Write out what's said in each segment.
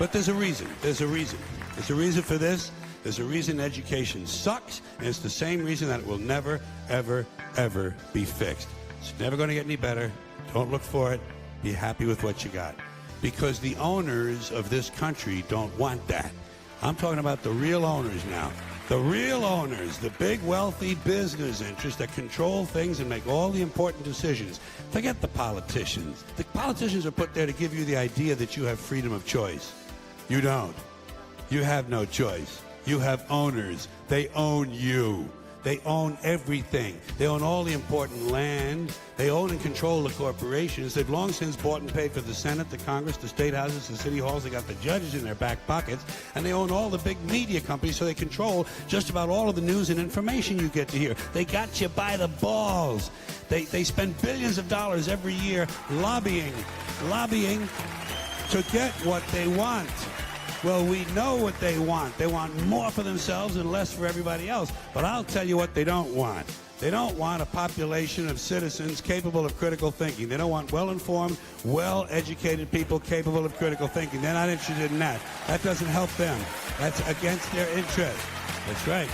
But there's a reason. There's a reason. There's a reason for this. There's a reason education sucks, and it's the same reason that it will never, ever, ever be fixed. It's never going to get any better. Don't look for it. Be happy with what you got. Because the owners of this country don't want that. I'm talking about the real owners now. The real owners, the big wealthy business interests that control things and make all the important decisions. Forget the politicians. The politicians are put there to give you the idea that you have freedom of choice. You don't. You have no choice. You have owners. They own you. They own everything. They own all the important land. They own and control the corporations. They've long since bought and paid for the Senate, the Congress, the state houses, the city halls. They got the judges in their back pockets. And they own all the big media companies, so they control just about all of the news and information you get to hear. They got you by the balls. They spend billions of dollars every year lobbying to get what they want. Well, we know what they want. They want more for themselves and less for everybody else. But I'll tell you what they don't want. They don't want a population of citizens capable of critical thinking. They don't want well-informed, well-educated people capable of critical thinking. They're not interested in that. That doesn't help them. That's against their interest. That's right.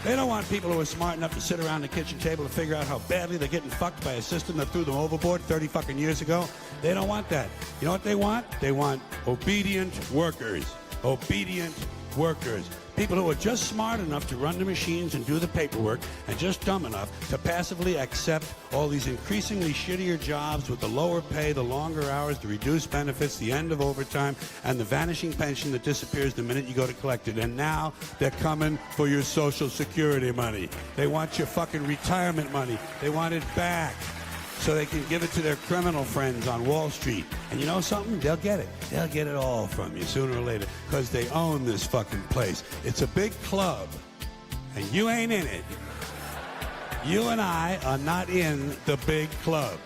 They don't want people who are smart enough to sit around the kitchen table and figure out how badly they're getting fucked by a system that threw them overboard 30 fucking years ago. They don't want that. You know what they want? They want obedient workers. Obedient workers. People who are just smart enough to run the machines and do the paperwork and just dumb enough to passively accept all these increasingly shittier jobs with the lower pay, the longer hours, the reduced benefits, the end of overtime, and the vanishing pension that disappears the minute you go to collect it. And now they're coming for your Social Security money. They want your fucking retirement money. They want it back so they can give it to their criminal friends on Wall Street. And you know something? They'll get it. They'll get it all from you sooner or later because they own this fucking place. It's a big club, and you ain't in it. You and I are not in the big club.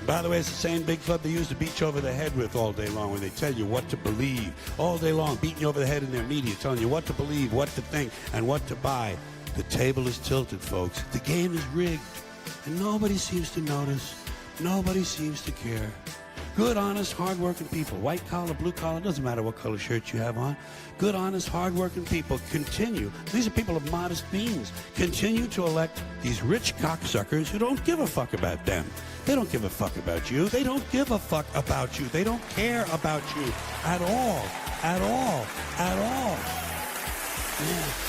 By the way, it's the same big club they used to beat you over the head with all day long when they tell you what to believe. All day long, beating you over the head in their media, telling you what to believe, what to think, and what to buy. The table is tilted, folks. The game is rigged. And nobody seems to notice. Nobody seems to care. Good, honest, hard-working people, white collar, blue collar, doesn't matter what color shirt you have on. Good, honest, hard-working people continue. These are people of modest means. Continue to elect these rich cocksuckers who don't give a fuck about them. They don't give a fuck about you. They don't give a fuck about you. They don't care about you at all. At all. At all. Yeah.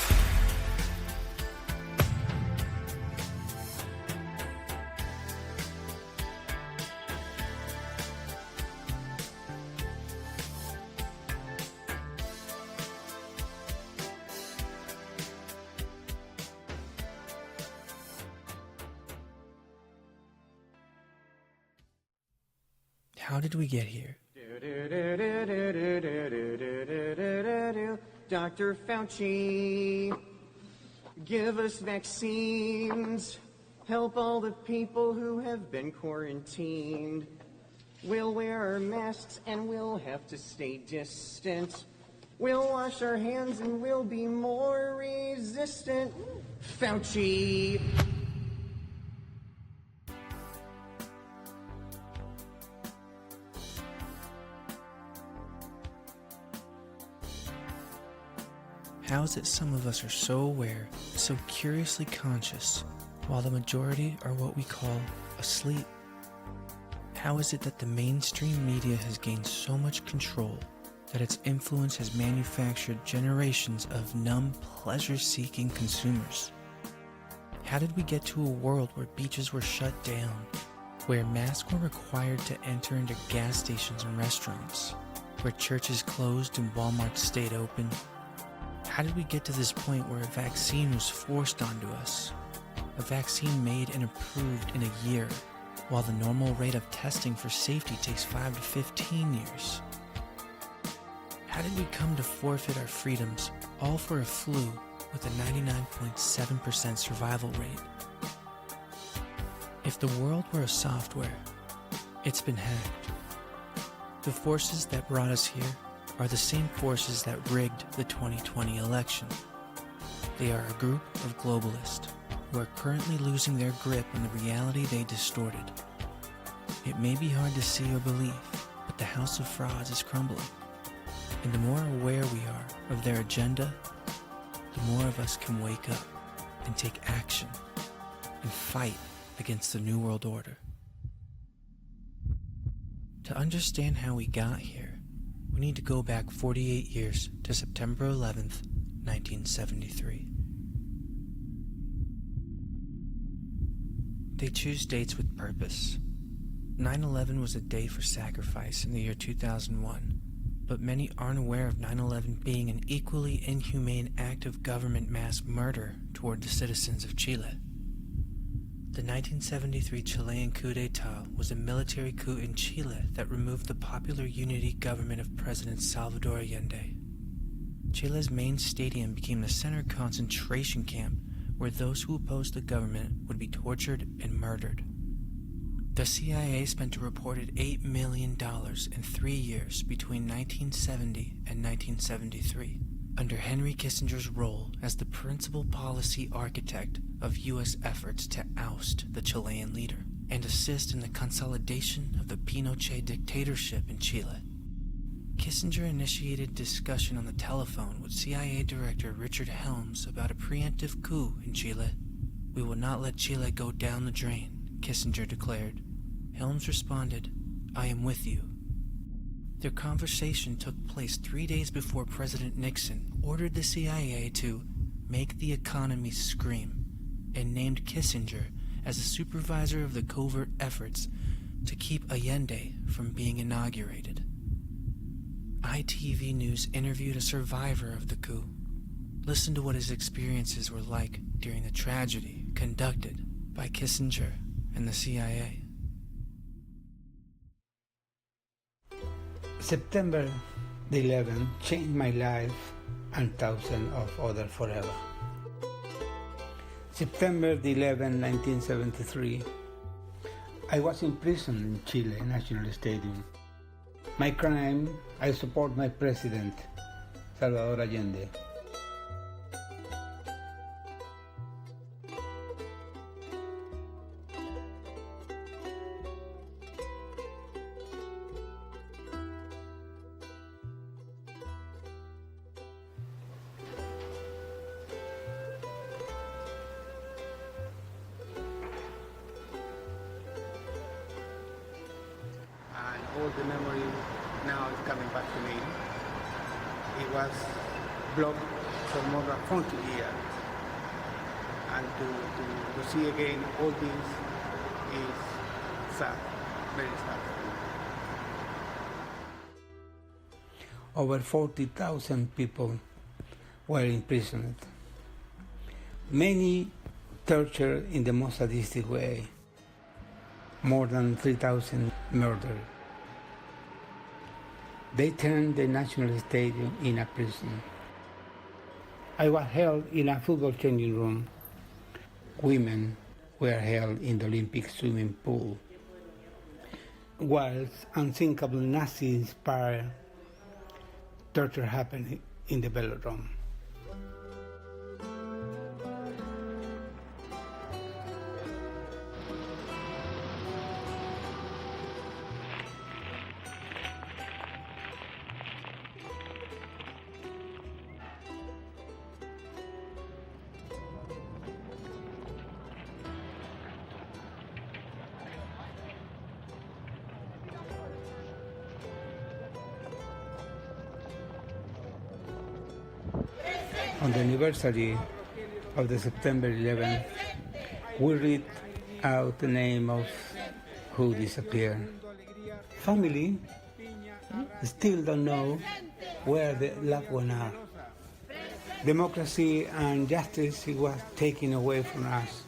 How did we get here? Dr. Fauci, give us vaccines. Help all the people who have been quarantined. We'll wear our masks and we'll have to stay distant. We'll wash our hands and we'll be more resistant. Fauci. How is it some of us are so aware, so curiously conscious, while the majority are what we call asleep? How is it that the mainstream media has gained so much control that its influence has manufactured generations of numb, pleasure-seeking consumers? How did we get to a world where beaches were shut down, where masks were required to enter into gas stations and restaurants, where churches closed and Walmart stayed open? How did we get to this point where a vaccine was forced onto us? A vaccine made and approved in a year, while the normal rate of testing for safety takes 5 to 15 years. How did we come to forfeit our freedoms, all for a flu with a 99.7% survival rate? If the world were a software, it's been hacked. The forces that brought us here are the same forces that rigged the 2020 election. They are a group of globalists who are currently losing their grip on the reality they distorted. It may be hard to see or believe, but the house of frauds is crumbling. And the more aware we are of their agenda, the more of us can wake up and take action and fight against the New World Order. To understand how we got here, we need to go back 48 years to September 11th, 1973. They choose dates with purpose. 9/11 was a day for sacrifice in the year 2001, but many aren't aware of 9/11 being an equally inhumane act of government mass murder toward the citizens of Chile. The 1973 Chilean coup d'etat was a military coup in Chile that removed the popular unity government of President Salvador Allende. Chile's main stadium became the center concentration camp where those who opposed the government would be tortured and murdered. The CIA spent a reported $8 million in 3 years between 1970 and 1973, under Henry Kissinger's role as the principal policy architect of U.S. efforts to oust the Chilean leader and assist in the consolidation of the Pinochet dictatorship in Chile. Kissinger initiated discussion on the telephone with CIA Director Richard Helms about a preemptive coup in Chile. "We will not let Chile go down the drain," Kissinger declared. Helms responded, "I am with you." Their conversation took place 3 days before President Nixon ordered the CIA to make the economy scream and named Kissinger as the supervisor of the covert efforts to keep Allende from being inaugurated. ITV News interviewed a survivor of the coup. Listen to what his experiences were like during the tragedy conducted by Kissinger and the CIA. September the 11th changed my life and thousands of others forever. September the 11th, 1973, I was in prison in Chile National Stadium. My crime, I support my president, Salvador Allende. All the memory now is coming back to me. It was blocked for more than 40 years. And to see again all this is sad, very sad. Over 40,000 people were imprisoned. Many tortured in the most sadistic way. More than 3,000 murdered. They turned the National Stadium in a prison. I was held in a football changing room. Women were held in the Olympic swimming pool. Whilst unthinkable Nazi-inspired torture happened in the velodrome. On the anniversary of the September 11th, we read out the name of who disappeared. Family still don't know where the loved ones are. Democracy and justice was taken away from us.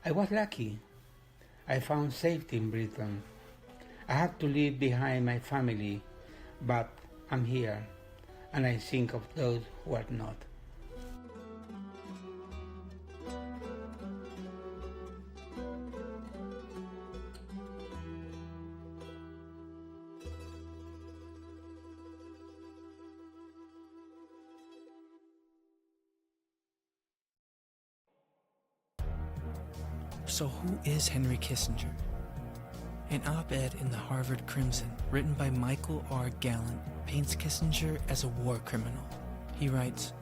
I was lucky. I found safety in Britain. I have to leave behind my family, but I'm here, and I think of those who are not. So who is Henry Kissinger? An op-ed in the Harvard Crimson, written by Michael R. Gallant, paints Kissinger as a war criminal. He writes,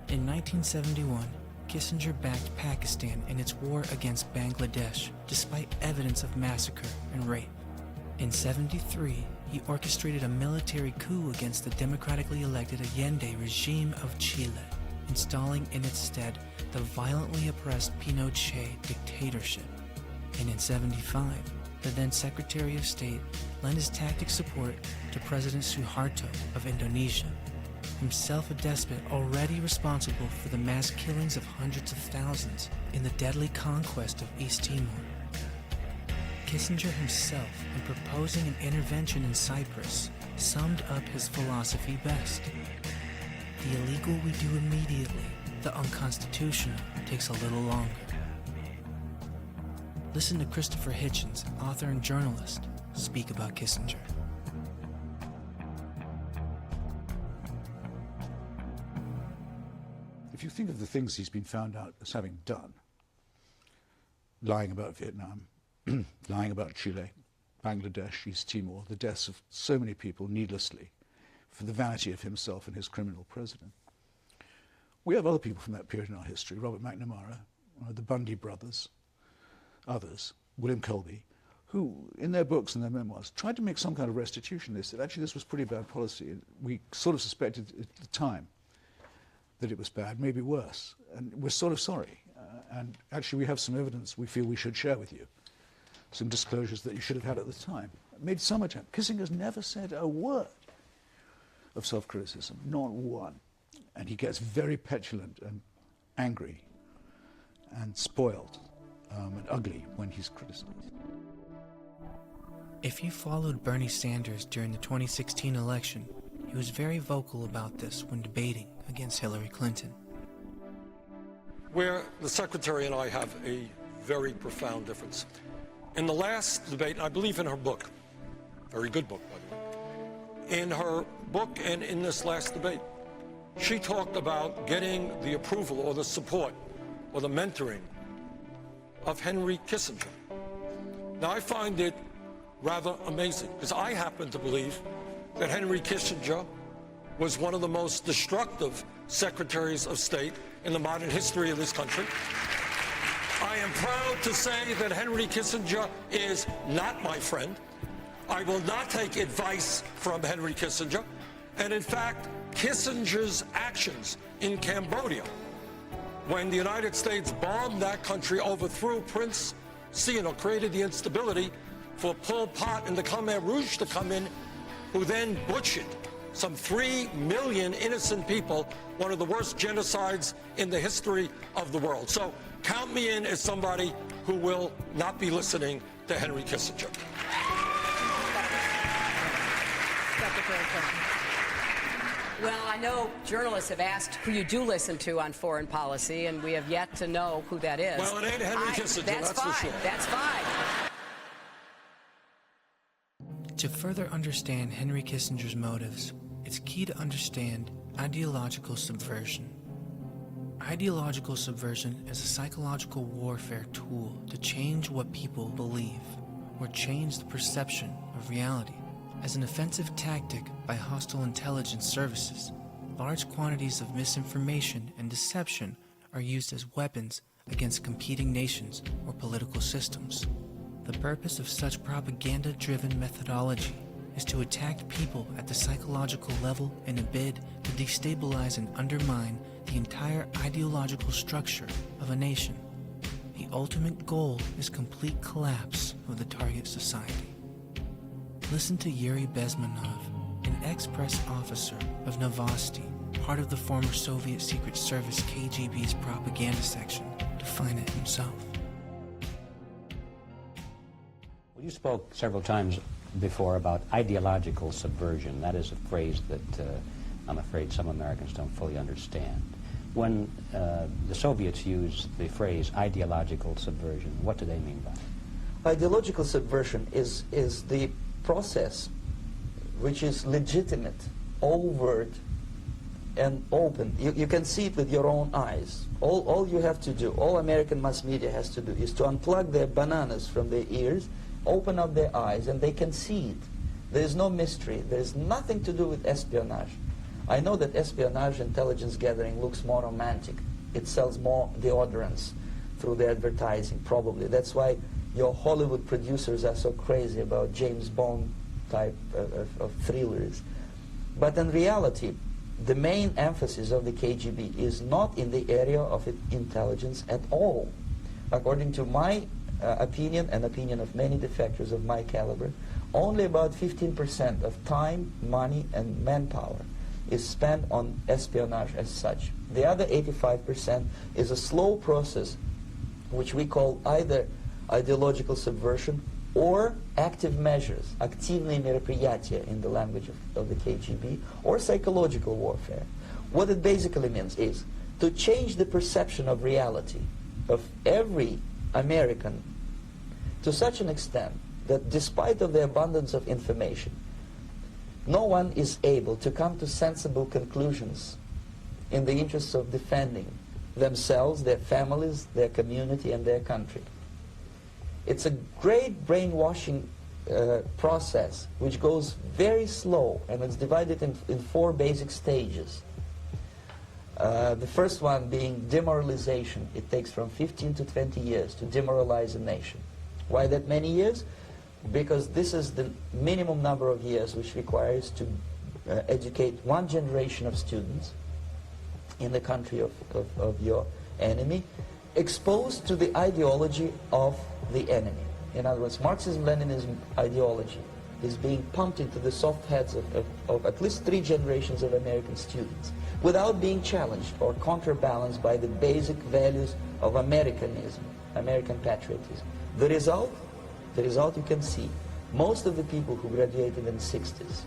in 1971, Kissinger backed Pakistan in its war against Bangladesh, despite evidence of massacre and rape. In 73, he orchestrated a military coup against the democratically elected Allende regime of Chile, installing in its stead the violently oppressed Pinochet dictatorship. And in 75, the then Secretary of State lent his tactic support to President Suharto of Indonesia, himself a despot already responsible for the mass killings of hundreds of thousands in the deadly conquest of East Timor. Kissinger himself, in proposing an intervention in Cyprus, summed up his philosophy best. The illegal we do immediately, the unconstitutional takes a little longer. Listen to Christopher Hitchens, author and journalist, speak about Kissinger. If you think of the things he's been found out as having done, lying about Vietnam, lying about Chile, Bangladesh, East Timor, the deaths of so many people needlessly for the vanity of himself and his criminal president. We have other people from that period in our history, Robert McNamara, the Bundy brothers, others, William Colby, who, in their books and their memoirs, tried to make some kind of restitution. They said, actually, this was pretty bad policy. And we sort of suspected at the time that it was bad, maybe worse. And we're sort of sorry. And actually, we have some evidence we feel we should share with you, some disclosures that you should have had at the time. It made so much. Kissinger's never said a word of self-criticism, not one. And he gets very petulant and angry and spoiled and ugly when he's criticized. If you followed Bernie Sanders during the 2016 election, he was very vocal about this when debating against Hillary Clinton. Where the Secretary and I have a very profound difference. In the last debate, I believe in her book, very good book, by the way, in her book and in this last debate, she talked about getting the approval or the support or the mentoring of Henry Kissinger. Now, I find it rather amazing because I happen to believe that Henry Kissinger was one of the most destructive secretaries of state in the modern history of this country. I am proud to say that Henry Kissinger is not my friend. I will not take advice from Henry Kissinger. And in fact, Kissinger's actions in Cambodia, when the United States bombed that country, overthrew Prince Sihanouk, created the instability for Pol Pot and the Khmer Rouge to come in, who then butchered some 3 million innocent people, one of the worst genocides in the history of the world. So count me in as somebody who will not be listening to Henry Kissinger. Well, I know journalists have asked who you do listen to on foreign policy, and we have yet to know who that is. Well, it ain't Henry Kissinger, that's fine. for sure. That's fine. To further understand Henry Kissinger's motives, it's key to understand ideological subversion. Ideological subversion is a psychological warfare tool to change what people believe, or change the perception of reality. As an offensive tactic by hostile intelligence services, large quantities of misinformation and deception are used as weapons against competing nations or political systems. The purpose of such propaganda-driven methodology is to attack people at the psychological level in a bid to destabilize and undermine the entire ideological structure of a nation. The ultimate goal is complete collapse of the target society. Listen to Yuri Bezmenov, an ex-press officer of Novosti, part of the former Soviet Secret Service KGB's propaganda section, to find it himself. You spoke several times before about ideological subversion. That is a phrase that I'm afraid some Americans don't fully understand. When the Soviets use the phrase ideological subversion, what do they mean by it? Ideological subversion is the process which is legitimate, overt, and open. You can see it with your own eyes. All you have to do, all American mass media has to do, is to unplug their bananas from their ears, open up their eyes, and they can see it. There is no mystery. There is nothing to do with espionage. I know that espionage intelligence gathering looks more romantic. It sells more deodorants through the advertising, probably. That's why your Hollywood producers are so crazy about James Bond type of thrillers. But in reality, the main emphasis of the KGB is not in the area of intelligence at all. According to my opinion and opinion of many defectors of my caliber, only about 15% of time, money, and manpower is spent on espionage as such. The other 85% is a slow process which we call either ideological subversion or active measures, активные мероприятия in the language of the KGB, or psychological warfare. What it basically means is to change the perception of reality of every American to such an extent that despite of the abundance of information, no one is able to come to sensible conclusions in the interests of defending themselves, their families, their community, and their country. It's a great brainwashing process which goes very slow, and it's divided in 4 basic stages. The first one being demoralization. It takes from 15 to 20 years to demoralize a nation. Why that many years? Because this is the minimum number of years which requires to educate one generation of students in the country of your enemy, exposed to the ideology of the enemy. In other words, Marxism-Leninism ideology is being pumped into the soft heads of at least 3 generations of American students without being challenged or counterbalanced by the basic values of Americanism, American patriotism. The result you can see. Most of the people who graduated in the 60s,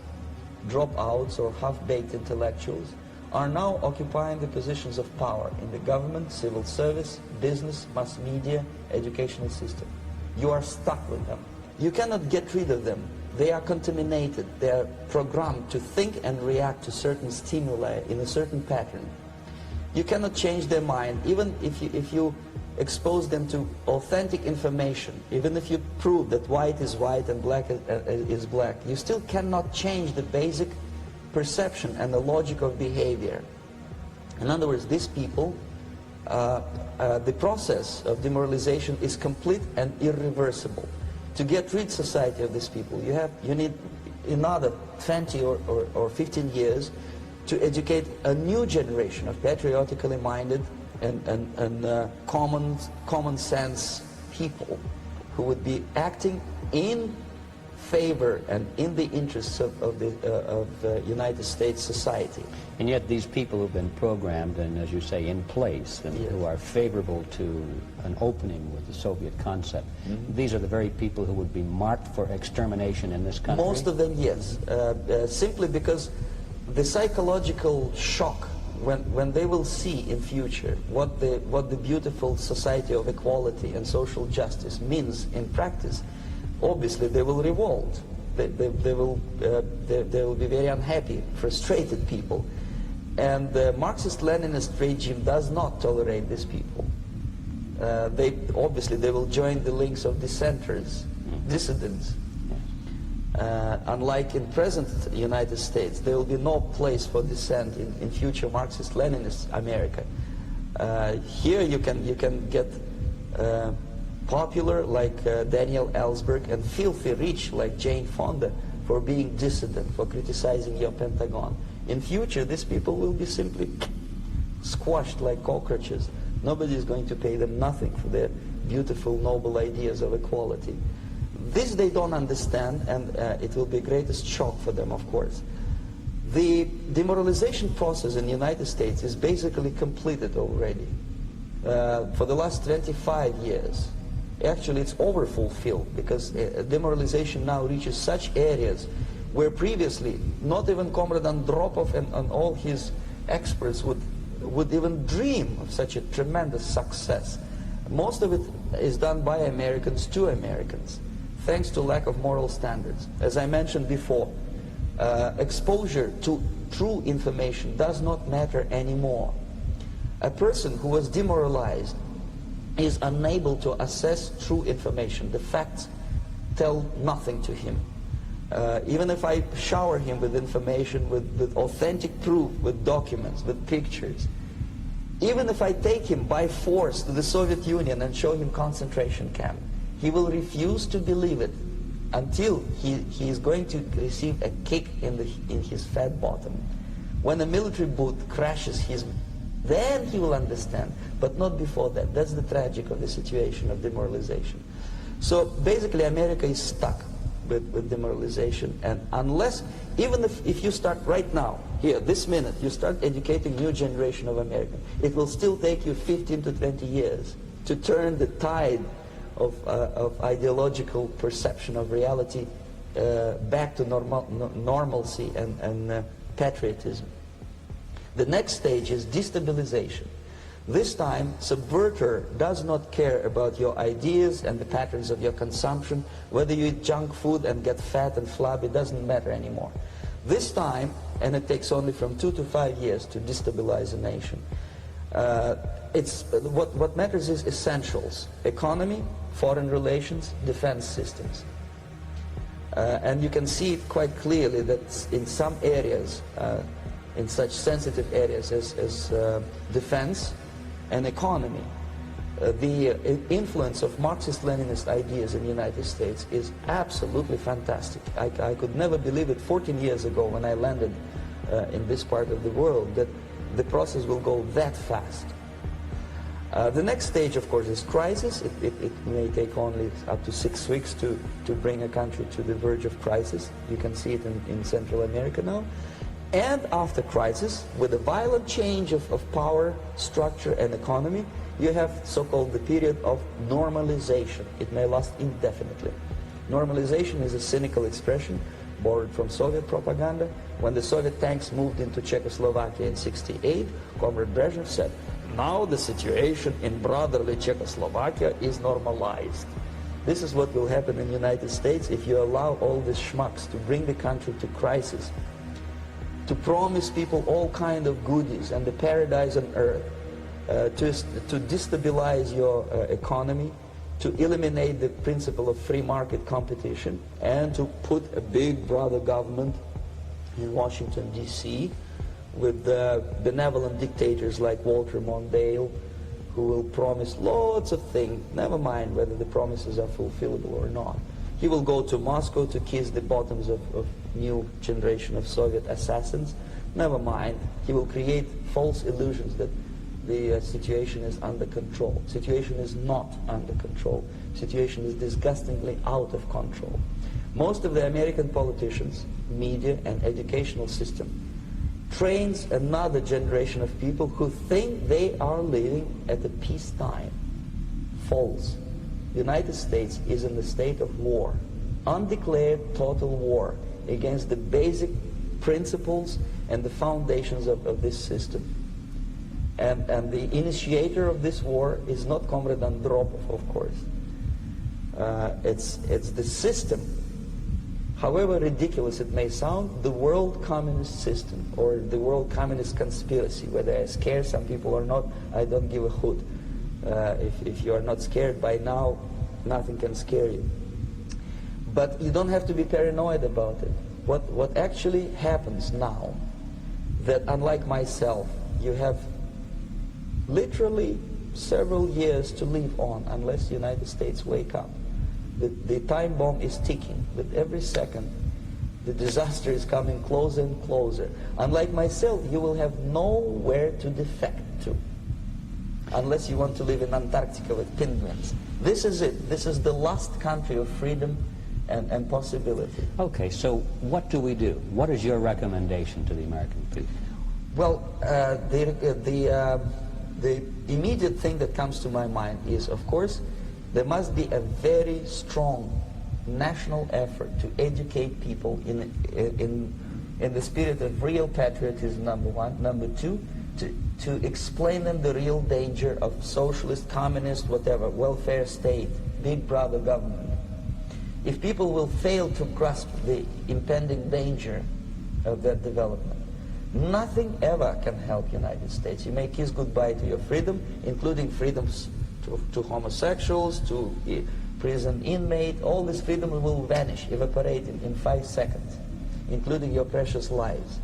dropouts or half-baked intellectuals, are now occupying the positions of power in the government, civil service, business, mass media, educational system. You are stuck with them. You cannot get rid of them. They are contaminated. They are programmed to think and react to certain stimuli in a certain pattern. You cannot change their mind, even if you expose them to authentic information, even if you prove that white is white and black is black, you still cannot change the basic perception and the logic of behavior. In other words, these people, the process of demoralization is complete and irreversible. To get rid society of these people, you need another 20 or 15 years to educate a new generation of patriotically minded and common sense people who would be acting in favor and in the interests of the United States society. And yet these people who've been programmed and, as you say, in place, and who are favorable to an opening with the Soviet concept, these are the very people who would be marked for extermination in this country? Most of them, yes. Simply because the psychological shock when they will see in future what the beautiful society of equality and social justice means in practice, obviously they will revolt. They will be very unhappy, frustrated people. And the Marxist-Leninist regime does not tolerate these people. Obviously they will join the links of dissenters, dissidents. Unlike in present United States, there will be no place for dissent in future Marxist-Leninist America. Here you can get popular like Daniel Ellsberg and filthy rich like Jane Fonda for being dissident, for criticizing your Pentagon. In future, these people will be simply squashed like cockroaches. Nobody is going to pay them nothing for their beautiful, noble ideas of equality. This they don't understand, and it will be greatest shock for them, of course. The demoralization process in the United States is basically completed already. For the last 25 years, Actually, it's overfulfilled, because demoralization now reaches such areas where previously not even Comrade Andropov and all his experts would even dream of such a tremendous success. Most of it is done by Americans to Americans, thanks to lack of moral standards. As I mentioned before, exposure to true information does not matter anymore. A person who was demoralized is unable to assess true information. The facts tell nothing to him. Even if I shower him with information, with authentic proof, with documents, with pictures, even if I take him by force to the Soviet Union and show him concentration camp, he will refuse to believe it until he is going to receive a kick in his fat bottom. When a military boot crashes then he will understand, but not before that. That's the tragic of the situation of demoralization. So basically America is stuck with demoralization, and unless, even if you start right now, here, this minute, you start educating new generation of Americans, it will still take you 15 to 20 years to turn the tide of ideological perception of reality back to normalcy and patriotism. The next stage is destabilization. This time, subverter does not care about your ideas and the patterns of your consumption. Whether you eat junk food and get fat and flabby, doesn't matter anymore. This time, and it takes only from 2 to 5 years to destabilize a nation, what matters is essentials: economy, foreign relations, defense systems. And you can see it quite clearly that in some areas, in such sensitive areas as defense and economy, the influence of Marxist-Leninist ideas in the United States is absolutely fantastic. I could never believe it 14 years ago when I landed in this part of the world, that the process will go that fast. The next stage, of course, is crisis. It may take only up to 6 weeks to bring a country to the verge of crisis. You can see it in Central America now. And after crisis, with a violent change of power, structure, and economy, you have so-called the period of normalization. It may last indefinitely. Normalization is a cynical expression borrowed from Soviet propaganda. When the Soviet tanks moved into Czechoslovakia in '68, Comrade Brezhnev said, now the situation in brotherly Czechoslovakia is normalized. This is what will happen in the United States if you allow all these schmucks to bring the country to crisis, to promise people all kind of goodies and the paradise on earth, to destabilize your economy, to eliminate the principle of free market competition, and to put a big brother government in Washington, D.C., with benevolent dictators like Walter Mondale, who will promise lots of things, never mind whether the promises are fulfillable or not. He will go to Moscow to kiss the bottoms of new generation of Soviet assassins. Never mind. He will create false illusions that the situation is under control. Situation is not under control. Situation is disgustingly out of control. Most of the American politicians, media, and educational system trains another generation of people who think they are living at a peacetime. False. The United States is in a state of war, undeclared total war against the basic principles and the foundations of this system. And the initiator of this war is not Comrade Andropov, of course. It's the system. However ridiculous it may sound, the world communist system, or the world communist conspiracy, whether I scare some people or not, I don't give a hoot. If you are not scared by now, nothing can scare you. But you don't have to be paranoid about it. What actually happens now, that unlike myself, you have literally several years to live on unless the United States wake up. The time bomb is ticking. With every second, the disaster is coming closer and closer. Unlike myself, you will have nowhere to defect to, unless you want to live in Antarctica with penguins. This is it. This is the last country of freedom and possibility. Okay, so what do we do? What is your recommendation to the American people? Well, the immediate thing that comes to my mind is, of course, There must be a very strong national effort to educate people in the spirit of real patriotism, number one. Number two, to explain them the real danger of socialist, communist, whatever, welfare state, big brother government. If people will fail to grasp the impending danger of that development, nothing ever can help United States. You may kiss goodbye to your freedom, including freedoms to homosexuals, to prison inmate. All this freedom will vanish, evaporate in 5 seconds, including your precious lives.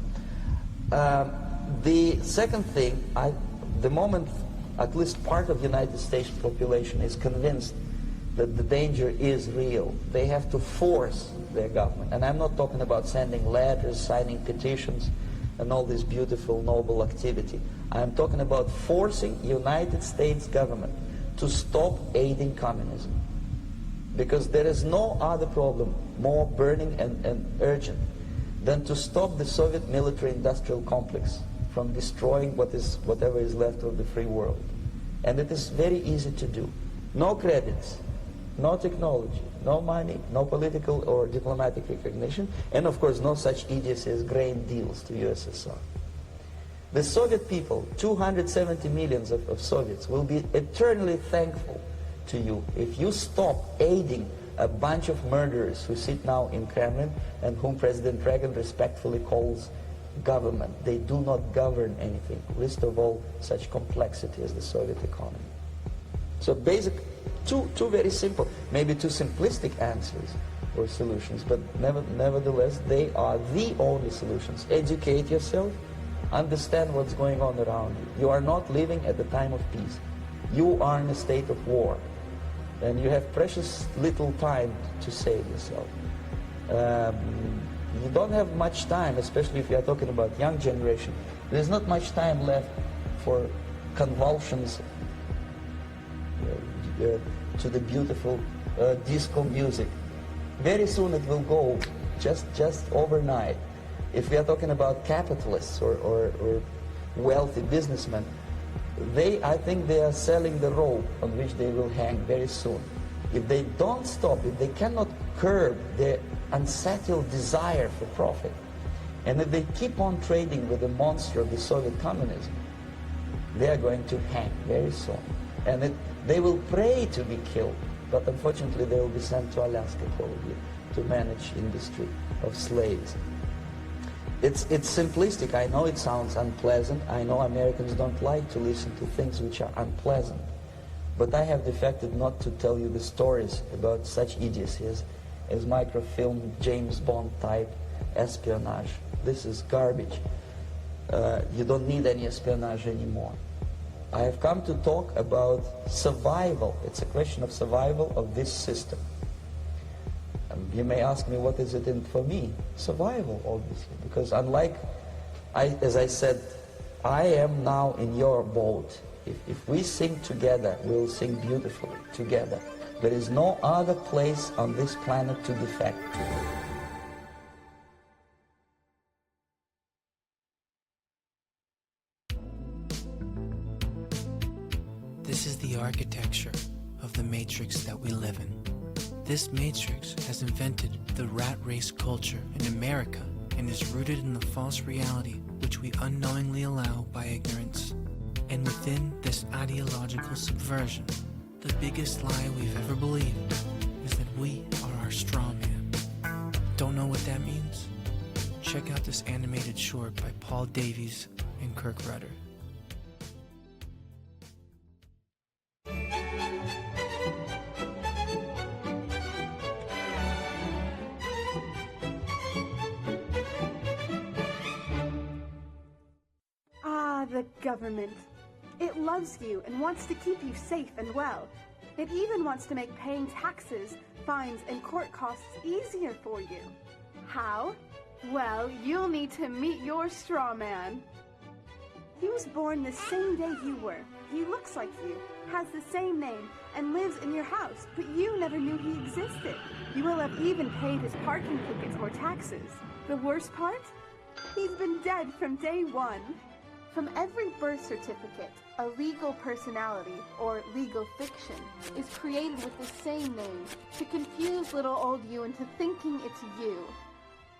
The second thing, the moment at least part of the United States population is convinced that the danger is real, they have to force their government. And I'm not talking about sending letters, signing petitions, and all this beautiful, noble activity. I'm talking about forcing United States government to stop aiding communism. Because there is no other problem more burning and urgent than to stop the Soviet military-industrial complex from destroying whatever is left of the free world. And it is very easy to do. No credits, no technology, no money, no political or diplomatic recognition, and of course no such idiocy as grain deals to USSR. The Soviet people, 270 million of Soviets, will be eternally thankful to you if you stop aiding a bunch of murderers who sit now in Kremlin and whom President Reagan respectfully calls government. They do not govern anything, least of all such complexity as the Soviet economy. So basic, two very simple, maybe too simplistic answers or solutions, but nevertheless they are the only solutions. Educate yourself, understand what's going on around you. You are not living at the time of peace. You are in a state of war, and you have precious little time to save yourself. You don't have much time, especially if you are talking about young generation. There's not much time left for convulsions to the beautiful disco music. Very soon it will go, just overnight. If we are talking about capitalists or wealthy businessmen, I think they are selling the rope on which they will hang very soon. If they don't stop, if they cannot curb their unsettled desire for profit, and if they keep on trading with the monster of the Soviet communism, they are going to hang very soon. And they will pray to be killed, but unfortunately they will be sent to Alaska probably to manage industry of slaves. It's simplistic. I know it sounds unpleasant. I know Americans don't like to listen to things which are unpleasant. But I have defected not to tell you the stories about such idiocies as microfilm, James Bond type espionage. This is garbage. You don't need any espionage anymore. I have come to talk about survival. It's a question of survival of this system. You may ask me, what is it in for me? Survival, obviously, because unlike, as I said, I am now in your boat. If we sing together, we'll sing beautifully together. There is no other place on this planet to defect to. This is the architecture of the matrix that we live in. This matrix has invented the rat race culture in America and is rooted in the false reality which we unknowingly allow by ignorance. And within this ideological subversion, the biggest lie we've ever believed is that we are our straw man. Don't know what that means? Check out this animated short by Paul Davies and Kirk Rutter. The government. It loves you and wants to keep you safe and well. It even wants to make paying taxes, fines, and court costs easier for you. How? Well, you'll need to meet your straw man. He was born the same day you were. He looks like you, has the same name, and lives in your house, but you never knew he existed. You will have even paid his parking tickets or taxes. The worst part? He's been dead from day one. From every birth certificate, a legal personality, or legal fiction, is created with the same name to confuse little old you into thinking it's you.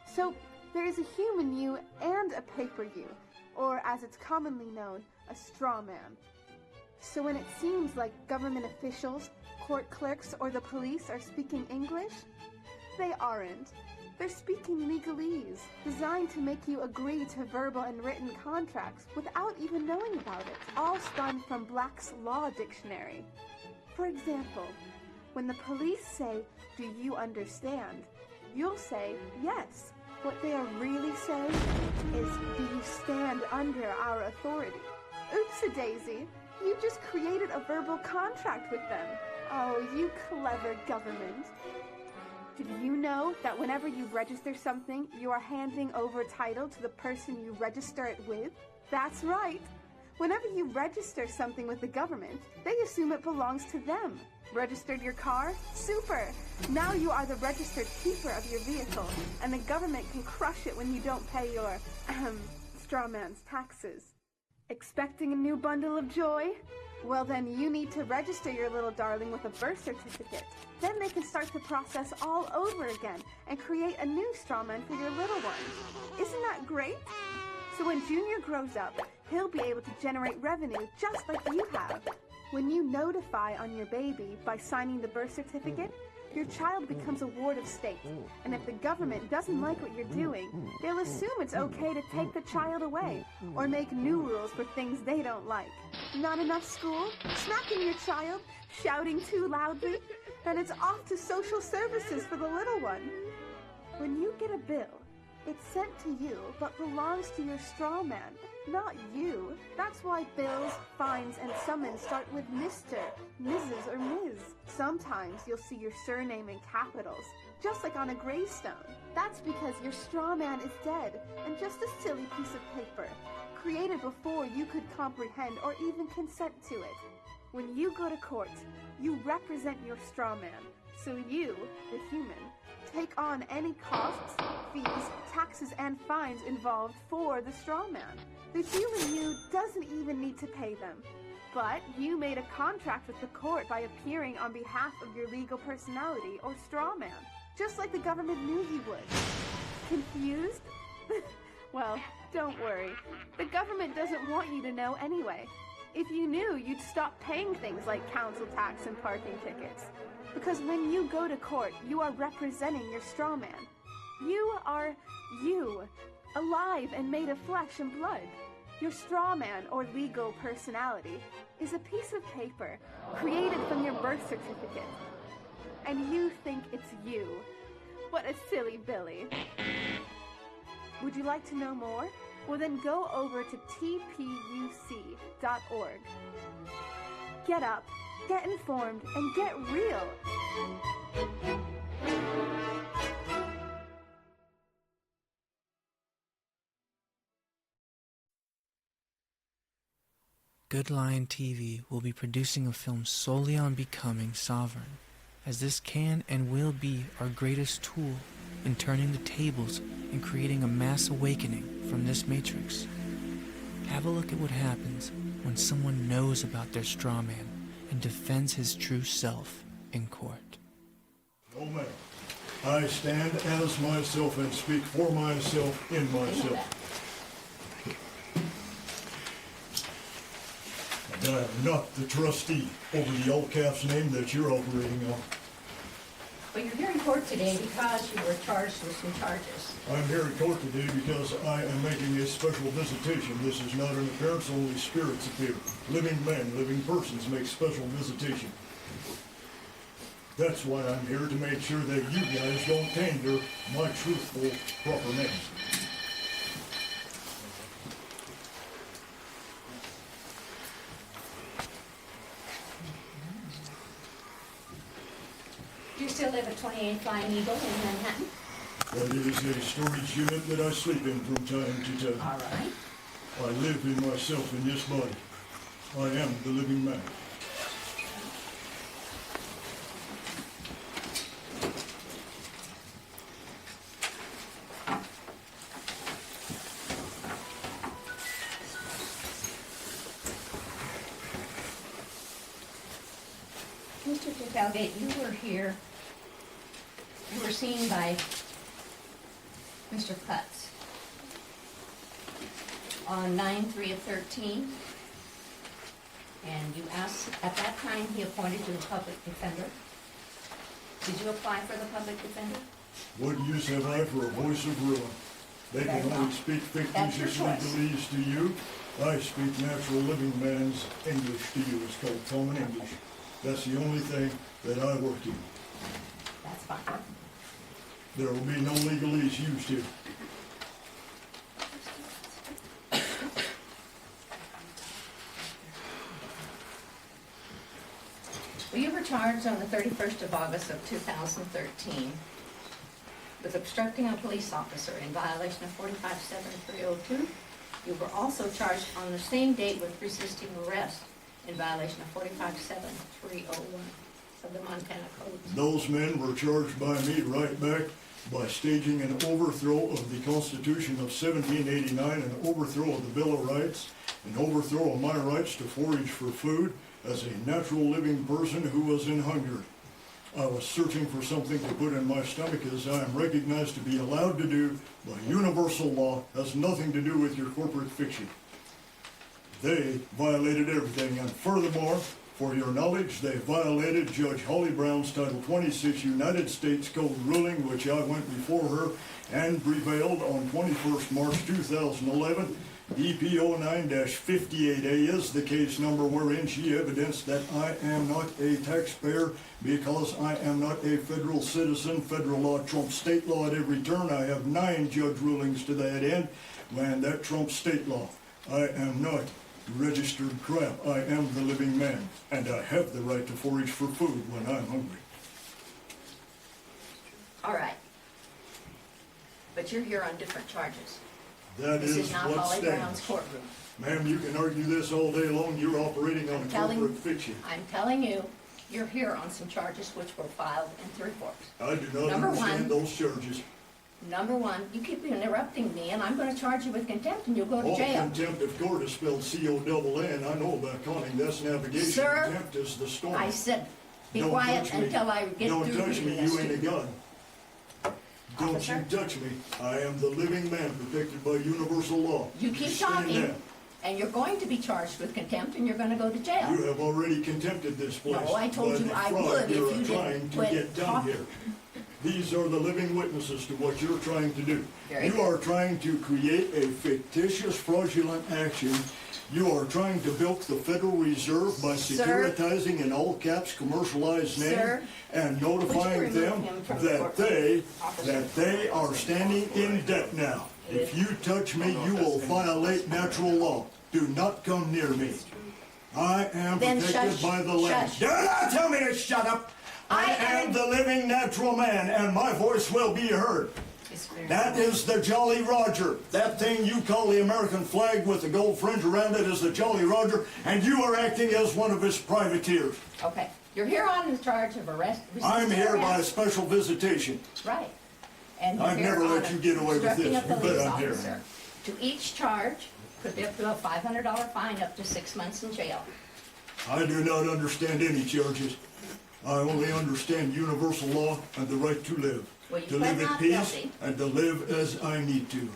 So, there is a human you and a paper you, or as it's commonly known, a straw man. So when it seems like government officials, court clerks, or the police are speaking English, they aren't. They're speaking legalese, designed to make you agree to verbal and written contracts without even knowing about it, all spun from Black's Law Dictionary. For example, when the police say, "Do you understand?" you'll say, "Yes." What they are really saying is, "Do you stand under our authority?" Oops-a-daisy, you just created a verbal contract with them. Oh, you clever government. Did you know that whenever you register something, you are handing over title to the person you register it with? That's right. Whenever you register something with the government, they assume it belongs to them. Registered your car? Super! Now you are the registered keeper of your vehicle, and the government can crush it when you don't pay your, straw man's taxes. Expecting a new bundle of joy? Well, then you need to register your little darling with a birth certificate. Then they can start the process all over again and create a new straw man for your little one. Isn't that great? So when Junior grows up, he'll be able to generate revenue just like you have. When you notify on your baby by signing the birth certificate, your child becomes a ward of state. And if the government doesn't like what you're doing, they'll assume it's okay to take the child away or make new rules for things they don't like. Not enough school? Smacking your child? Shouting too loudly? Then it's off to social services for the little one. When you get a bill, it's sent to you but belongs to your straw man, not you. That's why bills, fines, and summons start with Mr., Mrs., or Ms. Sometimes you'll see your surname in capitals, just like on a gravestone. That's because your straw man is dead and just a silly piece of paper, created before you could comprehend or even consent to it. When you go to court, you represent your straw man, so you, the human, take on any costs, fees, taxes, and fines involved for the straw man. The human you doesn't even need to pay them. But you made a contract with the court by appearing on behalf of your legal personality or straw man, just like the government knew you would. Confused? Well, don't worry. The government doesn't want you to know anyway. If you knew, you'd stop paying things like council tax and parking tickets. Because when you go to court, you are representing your straw man. You are you, alive and made of flesh and blood. Your straw man, or legal personality, is a piece of paper created from your birth certificate. And you think it's you. What a silly Billy. Would you like to know more? Well, then go over to tpuc.org. Get up, get informed, and get real. Good Lion TV will be producing a film solely on becoming sovereign, as this can and will be our greatest tool in turning the tables and creating a mass awakening from this matrix. Have a look at what happens when someone knows about their straw man and defends his true self in court. No matter. I stand as myself and speak for myself in myself. And I am not the trustee over the all caps name that you're operating on. Well, you're here in court today because you were charged with some charges. I'm here in court today because I am making a special visitation. This is not an appearance, only spirits appear. Living men, living persons make special visitation. That's why I'm here, to make sure that you guys don't tander my truthful, proper name. Do you still live at 28 Flying Eagle in Manhattan? That is a storage unit that I sleep in from time to time. All right. I live in myself in this body. I am the living man. Mr. Falgate, you were here, you were seen by Mr. Putz on 9/3/13, and you asked, at that time, he appointed you a public defender. Did you apply for the public defender? What use have I for a voice of ruin? They can only speak fictitious legalese to you. I speak natural living man's English to you. It's called common English. That's the only thing that I work in. That's fine. There will be no legalese used here. Well, you were charged on the 31st of August of 2013 with obstructing a police officer in violation of 457302. You were also charged on the same date with resisting arrest in violation of 457301 of the Montana Code. Those men were charged by me right back by staging an overthrow of the Constitution of 1789, an overthrow of the Bill of Rights, an overthrow of my rights to forage for food as a natural living person who was in hunger. I was searching for something to put in my stomach, as I am recognized to be allowed to do by universal law. Has nothing to do with your corporate fiction. They violated everything, and furthermore, for your knowledge, they violated Judge Holly Brown's Title 26 United States Code ruling, which I went before her and prevailed on 21st March 2011. EPO 9-58A is the case number wherein she evidenced that I am not a taxpayer because I am not a federal citizen. Federal law trumps state law at every turn. I have 9 judge rulings to that end, and that trumps state law. I am not registered crap. I am the living man, and I have the right to forage for food when I'm hungry. All right. But you're here on different charges. That This is is not what Holly Brown's stands. courtroom. Ma'am, you can argue this all day long. You're operating on corporate fiction. I'm telling you, you're here on some charges which were filed in 3 courts. I do not Number understand one. those charges. Number one, you keep interrupting me, and I'm going to charge you with contempt, and you'll go to Oh, jail. contempt of court is spelled C-O-double-N. I know about conning. That's navigation. Sir, Contempt is the storm. I said, be Don't quiet touch me. until I get Don't through touch me. reading this You to ain't a you. gun. Don't Officer? you touch me. I am the living man protected by universal law. You keep stand talking, down. and you're going to be charged with contempt, and you're going to go to jail. You have already contempted this place. No, I told by you the I fraud would if you're you trying didn't to quit get done talking. here. These are the living witnesses to what you're trying to do. Very You good. are trying to create a fictitious, fraudulent action. You are trying to bilk the Federal Reserve by Sir? securitizing in all caps commercialized name Sir? and Would you notifying remove them him from the that courtroom? they are standing in debt now. If you touch me, you will violate natural law. Do not come near me. I am Then protected shush, by the land. shush. Do not tell me to shut up. I am the living natural man, and my voice will be heard. That is the Jolly Roger. That thing you call the American flag with the gold fringe around it is the Jolly Roger, and you are acting as one of his privateers. Okay, you're here on the charge of arrest. I'm resisting here by arrest. special visitation. Right. And you're I've here never let on you get away with obstructing this. a You bet police I'm here. officer. To each charge, could be up to a $500 fine, up to 6 months in jail. I do not understand any charges. I only understand universal law and the right to live. Well, you To pled live at not peace guilty. and to live as I need to.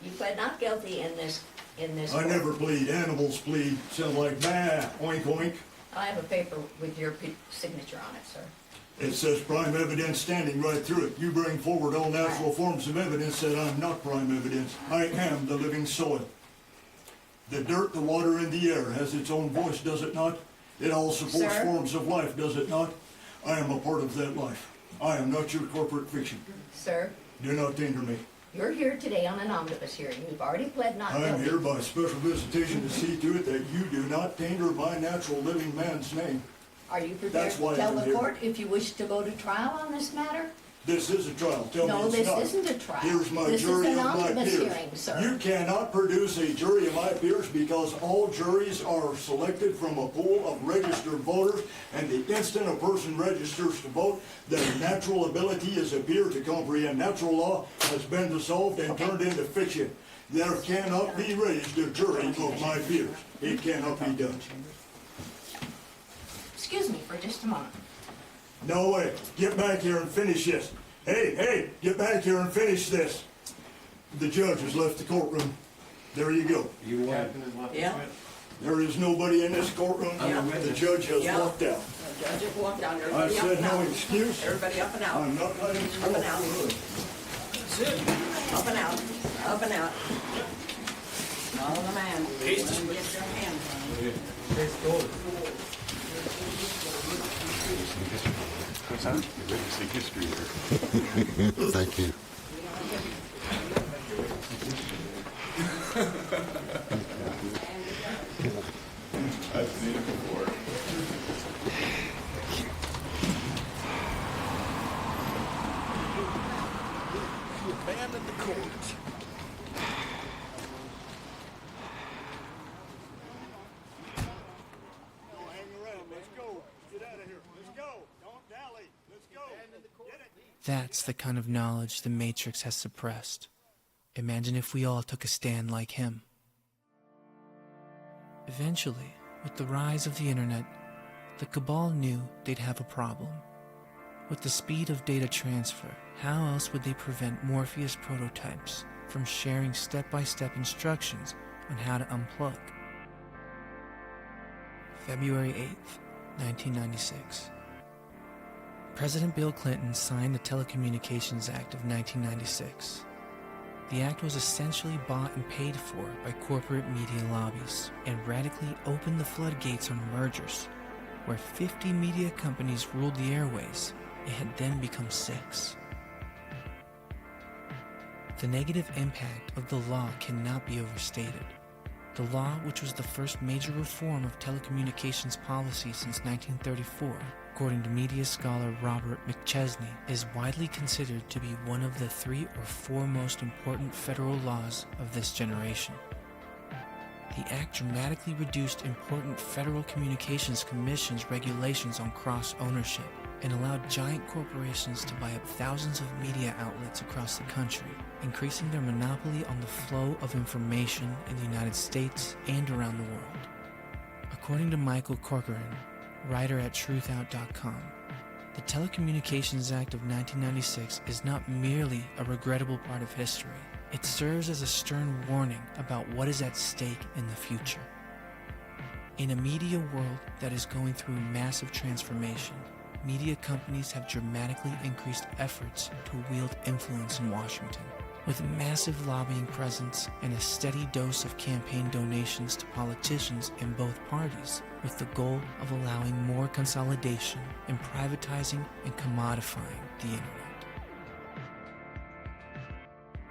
You pled not guilty in this I court. never plead. Animals plead. Sound like bah, oink oink. I have a paper with your signature on it, sir. It says prime evidence standing right through it. You bring forward all natural forms of evidence that I'm not prime evidence. I am the living soil. The dirt, the water, and the air has its own voice, does it not? It all supports Sir? forms of life, does it not? I am a part of that life. I am not your corporate fiction. Sir, Do not tainter me. you're here today on an omnibus hearing. You've already pled not I am guilty. here by special visitation to see to it that you do not tainter my natural living man's name. Are you prepared That's why to tell I'm the here. court if you wish to go to trial on this matter? This is a trial. Tell No, me it's this not. isn't a trial. Here's my This is jury an of my omnibus peers. hearing, sir. You cannot produce a jury of my peers because all juries are selected from a pool of registered voters, and the instant a person registers to vote, their natural ability as a peer to comprehend natural law has been dissolved and turned into fiction. There cannot be raised a jury of my peers. It cannot be done. Excuse me for just a moment. No way. Get back here and finish this. Hey, get back here and finish this. The judge has left the courtroom. There you go. You won. Yeah. There is nobody in this courtroom. Yeah. The judge has walked out. The judge has walked out. I Everybody up said and no out. excuse. Everybody up and out. I'm not letting you Up and walk out. through. Up and out. Up and out. Follow the man. Get your hands on him. Thank you. I've seen it before. You abandoned the court. That's the kind of knowledge the Matrix has suppressed. Imagine if we all took a stand like him. Eventually, with the rise of the internet, the Cabal knew they'd have a problem. With the speed of data transfer, how else would they prevent Morpheus prototypes from sharing step-by-step instructions on how to unplug? February 8th, 1996. President Bill Clinton signed the Telecommunications Act of 1996. The act was essentially bought and paid for by corporate media lobbies and radically opened the floodgates on mergers. Where 50 media companies ruled the airways, it had then become 6. The negative impact of the law cannot be overstated. The law, which was the first major reform of telecommunications policy since 1934, according to media scholar Robert McChesney, is widely considered to be one of the 3 or 4 most important federal laws of this generation. The act dramatically reduced important Federal Communications Commission's regulations on cross-ownership and allowed giant corporations to buy up thousands of media outlets across the country, increasing their monopoly on the flow of information in the United States and around the world. According to Michael Corcoran, writer at truthout.com, the Telecommunications Act of 1996 is not merely a regrettable part of history. It serves as a stern warning about what is at stake in the future. In a media world that is going through massive transformation, media companies have dramatically increased efforts to wield influence in Washington. With a massive lobbying presence and a steady dose of campaign donations to politicians in both parties, with the goal of allowing more consolidation and privatizing and commodifying the internet.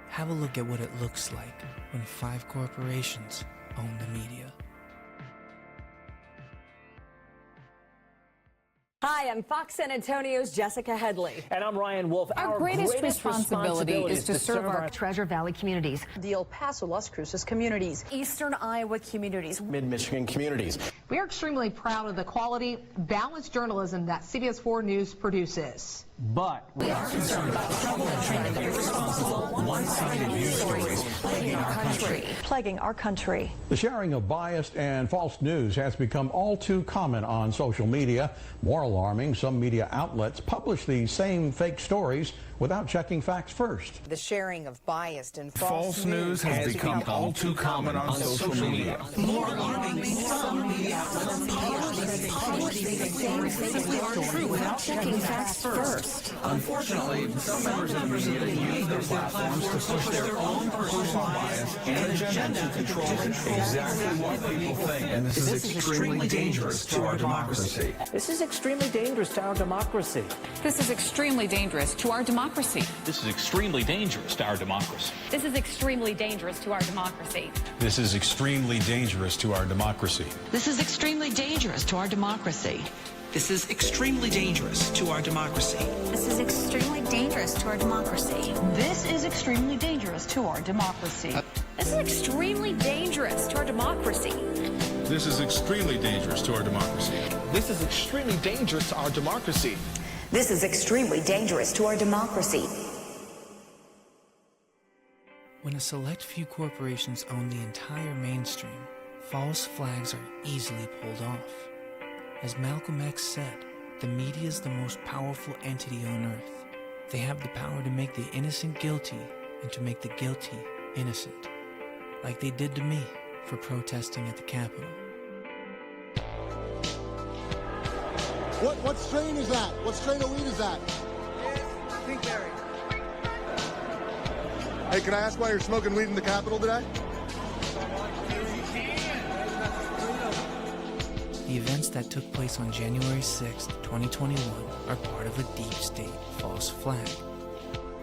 Have a look at what it looks like when 5 corporations own the media. Hi, I'm Fox San Antonio's Jessica Headley. And I'm Ryan Wolf. Our greatest responsibility is to serve our Treasure Valley communities, the El Paso, Las Cruces communities, Eastern Iowa communities, Mid-Michigan communities. We are extremely proud of the quality, balanced journalism that CBS 4 News produces. But we are concerned about troubling and irresponsible, one-sided news stories plaguing our country. The sharing of biased and false news has become all too common on social media. More alarming, some media outlets publish these same fake stories without checking facts first. The sharing of biased and false news has become all too common on social media. More alarming, some media outlets publish these same fake stories without checking facts first. Unfortunately, some members of the media use their platforms to push their own personal bias and agenda to control exactly what people think. And this is extremely dangerous to our democracy. This is extremely dangerous to our democracy. This is extremely dangerous to our democracy. This is extremely dangerous to our democracy. This is extremely dangerous to our democracy. This is extremely dangerous to our democracy. This is extremely dangerous to our democracy. This is extremely dangerous to our democracy. This is extremely dangerous to our democracy. This is extremely dangerous to our democracy. This is extremely dangerous to our democracy. This is extremely dangerous to our democracy. This is extremely dangerous to our democracy. This is extremely dangerous to our democracy. When a select few corporations own the entire mainstream, false flags are easily pulled off. As Malcolm X said, The media is the most powerful entity on earth. They have the power to make the innocent guilty and to make the guilty innocent, like they did to me for protesting at the Capitol. What strain is that? What strain of weed is that? Pinkberry. Hey, can I ask why you're smoking weed in the Capitol today? The events that took place on January 6, 2021 are part of a deep state false flag.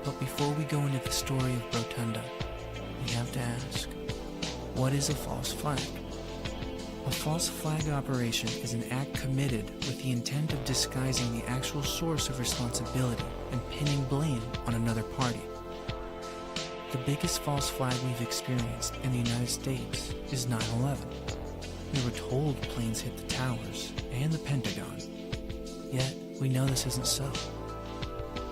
But before we go into the story of Rotunda, we have to ask, what is a false flag? A false flag operation is an act committed with the intent of disguising the actual source of responsibility and pinning blame on another party. The biggest false flag we've experienced in the United States is 9/11. We were told planes hit the towers and the Pentagon, yet we know this isn't so.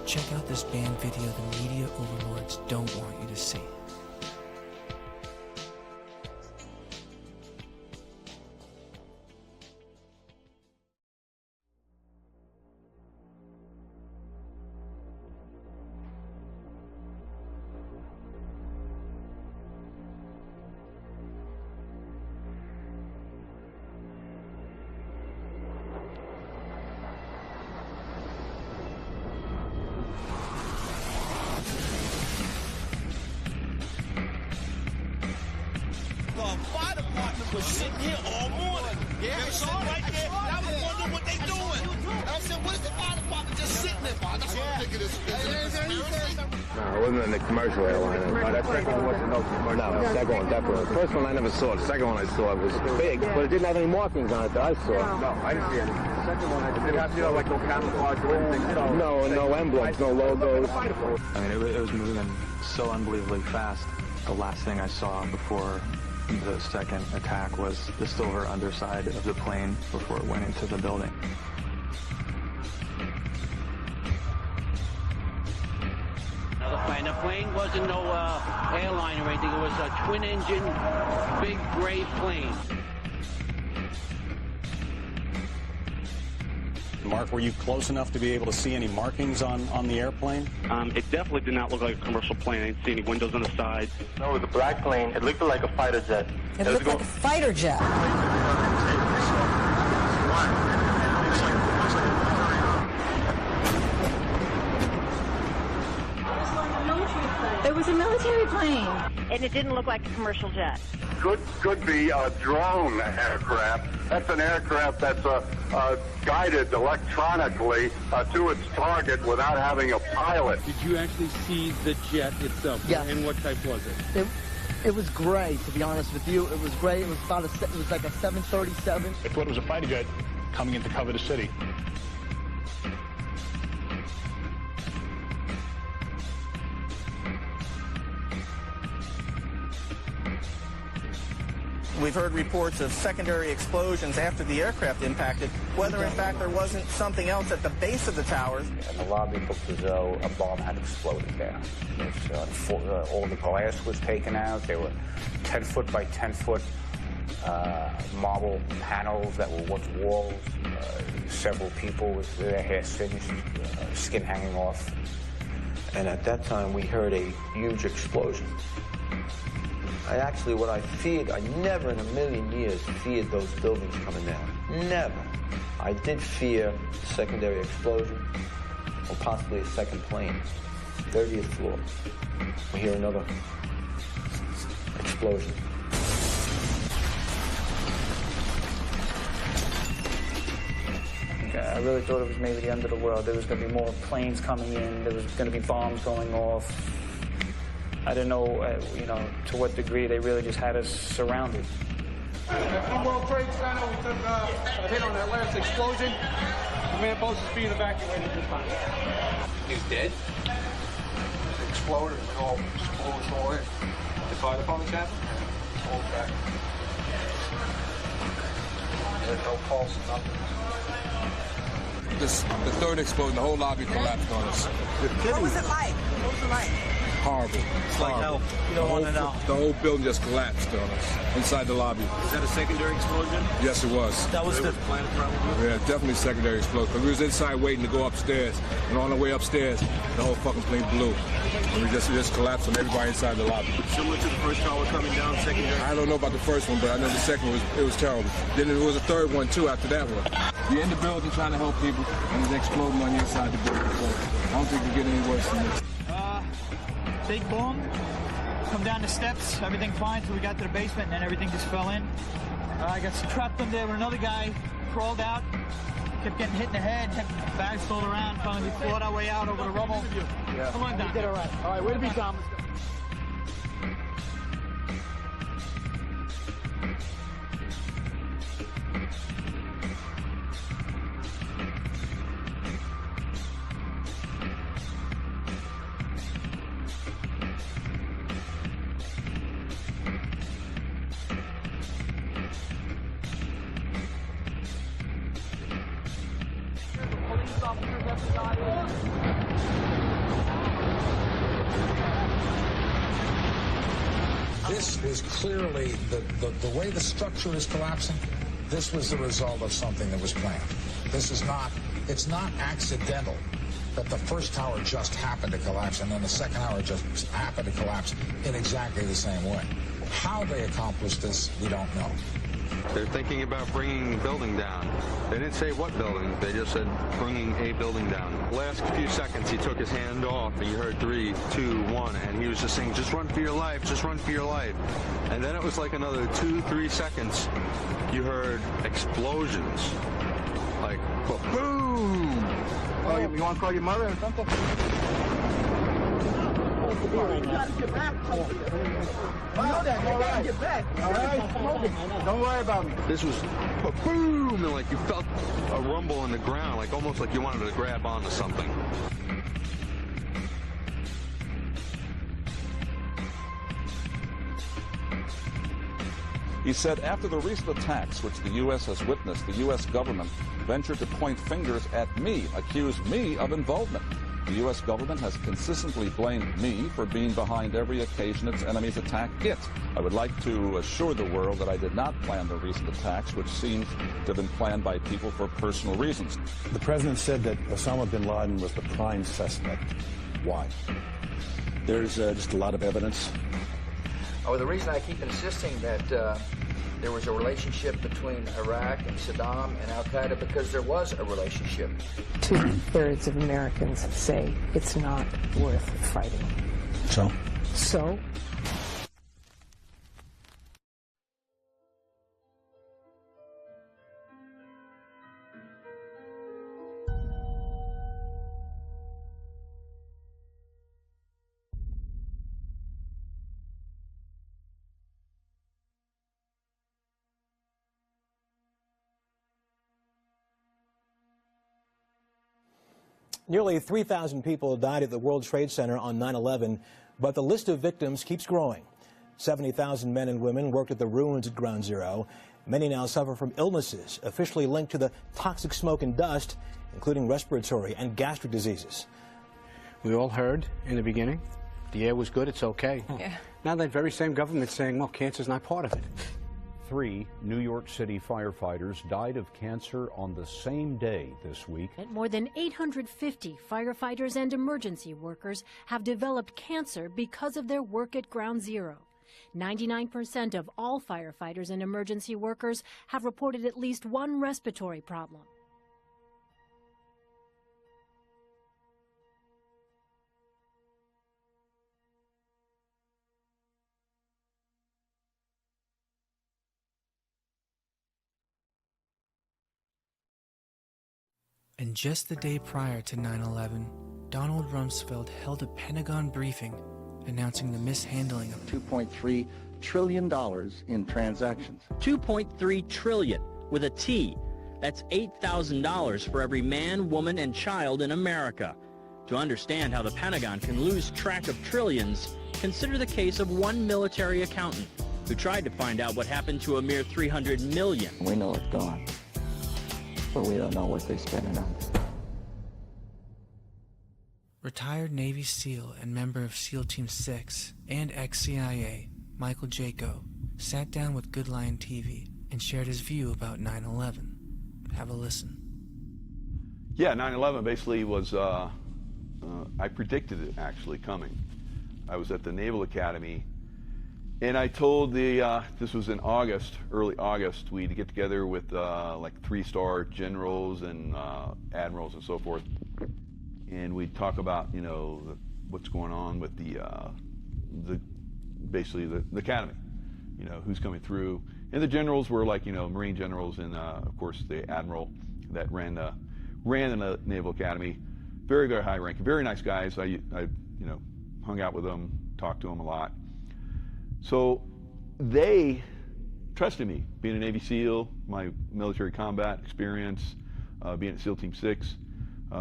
Check out this banned video the media overlords don't want you to see. Fire department was sitting here all morning. Yeah, they saw right there. I was wondering what they doing. I said, where's the fire department just sitting there? That's what I'm thinking. No, it wasn't in the commercial airline. Oh, that second one wasn't no commercial. No, the second one definitely. The first one I never saw. The second one I saw was big, but it didn't have any markings on it that I saw. No, I didn't see any. The second one, it didn't have, like no camouflage or anything. No emblems, no logos. I mean, it was moving so unbelievably fast. The last thing I saw before the second attack was the silver underside of the plane before it went into the building. The plane wasn't no airline or anything. It was a twin-engine, big gray plane. Mark, were you close enough to be able to see any markings on the airplane? It definitely did not look like a commercial plane. I didn't see any windows on the sides. No, it was a black plane. It looked like a fighter jet. It looked like a fighter jet. It was a military plane. And it didn't look like a commercial jet. Could be a drone aircraft. That's an aircraft that's guided electronically to its target without having a pilot. Did you actually see the jet itself? Yes. And what type was it? It was gray, to be honest with you. It was gray. It was it was like a 737. They thought it was a fighter jet coming in to cover the city. We've heard reports of secondary explosions after the aircraft impacted, whether in fact there wasn't something else at the base of the towers. And the lobby looked as though a bomb had exploded there. All the glass was taken out. There were 10-foot by 10-foot marble panels that were once walls. Several people with their hair singed, skin hanging off. And at that time, we heard a huge explosion. What I feared, I never in a million years feared those buildings coming down. Never. I did fear a secondary explosion or possibly a second plane. 30th floor. We hear another explosion. I really thought it was maybe the end of the world. There was going to be more planes coming in. There was going to be bombs going off. I didn't know, to what degree they really just had us surrounded. From World Trade Center, we took a hit on that last explosion. The man supposed to be evacuated this time. He's dead? It exploded and all exploded all in. The fire department's happened? All back. There's no pulse, nothing. The third explosion, the whole lobby collapsed on us. What was it like? Horrible. It's like hell. You don't want to know. The whole building just collapsed on us inside the lobby. Is that a secondary explosion? Yes, it was. That was the plan, probably? Yeah, definitely secondary explosion. Because we was inside waiting to go upstairs. And on the way upstairs, the whole fucking plane blew. And we just collapsed on everybody inside the lobby. Similar to the first tower coming down, secondary? I don't know about the first one, but I know the second one, it was terrible. Then there was a third one, too, after that one. You're in the building trying to help people, and it's exploding on the inside the building. So I don't think it can get any worse than this. Big boom, come down the steps, everything fine till we got to the basement, and then everything just fell in. I got trapped in there with another guy, crawled out, kept getting hit in the head, had bags rolled around, finally we fought our way out over the rubble. Yeah. Come on, Don. You did all right. All right, way to be, Tom. This is clearly, the way the structure is collapsing, this was the result of something that was planned. This is not, it's not accidental that the first tower just happened to collapse and then the second tower just happened to collapse in exactly the same way. How they accomplished this, we don't know. They're thinking about bringing the building down. They didn't say what building. They just said bringing a building down. Last few seconds, he took his hand off, and you heard 3, 2, 1, and he was just saying, just run for your life, just run for your life. And then it was like another 2, 3 seconds, you heard explosions. Like, boom! Oh, you want to call your mother or something? Get back. I know that. You gotta get back. All right? Don't worry about me. This was a boom, and like you felt a rumble in the ground, like almost like you wanted to grab onto something. He said after the recent attacks which the U.S. has witnessed, the U.S. government ventured to point fingers at me, accuse me of involvement. The U.S. government has consistently blamed me for being behind every occasion its enemies attack it. I would like to assure the world that I did not plan the recent attacks, which seems to have been planned by people for personal reasons. The president said that Osama bin Laden was the prime suspect. Why? There's just a lot of evidence. Oh, the reason I keep insisting that there was a relationship between Iraq and Saddam and Al-Qaeda, because there was a relationship. 2/3 of Americans say it's not worth fighting. So? So? Nearly 3,000 people died at the World Trade Center on 9/11, but the list of victims keeps growing. 70,000 men and women worked at the ruins at Ground Zero. Many now suffer from illnesses officially linked to the toxic smoke and dust, including respiratory and gastric diseases. We all heard in the beginning, the air was good, it's okay. Yeah. Now that very same government's saying, well, cancer's not part of it. 3 New York City firefighters died of cancer on the same day this week. More than 850 firefighters and emergency workers have developed cancer because of their work at Ground Zero. 99% of all firefighters and emergency workers have reported at least one respiratory problem. And just the day prior to 9/11, Donald Rumsfeld held a Pentagon briefing announcing the mishandling of $2.3 trillion in transactions. $2.3 trillion with a T. That's $8,000 for every man, woman, and child in America. To understand how the Pentagon can lose track of trillions, consider the case of one military accountant who tried to find out what happened to a mere $300 million. We know it's gone, but we don't know what they spent it on. Retired Navy SEAL and member of SEAL Team 6 and ex-CIA, Michael Jaco, sat down with Good Lion TV and shared his view about 9/11. Have a listen. Yeah, 9/11 basically was, I predicted it actually coming. I was at the Naval Academy, and I told this was in August, early August, we'd get together with like 3-star generals and admirals and so forth, and we'd talk about, you know, what's going on with basically the academy, you know, who's coming through. And the generals were like, you know, Marine generals and of course the admiral that ran the Naval Academy. Very, very high ranking, very nice guys. I you know, hung out with them, talked to them a lot. So they trusted me, being a Navy SEAL, my military combat experience, being at SEAL Team 6.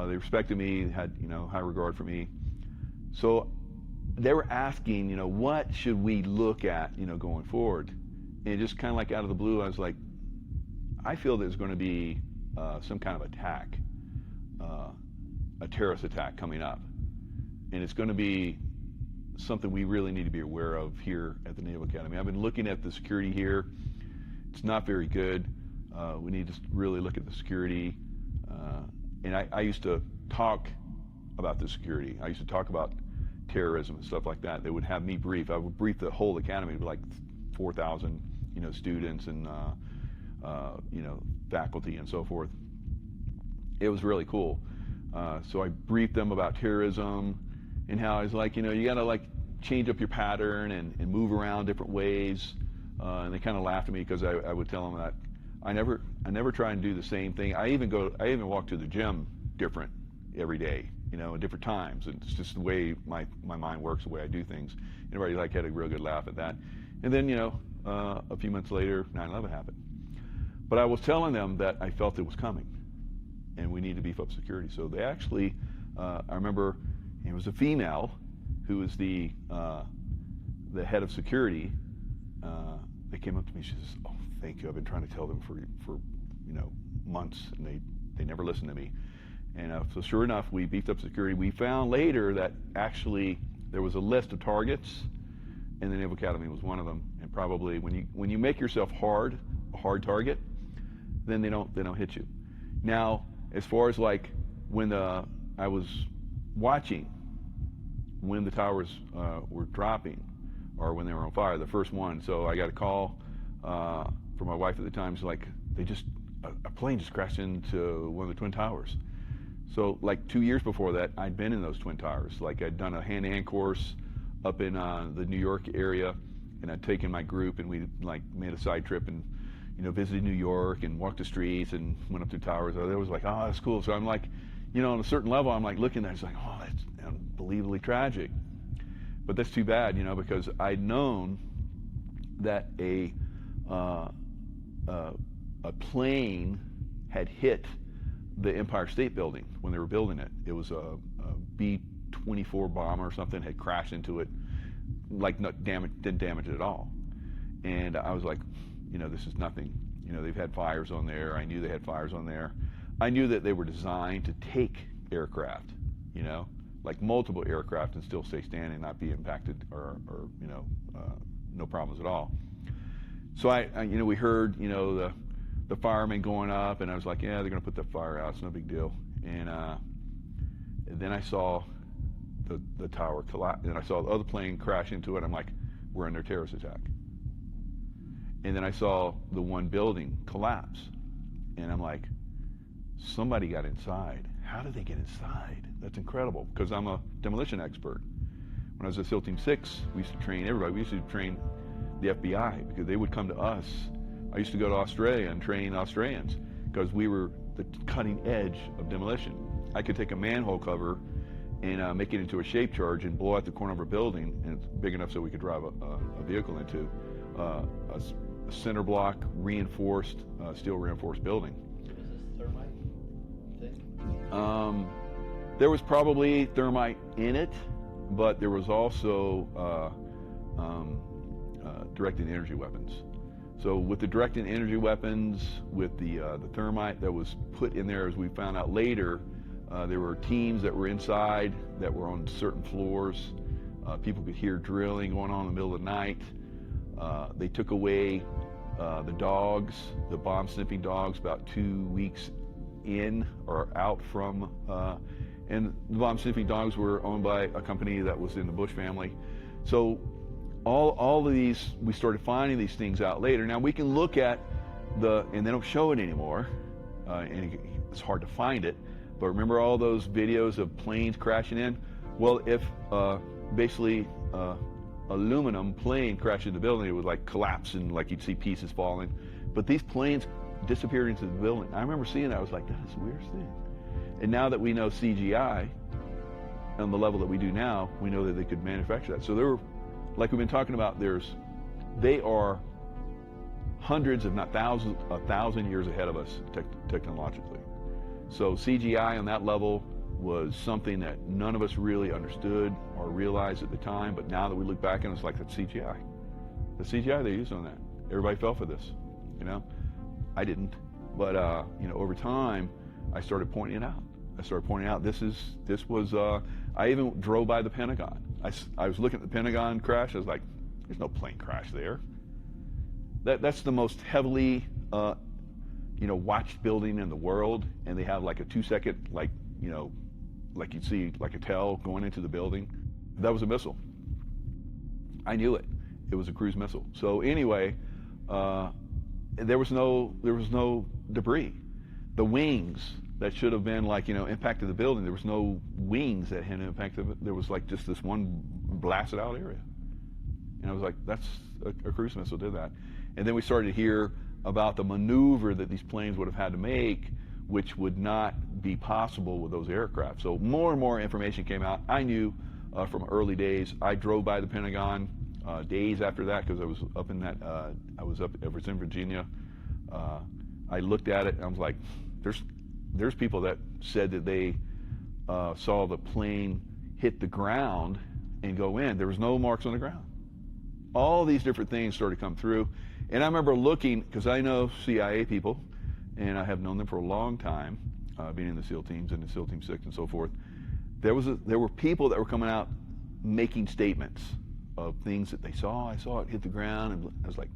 They respected me, had, you know, high regard for me. So they were asking, you know, what should we look at, you know, going forward? And just kind of like out of the blue, I was like, I feel there's going to be some kind of attack, a terrorist attack coming up. And it's going to be something we really need to be aware of here at the Naval Academy. I've been looking at the security here. It's not very good. We need to really look at the security. And I used to talk about the security. I used to talk about terrorism and stuff like that. They would have me brief. I would brief the whole academy, like 4,000, you know, students and you know, faculty and so forth. It was really cool. So I briefed them about terrorism and how I was like, you know, you got to like change up your pattern and move around different ways. And they kind of laughed at me because I would tell them that I never try and do the same thing. I even walk to the gym different every day, you know, at different times. And it's just the way my mind works, the way I do things. Everybody like had a real good laugh at that. And then, you know, a few months later, 9/11 happened. But I was telling them that I felt it was coming, and we need to beef up security. So they actually, I remember it was a female who was the head of security. They came up to me. She says, "Oh, thank you. I've been trying to tell them for you know, months, and they never listened to me." And so sure enough, we beefed up security. We found later that actually there was a list of targets, and the Naval Academy was one of them. And probably when you make yourself a hard target, then they don't hit you. Now, as far as like when I was watching when the towers were dropping or when they were on fire, the first one. So I got a call from my wife at the time. She's like, a plane just crashed into one of the Twin Towers. So like 2 years before that, I'd been in those Twin Towers. Like I'd done a hand-to-hand course up in the New York area, and I'd taken my group and we like made a side trip and, you know, visited New York and walked the streets and went up to towers. It was like, oh, that's cool. So I'm like, you know, on a certain level, I'm like looking at it, it's like, oh, that's unbelievably tragic. But that's too bad, you know, because I'd known that a plane had hit the Empire State Building when they were building it. It was a B-24 bomber or something had crashed into it, like didn't damage it at all. And I was like, you know, this is nothing. You know, they've had fires on there. I knew they had fires on there. I knew that they were designed to take aircraft, you know, like multiple aircraft and still stay standing, not be impacted or you know, no problems at all. So I you know, we heard, you know, the firemen going up, and I was like, yeah, they're going to put the fire out. It's no big deal. And then I saw the tower collapse, and I saw the other plane crash into it. I'm like, we're under terrorist attack. And then I saw the one building collapse, and I'm like, somebody got inside. How did they get inside? That's incredible, because I'm a demolition expert. When I was at SEAL Team 6, we used to train everybody. We used to train the FBI, because they would come to us. I used to go to Australia and train Australians, because we were the cutting edge of demolition. I could take a manhole cover and make it into a shape charge and blow out the corner of a building, and it's big enough so we could drive a vehicle into a center block reinforced, steel reinforced building. Was this thermite thing? There was probably thermite in it, but there was also directed energy weapons. So with the directed energy weapons, with the thermite that was put in there, as we found out later, There were teams that were inside that were on certain floors. People could hear drilling going on in the middle of the night. They took away the dogs, the bomb sniffing dogs, about 2 weeks in or out from, and the bomb sniffing dogs were owned by a company that was in the Bush family. So all of these, we started finding these things out later. Now we can look at and they don't show it anymore, and it's hard to find it, but remember all those videos of planes crashing in? Well, if basically aluminum plane crashed into the building, it would like collapse and like you'd see pieces falling. But these planes disappeared into the building. I remember seeing that. I was like, that is the weirdest thing. And now that we know CGI on the level that we do now, we know that they could manufacture that. So there were, like we've been talking about, they are hundreds, if not thousands, 1,000 years ahead of us technologically. So CGI on that level was something that none of us really understood or realized at the time, but now that we look back and it's like, that's CGI. The CGI they used on that. Everybody fell for this, you know? I didn't, but you know, over time, I started pointing it out. This was, I even drove by the Pentagon. I was looking at the Pentagon crash. I was like, there's no plane crash there. That's the most heavily, you know, watched building in the world, and they have like a 2-second, like, you know, like you'd see like a tail going into the building. That was a missile. I knew it. It was a cruise missile. So anyway, there was no debris. The wings that should have been like, you know, impacted the building, there was no wings that had impacted it. There was like just this one blasted out area. And I was like, that's a cruise missile did that. And then we started to hear about the maneuver that these planes would have had to make, which would not be possible with those aircraft. So more and more information came out. I knew from early days. I drove by the Pentagon days after that because I was up in that, I was in Virginia. I looked at it and I was like, there's people that said that they saw the plane hit the ground and go in. There was no marks on the ground. All these different things started to come through. And I remember looking, because I know CIA people, and I have known them for a long time, being in the SEAL teams and the SEAL Team 6 and so forth. There were people that were coming out making statements of things that they saw. I saw it hit the ground, and I was like,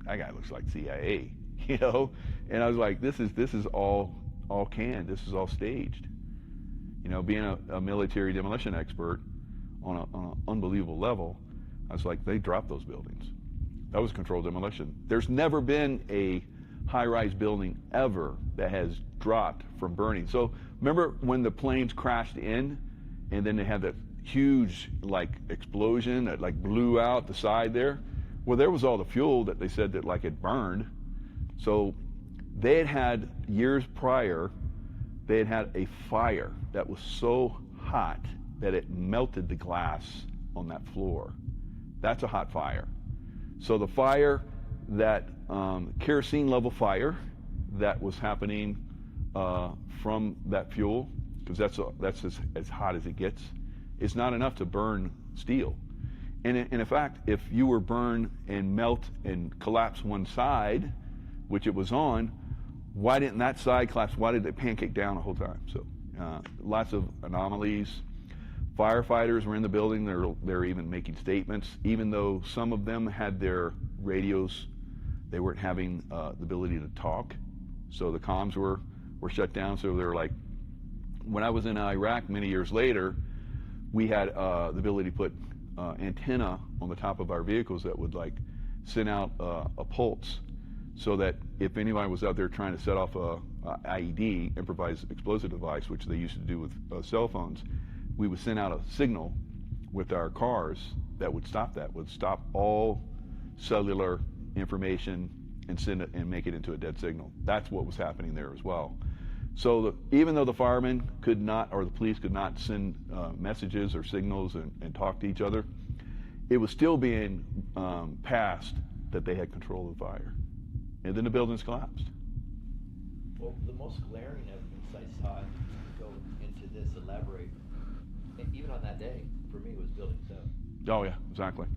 that guy looks like CIA, you know? And I was like, this is all canned. This is all staged. You know, being a military demolition expert on an unbelievable level, I was like, they dropped those buildings. That was controlled demolition. There's never been a high-rise building ever that has dropped from burning. So remember when the planes crashed in and then they had that huge like explosion that like blew out the side there? Well, there was all the fuel that they said that like it burned. So they had years prior, they had a fire that was so hot that it melted the glass on that floor. That's a hot fire. So the fire that kerosene level fire that was happening from that fuel, because that's as hot as it gets, is not enough to burn steel. And in fact, if you were burn and melt and collapse one side, which it was on, why didn't that side collapse? Why did it pancake down the whole time? So lots of anomalies. Firefighters were in the building. They're even making statements, even though some of them had their radios. They weren't having the ability to talk, so the comms were shut down. So they're like, when I was in Iraq many years later, we had the ability to put antenna on the top of our vehicles that would like send out a pulse, so that if anybody was out there trying to set off a IED, improvised explosive device, which they used to do with cell phones, we would send out a signal with our cars that would stop that, would stop all cellular information and send it and make it into a dead signal. That's what was happening there as well. So even though the firemen could not, or the police could not send messages or signals and talk to each other, it was still being passed that they had control of the fire. And then the buildings collapsed. Well, the most glaring evidence I saw, to go into this, elaborate, even on that day, for me, was Building 7. Oh yeah, exactly.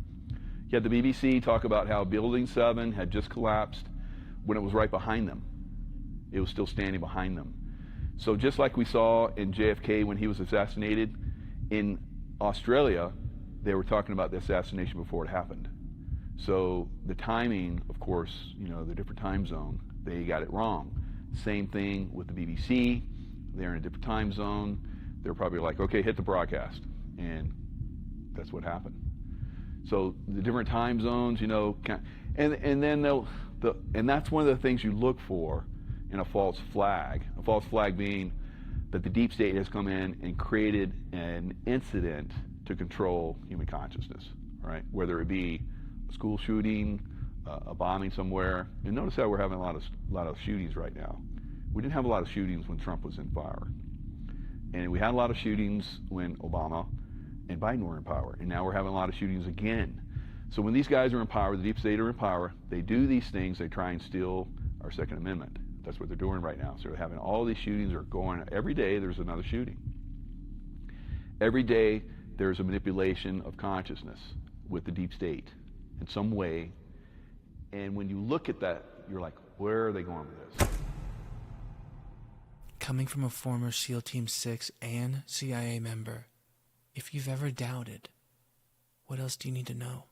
You had the BBC talk about how Building 7 had just collapsed when it was right behind them. It was still standing behind them. So just like we saw in JFK when he was assassinated, in Australia, they were talking about the assassination before it happened. So the timing, of course, you know, the different time zone, they got it wrong. Same thing with the BBC. They're in a different time zone. They're probably like, okay, hit the broadcast. And that's what happened. So the different time zones, you know, and then and that's one of the things you look for in a false flag. A false flag being that the deep state has come in and created an incident to control human consciousness, right? Whether it be a school shooting, a bombing somewhere. And notice how we're having a lot of shootings right now. We didn't have a lot of shootings when Trump was in power. And we had a lot of shootings when Obama and Biden were in power. And now we're having a lot of shootings again. So when these guys are in power, the deep state are in power, they do these things, they try and steal our Second Amendment. That's what they're doing right now. So they're having all these shootings are going, every day there's another shooting. Every day there's a manipulation of consciousness with the deep state in some way. And when you look at that, you're like, where are they going with this? Coming from a former SEAL Team 6 and CIA member, if you've ever doubted, what else do you need to know?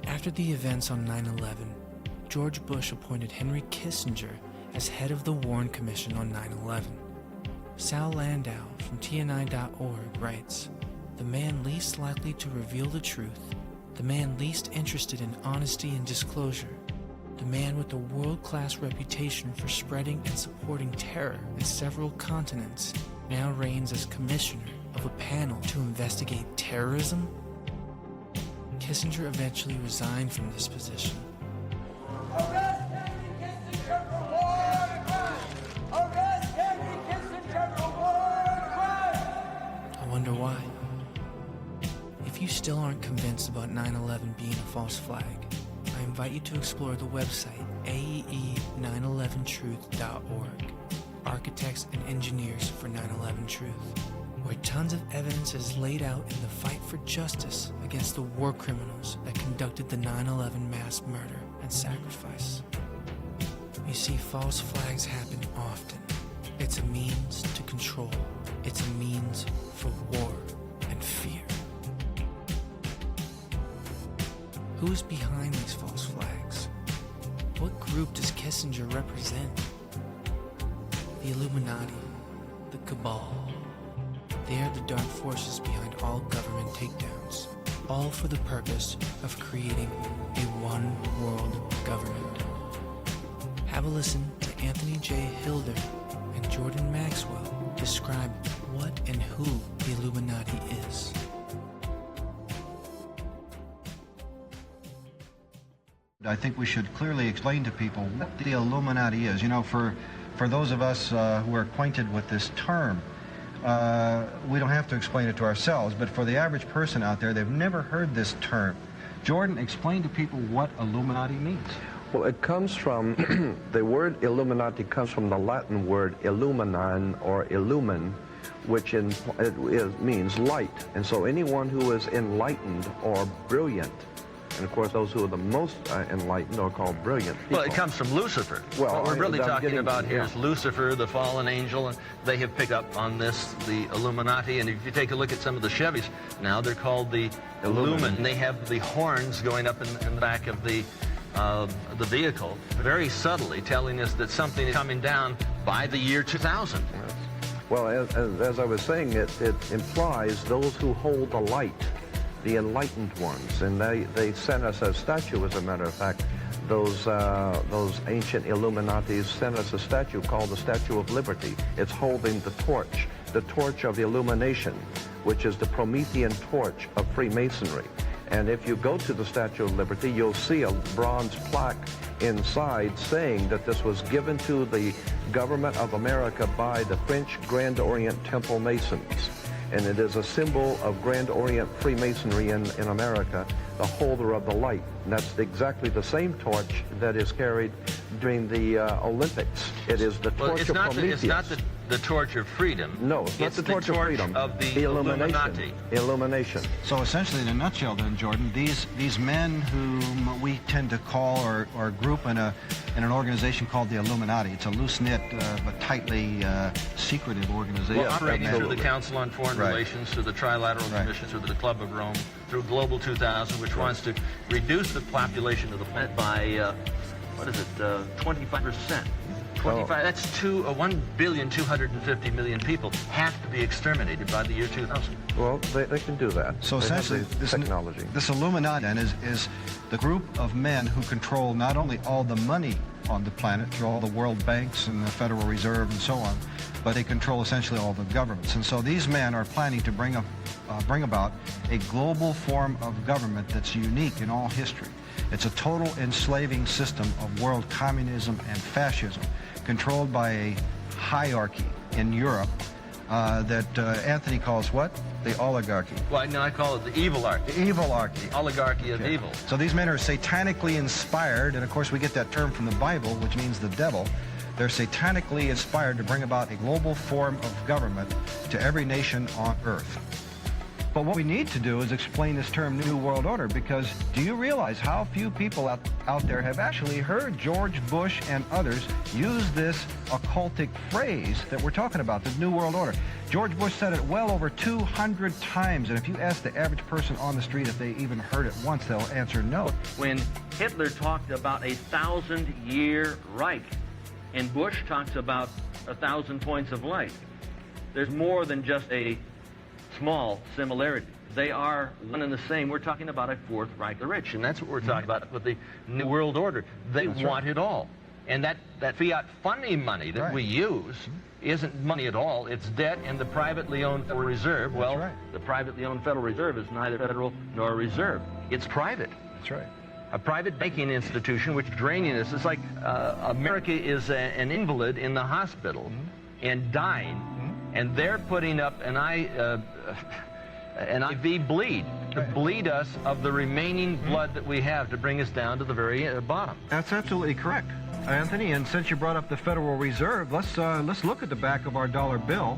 After the events on 9/11, George Bush appointed Henry Kissinger as head of the Warren Commission on 9/11. Sal Landau from TNI.org writes, "The man least likely to reveal the truth, the man least interested in honesty and disclosure, the man with a world-class reputation for spreading and supporting terror in several continents, now reigns as commissioner of a panel to investigate terrorism?" Kissinger eventually resigned from this position. Arrest Henry Kissinger for war crimes! Arrest Henry Kissinger for war crimes! I wonder why. If you still aren't convinced about 9/11 being a false flag, I invite you to explore the website ae911truth.org, Architects and Engineers for 9/11 Truth, where tons of evidence is laid out in the fight for justice against the war criminals that conducted the 9/11 mass murder and sacrifice. You see, false flags happen often. It's a means to control. It's a means for war and fear. Who is behind these false flags? What group does Kissinger represent? The Illuminati, the Cabal. They are the dark forces behind all government takedowns, all for the purpose of creating a one-world government. Have a listen to Anthony J. Hilder and Jordan Maxwell describe what and who the Illuminati is. I think we should clearly explain to people what the Illuminati is. You know, for those of us who are acquainted with this term, we don't have to explain it to ourselves, but for the average person out there, they've never heard this term. Jordan, explain to people what Illuminati means. Well, it comes from, the word Illuminati comes from the Latin word illuminan or illumin, which means light. And so anyone who is enlightened or brilliant, and of course those who are the most enlightened are called brilliant people. Well, it comes from Lucifer. Well, what we're really talking about here is yeah. Lucifer, the fallen angel, and they have picked up on this, the Illuminati. And if you take a look at some of the Chevys, now they're called the Illumin. They have the horns going up in the back of the vehicle, very subtly telling us that something is coming down by the year 2000. Well, as I was saying, it implies those who hold the light, the enlightened ones, and they sent us a statue, as a matter of fact. Those ancient Illuminatis sent us a statue called the Statue of Liberty. It's holding the torch of the illumination, which is the Promethean torch of Freemasonry. And if you go to the Statue of Liberty, you'll see a bronze plaque inside saying that this was given to the government of America by the French Grand Orient Temple Masons. And it is a symbol of Grand Orient Freemasonry in America, the holder of the light. And that's exactly the same torch that is carried during the Olympics. It is the torch of Prometheus. It's not the torch of freedom. No, it's not the torch of freedom. Of the Illuminati. Illumination. So essentially, in a nutshell then, Jordan, these men whom we tend to call or group in a in an organization called the Illuminati. It's a loose-knit but tightly secretive organization. Well, operating through the Council on Foreign Relations, through the Trilateral Commission, through the Club of Rome, through Global 2000, which wants to reduce the population of the planet by, 25%. 25, that's 1,250,000,000 people have to be exterminated by the year 2000. Well, they can do that. So they essentially, this Illuminati is the group of men who control not only all the money on the planet through all the world banks and the Federal Reserve and so on, but they control essentially all the governments. And so these men are planning to bring about a global form of government that's unique in all history. It's a total enslaving system of world communism and fascism, controlled by a hierarchy in Europe that Anthony calls what? The oligarchy. Well, no, I call it the evilarchy. The evilarchy. The oligarchy of evil. So these men are satanically inspired, and of course we get that term from the Bible, which means the devil. They're satanically inspired to bring about a global form of government to every nation on earth. But what we need to do is explain this term New World Order, because do you realize how few people out there have actually heard George Bush and others use this occultic phrase that we're talking about, the New World Order? George Bush said it well over 200 times, and if you ask the average person on the street if they even heard it once, they'll answer no. When Hitler talked about a 1,000-year Reich, and Bush talks about 1,000 points of light, there's more than just a small similarity. They are one and the same. We're talking about a Fourth Reich of the rich, and that's what we're talking about with the New World Order. They want it all. And that fiat funding money that we use isn't money at all. It's debt in the privately owned Federal Reserve. Well, the privately owned Federal Reserve is neither federal nor a reserve. It's private. That's right. A private banking institution which is draining us. It's like America is an invalid in the hospital and dying, and they're putting up an IV bleed to bleed us of the remaining blood that we have to bring us down to the very bottom. That's absolutely correct, Anthony. And since you brought up the Federal Reserve, let's look at the back of our dollar bill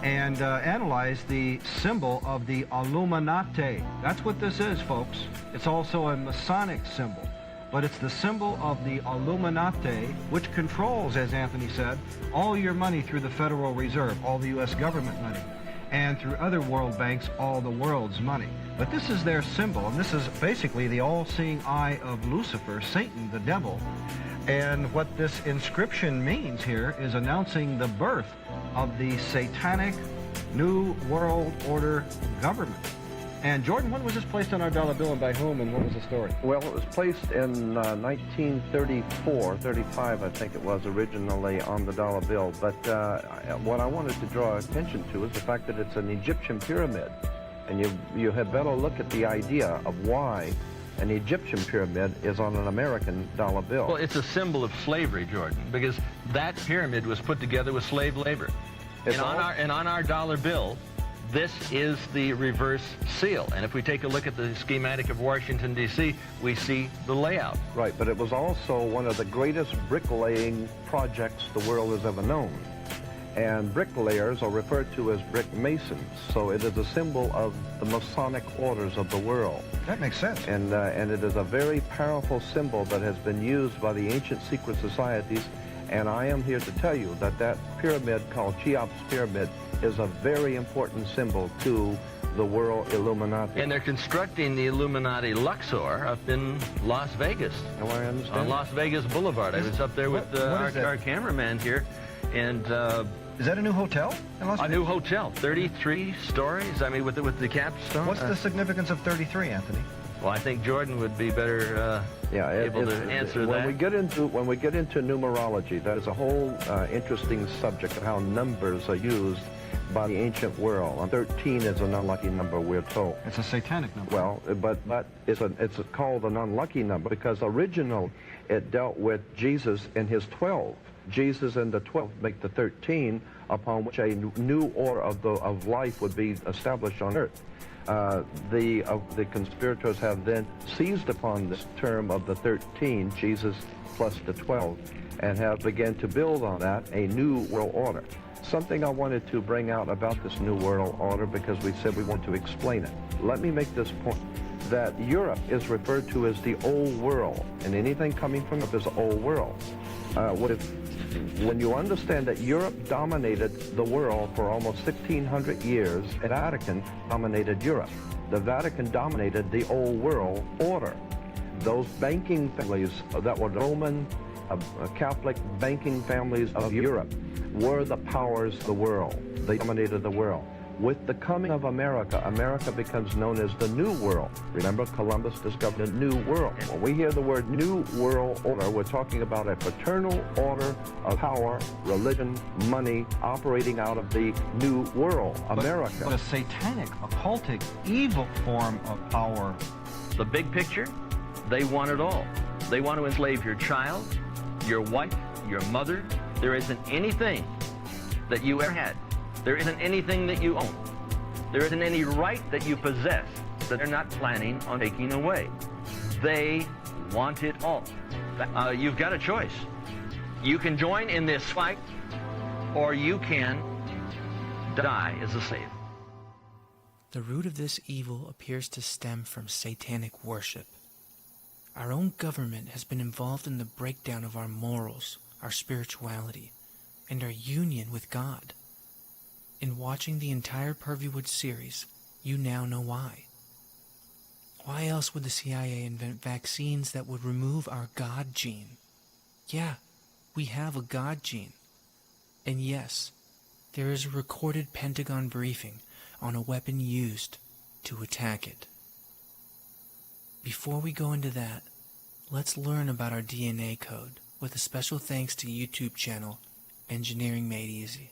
and analyze the symbol of the Illuminati. That's what this is, folks. It's also a Masonic symbol, but it's the symbol of the Illuminati, which controls, as Anthony said, all your money through the Federal Reserve, all the U.S. government money, and through other world banks, all the world's money. But this is their symbol, and this is basically the all-seeing eye of Lucifer, Satan, the devil. And what this inscription means here is announcing the birth of the Satanic New World Order government. And Jordan, when was this placed on our dollar bill, and by whom, and what was the story? Well, it was placed in 1934, 35, I think it was, originally on the dollar bill. But what I wanted to draw attention to is the fact that it's an Egyptian pyramid. And you had better look at the idea of why an Egyptian pyramid is on an American dollar bill. Well, it's a symbol of slavery, Jordan, because that pyramid was put together with slave labor. And on our dollar bill, this is the reverse seal. And if we take a look at the schematic of Washington, D.C., we see the layout. Right, but it was also one of the greatest bricklaying projects the world has ever known. And bricklayers are referred to as brick masons, so it is a symbol of the Masonic orders of the world. That makes sense. And it is a very powerful symbol that has been used by the ancient secret societies, and I am here to tell you that that pyramid called Cheops Pyramid is a very important symbol to the world Illuminati. And they're constructing the Illuminati Luxor up in Las Vegas. Oh, I understand. On Las Vegas Boulevard. I was up there with our cameraman here, and is that a new hotel in Las Vegas? A new hotel, 33 stories. I mean, with the capstone. What's the significance of 33, Anthony? Well, I think Jordan would be better able to answer that. When we get into numerology, that is a whole interesting subject of how numbers are used by the ancient world. And 13 is an unlucky number, we're told. It's a satanic number. Well, but it's called an unlucky number because originally it dealt with Jesus and his 12. Jesus and the 12 make the 13, upon which a new order of life would be established on earth. The conspirators have then seized upon this term of the 13, Jesus plus the 12, and have begun to build on that a new world order. Something I wanted to bring out about this new world order, because we said we want to explain it. Let me make this point. that Europe is referred to as the old world, and anything coming from Europe is the old world. When you understand that Europe dominated the world for almost 1,600 years, the Vatican dominated Europe. The Vatican dominated the old world order. Those banking families that were Roman Catholic banking families of Europe were the powers of the world. They dominated the world. With the coming of America, America becomes known as the New World. Remember, Columbus discovered a new world. When we hear the word New World Order, we're talking about a fraternal order of power, religion, money, operating out of the New World, America. But a satanic, occultic, evil form of power. The big picture, they want it all. They want to enslave your child, your wife, your mother. There isn't anything that you ever had. There isn't anything that you own. There isn't any right that you possess that they're not planning on taking away. They want it all. You've got a choice. You can join in this fight, or you can die as a slave. The root of this evil appears to stem from satanic worship. Our own government has been involved in the breakdown of our morals, our spirituality, and our union with God. In watching the entire Pervywood series, you now know why. Why else would the CIA invent vaccines that would remove our God gene? Yeah, we have a God gene. And yes, there is a recorded Pentagon briefing on a weapon used to attack it. Before we go into that, let's learn about our DNA code with a special thanks to YouTube channel Engineering Made Easy.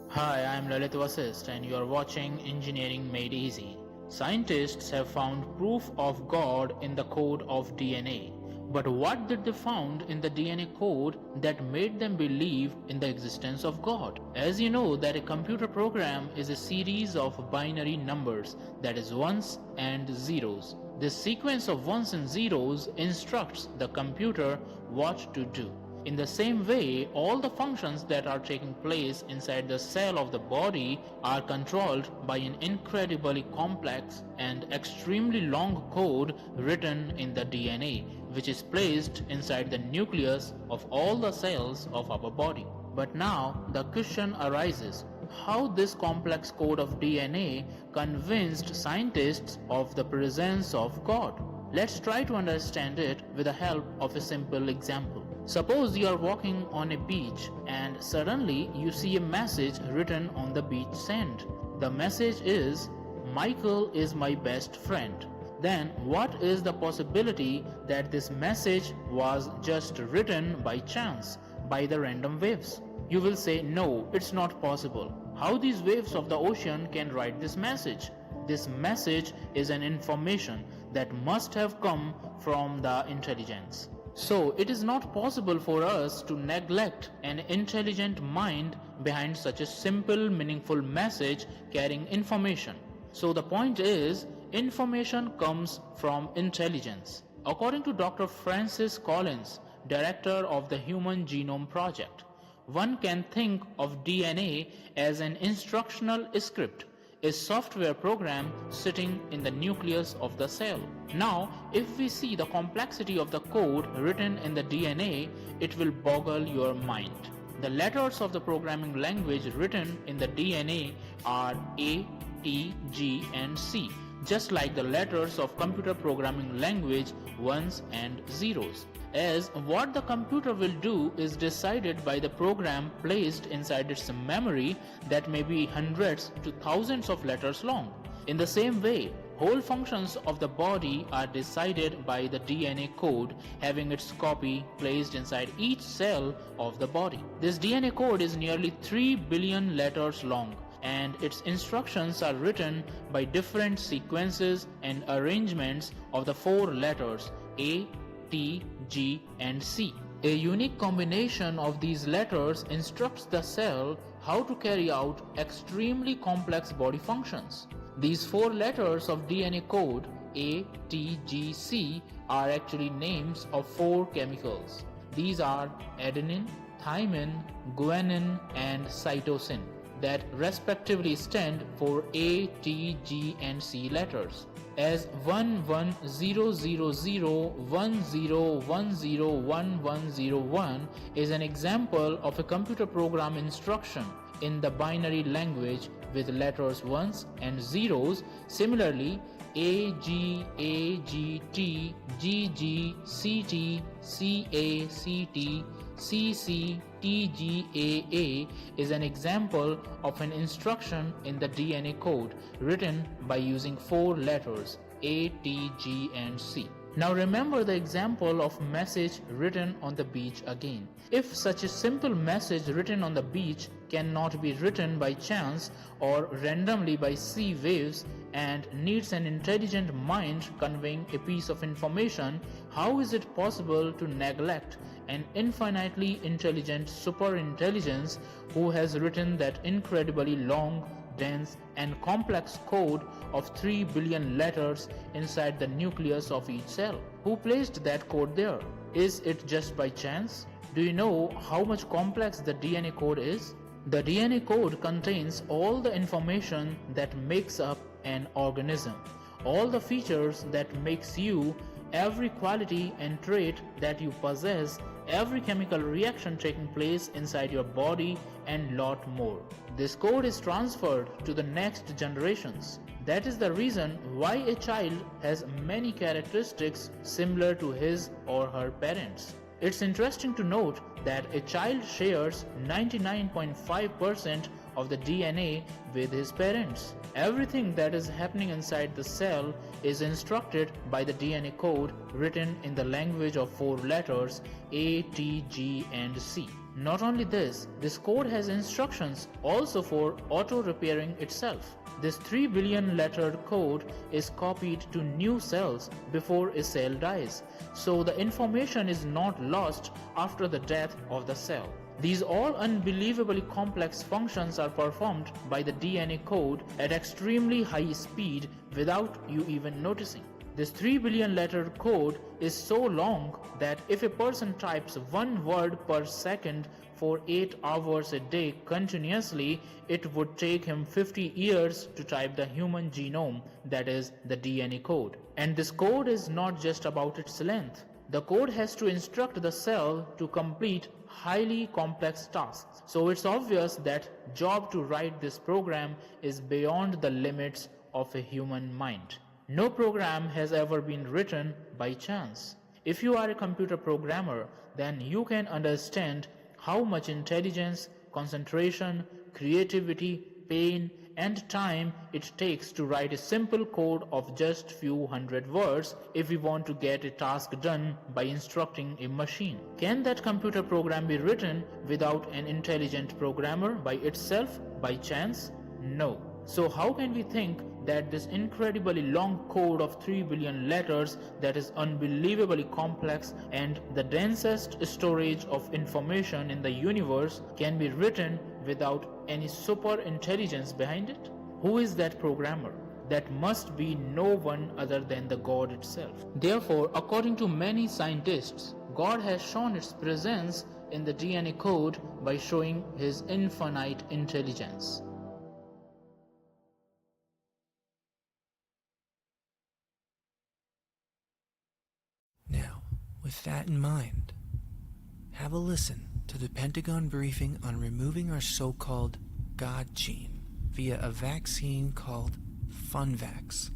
Hi, I'm Lalit Vasist and you are watching Engineering Made Easy. Scientists have found proof of God in the code of DNA. But what did they find in the DNA code that made them believe in the existence of God? As you know that a computer program is a series of binary numbers, that is ones and zeros. This sequence of ones and zeros instructs the computer what to do. In the same way, all the functions that are taking place inside the cell of the body are controlled by an incredibly complex and extremely long code written in the DNA, which is placed inside the nucleus of all the cells of our body. But now the question arises, how this complex code of DNA convinced scientists of the presence of God? Let's try to understand it with the help of a simple example. Suppose you are walking on a beach and suddenly you see a message written on the beach sand. The message is, Michael is my best friend. Then what is the possibility that this message was just written by chance, by the random waves? You will say, no, it's not possible. How these waves of the ocean can write this message? This message is an information that must have come from the intelligence. So it is not possible for us to neglect an intelligent mind behind such a simple, meaningful message carrying information. So the point is, information comes from intelligence. According to Dr. Francis Collins, director of the Human Genome Project, one can think of DNA as an instructional script, a software program sitting in the nucleus of the cell. Now, if we see the complexity of the code written in the DNA, it will boggle your mind. The letters of the programming language written in the DNA are A, T, G, and C, just like the letters of computer programming language, ones and zeros. As what the computer will do is decided by the program placed inside its memory that may be hundreds to thousands of letters long. In the same way, whole functions of the body are decided by the DNA code having its copy placed inside each cell of the body. This DNA code is nearly 3 billion letters long, and its instructions are written by different sequences and arrangements of the 4 letters A, T, G, and C. A unique combination of these letters instructs the cell how to carry out extremely complex body functions. These 4 letters of DNA code A, T, G, C are actually names of 4 chemicals. These are adenine, thymine, guanine, and cytosine. that respectively stand for A, T, G and C letters, as 110010101101 is an example of a computer program instruction in the binary language with letters ones and zeros. Similarly, A, G, T, G, G, C, T, C, A, C, T, C, C, T, G, A is an example of an instruction in the DNA code written by using 4 letters A, T, G and C. Now remember the example of message written on the beach again. If such a simple message written on the beach cannot be written by chance or randomly by sea waves and needs an intelligent mind conveying a piece of information, how is it possible to neglect an infinitely intelligent superintelligence who has written that incredibly long, dense and complex code of 3 billion letters inside the nucleus of each cell? Who placed that code there? Is it just by chance? Do you know how much complex the DNA code is? The DNA code contains all the information that makes up an organism, all the features that makes you, every quality and trait that you possess, every chemical reaction taking place inside your body, and lot more. This code is transferred to the next generations. That is the reason why a child has many characteristics similar to his or her parents. It's interesting to note that a child shares 99.5% of the DNA with his parents. Everything that is happening inside the cell is instructed by the DNA code written in the language of 4 letters A, T, G and C. Not only this code has instructions also for auto-repairing itself. This 3 billion lettered code is copied to new cells before a cell dies, so the information is not lost after the death of the cell. These all unbelievably complex functions are performed by the DNA code at extremely high speed without you even noticing. This 3 billion letter code is so long that if a person types 1 word per second for 8 hours a day continuously, it would take him 50 years to type the human genome, that is, the DNA code. And this code is not just about its length. The code has to instruct the cell to complete highly complex tasks. So it's obvious that job to write this program is beyond the limits of a human mind. No program has ever been written by chance. If you are a computer programmer, then you can understand how much intelligence, concentration, creativity, pain, and time it takes to write a simple code of just few hundred words if we want to get a task done by instructing a machine. Can that computer program be written without an intelligent programmer by itself, by chance? No. So how can we think that this incredibly long code of 3 billion letters that is unbelievably complex and the densest storage of information in the universe can be written without any super intelligence behind it? Who is that programmer? That must be no one other than the God itself. Therefore, according to many scientists, God has shown its presence in the DNA code by showing his infinite intelligence. Now, with that in mind, have a listen to the Pentagon briefing on removing our so-called God gene via a vaccine called FunVax,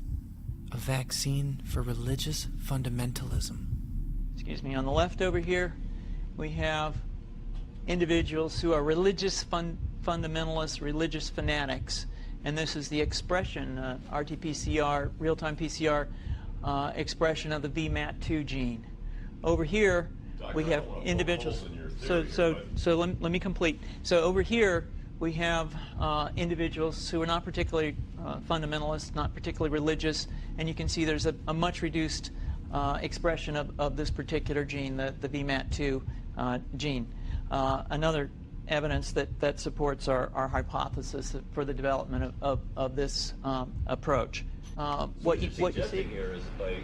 a vaccine for religious fundamentalism. Excuse me, on the left over here, we have individuals who are religious fundamentalists, religious fanatics, and this is the expression, RT-PCR, real-time PCR expression of the VMAT2 gene. Over here, we have individuals. So let me complete. So over here, we have individuals who are not particularly fundamentalist, not particularly religious, and you can see there's a much reduced expression of this particular gene, the VMAT2 gene. Another evidence that supports our hypothesis for the development of this approach. What you see here is by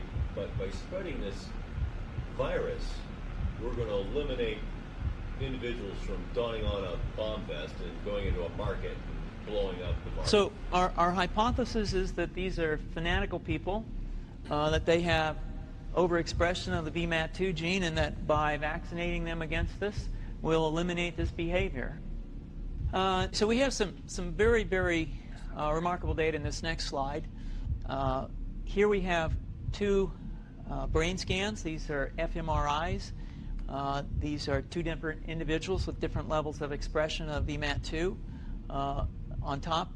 spreading this virus, we're going to eliminate individuals from donning on a bomb vest and going into a market blowing up the virus? So our hypothesis is that these are fanatical people, that they have overexpression of the VMAT2 gene, and that by vaccinating them against this, we'll eliminate this behavior. So we have some very, very remarkable data in this next slide. Here we have two brain scans. These are fMRIs. These are two different individuals with different levels of expression of VMAT2. On top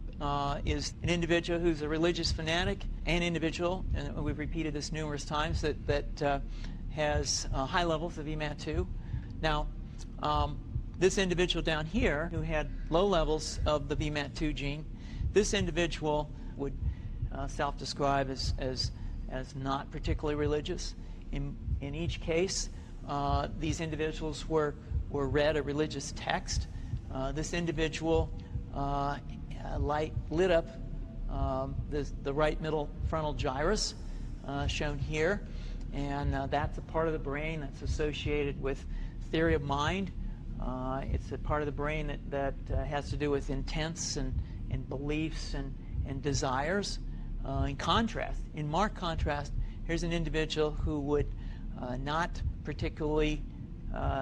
is an individual who's a religious fanatic, an individual, and we've repeated this numerous times, that has high levels of VMAT2. Now, this individual down here who had low levels of the VMAT2 gene, this individual would self-describe as not particularly religious. In each case, these individuals were read a religious text. This individual lit up the right middle frontal gyrus, shown here, and that's a part of the brain that's associated with theory of mind. It's a part of the brain that has to do with intents and beliefs and desires. In marked contrast, here's an individual who would not particularly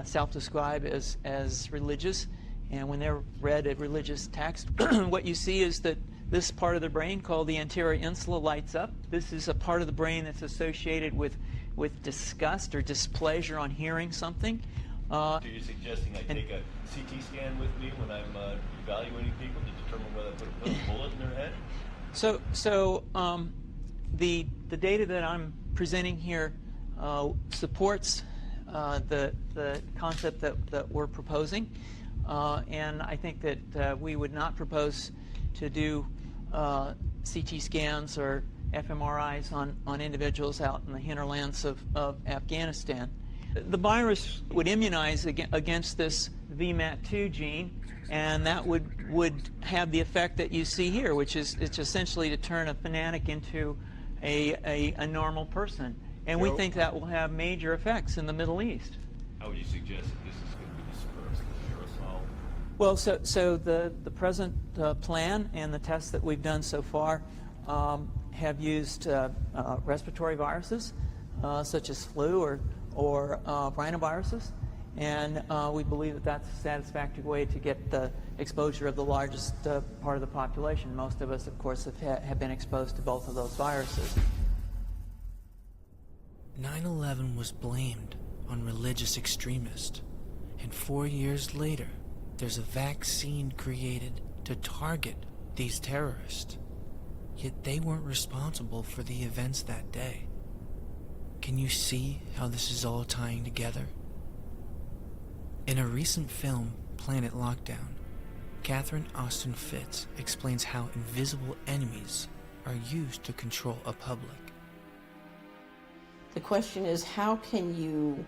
self-describe as religious, and when they're read a religious text, what you see is that this part of the brain called the anterior insula lights up. This is a part of the brain that's associated with disgust or displeasure on hearing something. So you're suggesting I take a CT scan with me when I'm evaluating people to determine whether I put a bullet in their head? So the data that I'm presenting here supports the concept that we're proposing, and I think that we would not propose to do CT scans or fMRIs on individuals out in the hinterlands of Afghanistan. The virus would immunize against this VMAT2 gene, and that would have the effect that you see here, which is it's essentially to turn a fanatic into a normal person. And we think that will have major effects in the Middle East. How would you suggest that this is going to be dispersed in aerosol? Well, so the present plan and the tests that we've done so far have used respiratory viruses, such as flu or rhinoviruses, and we believe that that's a satisfactory way to get the exposure of the largest part of the population. Most of us, of course, have been exposed to both of those viruses. 9/11 was blamed on religious extremists, and 4 years later, there's a vaccine created to target these terrorists. Yet they weren't responsible for the events that day. Can you see how this is all tying together? In a recent film, Planet Lockdown, Catherine Austin Fitz explains how invisible enemies are used to control a public. The question is, how can you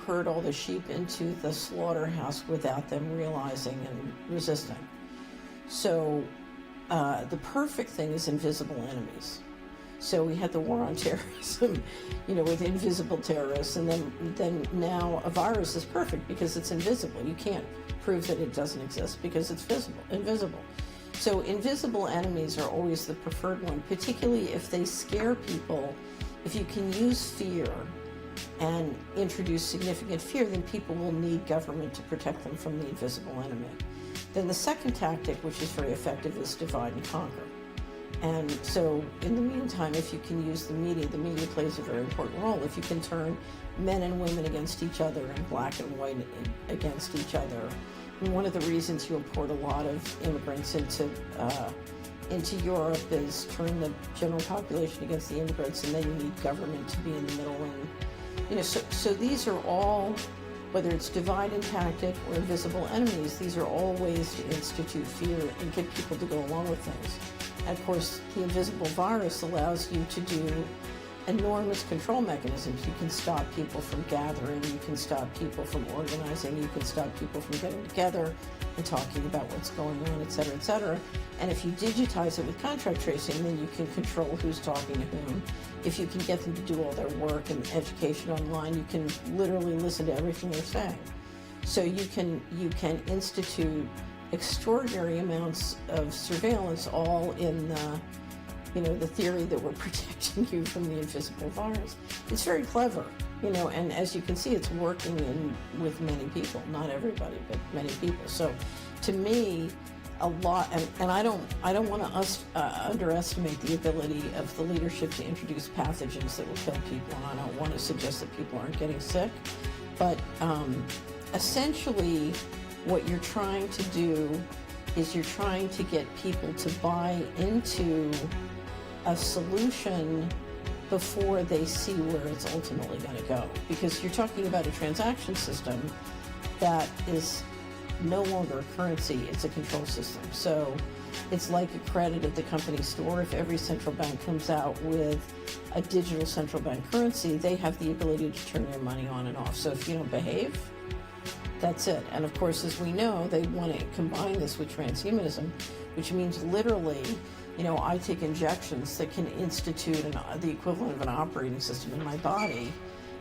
herd all the sheep into the slaughterhouse without them realizing and resisting? So the perfect thing is invisible enemies. So we had the war on terrorism, with invisible terrorists, and then now a virus is perfect because it's invisible. You can't prove that it doesn't exist because it's invisible. So invisible enemies are always the preferred one, particularly if they scare people. If you can use fear and introduce significant fear, then people will need government to protect them from the invisible enemy. Then the second tactic, which is very effective, is divide and conquer. And so in the meantime, if you can use the media plays a very important role. If you can turn men and women against each other and black and white against each other. And one of the reasons you import a lot of immigrants into Europe is turn the general population against the immigrants, and then you need government to be in the middle. And so these are all, whether it's divide and tactic or invisible enemies, these are all ways to institute fear and get people to go along with things. And of course, the invisible virus allows you to do enormous control mechanisms. You can stop people from gathering, you can stop people from organizing, you can stop people from getting together and talking about what's going on, et cetera, et cetera. And if you digitize it with contact tracing, then you can control who's talking to whom. If you can get them to do all their work and education online, you can literally listen to everything they're saying. So you can institute extraordinary amounts of surveillance, all in the theory that we're protecting you from the invisible virus. It's very clever, and as you can see, it's working with many people, not everybody, but many people. So to me, a lot, and I don't want to underestimate the ability of the leadership to introduce pathogens that will kill people, and I don't want to suggest that people aren't getting sick, but essentially what you're trying to do is you're trying to get people to buy into a solution before they see where it's ultimately going to go. Because you're talking about a transaction system that is no longer a currency, it's a control system. So it's like a credit at the company store. If every central bank comes out with a digital central bank currency, they have the ability to turn your money on and off. So if you don't behave, that's it. And of course, as we know, they want to combine this with transhumanism, which means literally, I take injections that can institute the equivalent of an operating system in my body.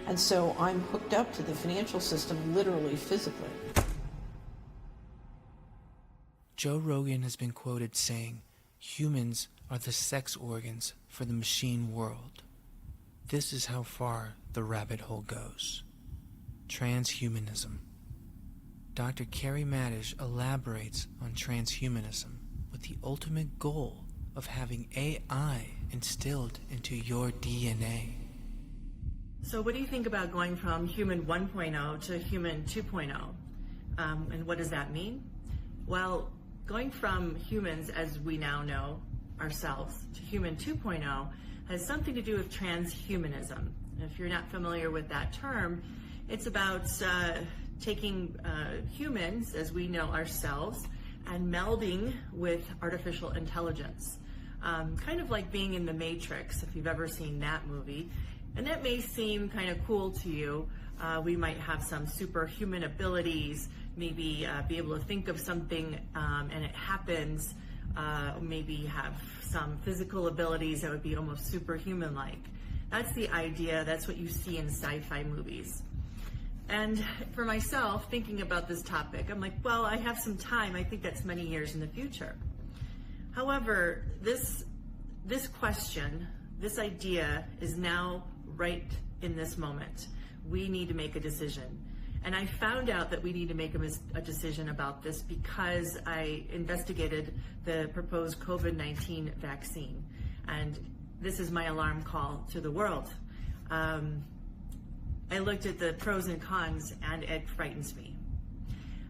And so I'm hooked up to the financial system, literally, physically. Joe Rogan has been quoted saying, "Humans are the sex organs for the machine world." This is how far the rabbit hole goes. Transhumanism. Dr. Carrie Madish elaborates on transhumanism with the ultimate goal of having AI instilled into your DNA. So what do you think about going from human 1.0 to human 2.0? And what does that mean? Well, going from humans, as we now know ourselves, to human 2.0 has something to do with transhumanism. And if you're not familiar with that term, it's about taking humans, as we know ourselves, and melding with artificial intelligence. Kind of like being in the Matrix, if you've ever seen that movie. And that may seem kind of cool to you. We might have some superhuman abilities, maybe be able to think of something and it happens, maybe have some physical abilities that would be almost superhuman-like. That's the idea, that's what you see in sci-fi movies. And for myself, thinking about this topic, I'm like, well, I have some time. I think that's many years in the future. However, this question, this idea is now right in this moment. We need to make a decision. And I found out that we need to make a decision about this because I investigated the proposed COVID-19 vaccine. And this is my alarm call to the world. I looked at the pros and cons, and it frightens me.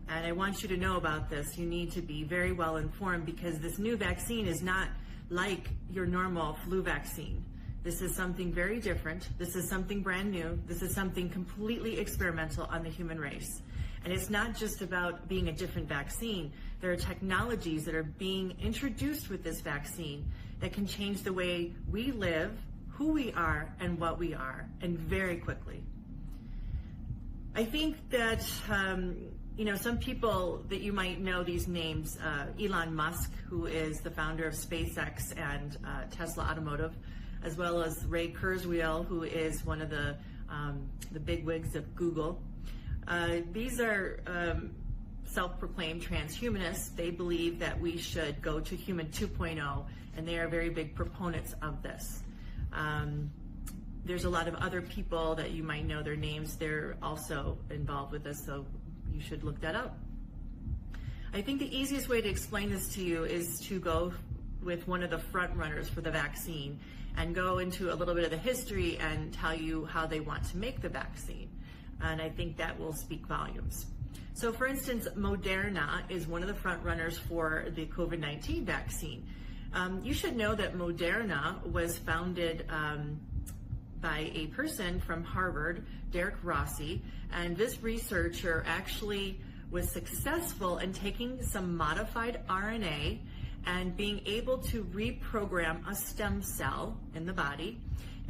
And I want you to know about this. You need to be very well informed because this new vaccine is not like your normal flu vaccine. This is something very different. This is something brand new. This is something completely experimental on the human race. And it's not just about being a different vaccine. There are technologies that are being introduced with this vaccine that can change the way we live, who we are, and what we are, and very quickly. I think that, some people that you might know these names, Elon Musk, who is the founder of SpaceX and Tesla Automotive, as well as Ray Kurzweil, who is one of the bigwigs of Google. These are self-proclaimed transhumanists. They believe that we should go to human 2.0, and they are very big proponents of this. There's a lot of other people that you might know their names. They're also involved with this, so you should look that up. I think the easiest way to explain this to you is to go with one of the front runners for the vaccine and go into a little bit of the history and tell you how they want to make the vaccine. And I think that will speak volumes. So for instance, Moderna is one of the front runners for the COVID-19 vaccine. You should know that Moderna was founded by a person from Harvard, Derek Rossi, and this researcher actually was successful in taking some modified RNA and being able to reprogram a stem cell in the body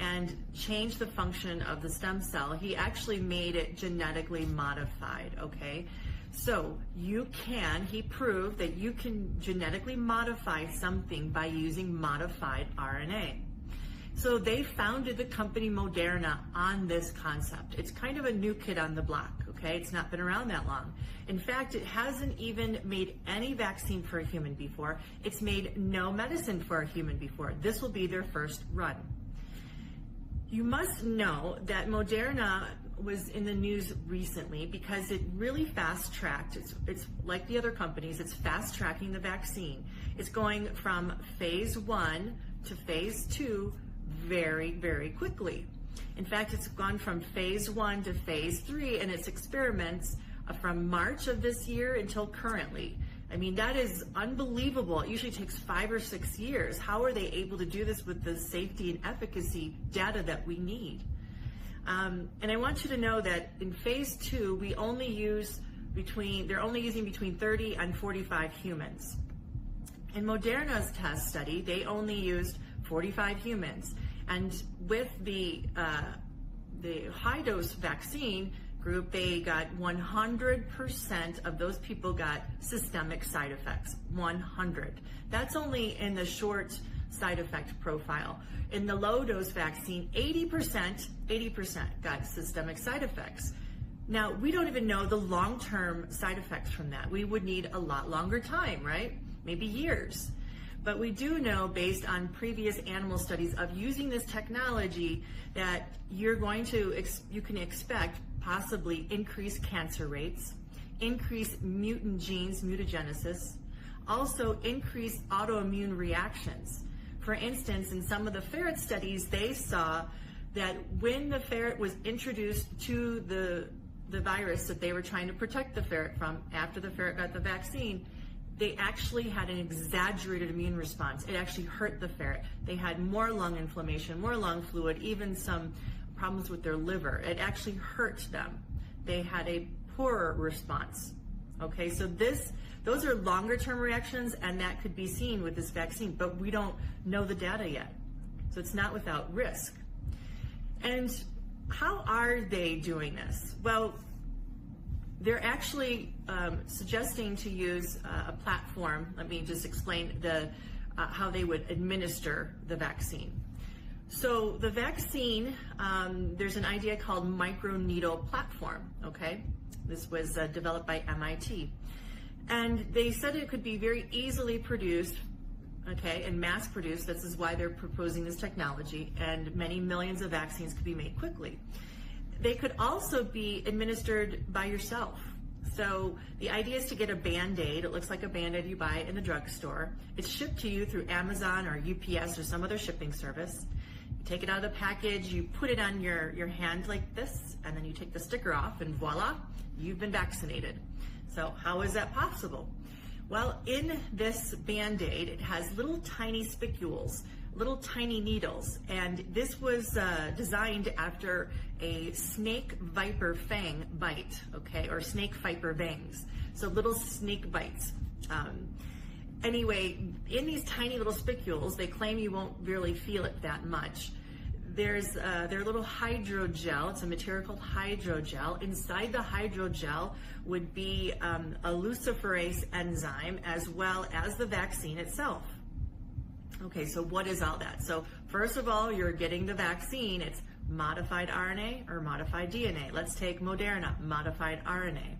and change the function of the stem cell. He actually made it genetically modified, okay? So he proved that you can genetically modify something by using modified RNA. So they founded the company Moderna on this concept. It's kind of a new kid on the block, Okay, it's not been around that long. In fact, it hasn't even made any vaccine for a human before. It's made no medicine for a human before. This will be their first run. You must know that Moderna was in the news recently because it really fast-tracked. It's like the other companies, it's fast-tracking the vaccine. It's going from phase 1 to phase 2 very, very quickly. In fact, it's gone from phase 1 to phase 3 in its experiments from March of this year until currently. I mean, that is unbelievable. It usually takes 5 or 6 years. How are they able to do this with the safety and efficacy data that we need? And I want you to know that in phase 2, they're only using between 30 and 45 humans. In Moderna's test study, they only used 45 humans. And with the high-dose vaccine group, they got 100% of those people got systemic side effects, 100. That's only in the short side effect profile. In the low-dose vaccine, 80% got systemic side effects. Now, we don't even know the long-term side effects from that. We would need a lot longer time, right? Maybe years. But we do know, based on previous animal studies of using this technology, that you can expect possibly increased cancer rates, increased mutant genes, mutagenesis, also increased autoimmune reactions. For instance, in some of the ferret studies, they saw that when the ferret was introduced to the virus that they were trying to protect the ferret from after the ferret got the vaccine, they actually had an exaggerated immune response. It actually hurt the ferret. They had more lung inflammation, more lung fluid, even some problems with their liver. It actually hurt them. They had a poorer response. Okay, so those are longer term reactions, and that could be seen with this vaccine, but we don't know the data yet. So it's not without risk. And how are they doing this? Well, they're actually suggesting to use a platform. Let me just explain how they would administer the vaccine. So the vaccine, there's an idea called microneedle platform, okay? This was developed by MIT. And they said it could be very easily produced, okay, and mass produced. This is why they're proposing this technology, and many millions of vaccines could be made quickly. They could also be administered by yourself. So the idea is to get a Band-Aid. It looks like a Band-Aid you buy in the drugstore. It's shipped to you through Amazon or UPS or some other shipping service. You take it out of the package, you put it on your hand like this, and then you take the sticker off, and voila, you've been vaccinated. So how is that possible? Well, in this Band-Aid, it has little tiny spicules, little tiny needles, and this was designed after a snake viper fang bite, okay, or snake viper fangs, so little snake bites. Anyway, in these tiny little spicules, they claim you won't really feel it that much. There's their little hydrogel. It's a material called hydrogel. Inside the hydrogel would be a luciferase enzyme as well as the vaccine itself. Okay, so what is all that? So first of all, you're getting the vaccine. It's modified RNA or modified DNA. Let's take Moderna, modified RNA.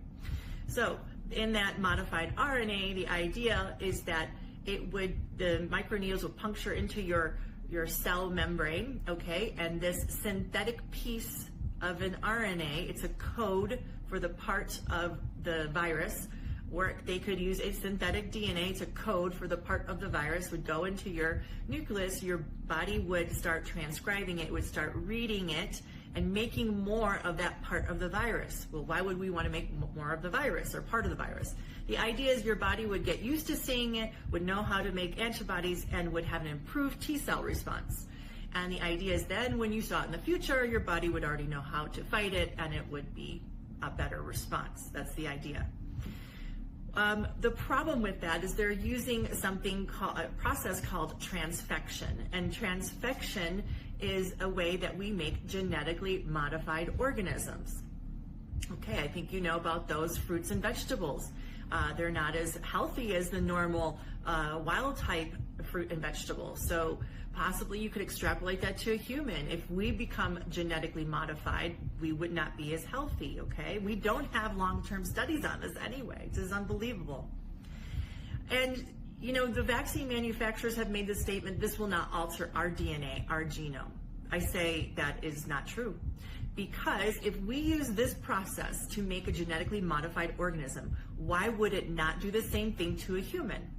So in that modified RNA, the idea is that the microneedles will puncture into your cell membrane, okay, and this synthetic piece of an RNA, it's a code for the part of the virus, or they could use a synthetic DNA to code for the part of the virus, would go into your nucleus, your body would start transcribing it, would start reading it, and making more of that part of the virus. Well, why would we want to make more of the virus or part of the virus? The idea is your body would get used to seeing it, would know how to make antibodies, and would have an improved T-cell response. And the idea is then when you saw it in the future, your body would already know how to fight it, and it would be a better response. That's the idea. The problem with that is they're using a process called transfection, and transfection is a way that we make genetically modified organisms. Okay, I think you know about those fruits and vegetables. They're not as healthy as the normal wild type fruit and vegetables. So possibly you could extrapolate that to a human. If we become genetically modified, we would not be as healthy, okay? We don't have long-term studies on this anyway. This is unbelievable. And, you know, the vaccine manufacturers have made the statement, this will not alter our DNA, our genome. I say that is not true. Because if we use this process to make a genetically modified organism, why would it not do the same thing to a human?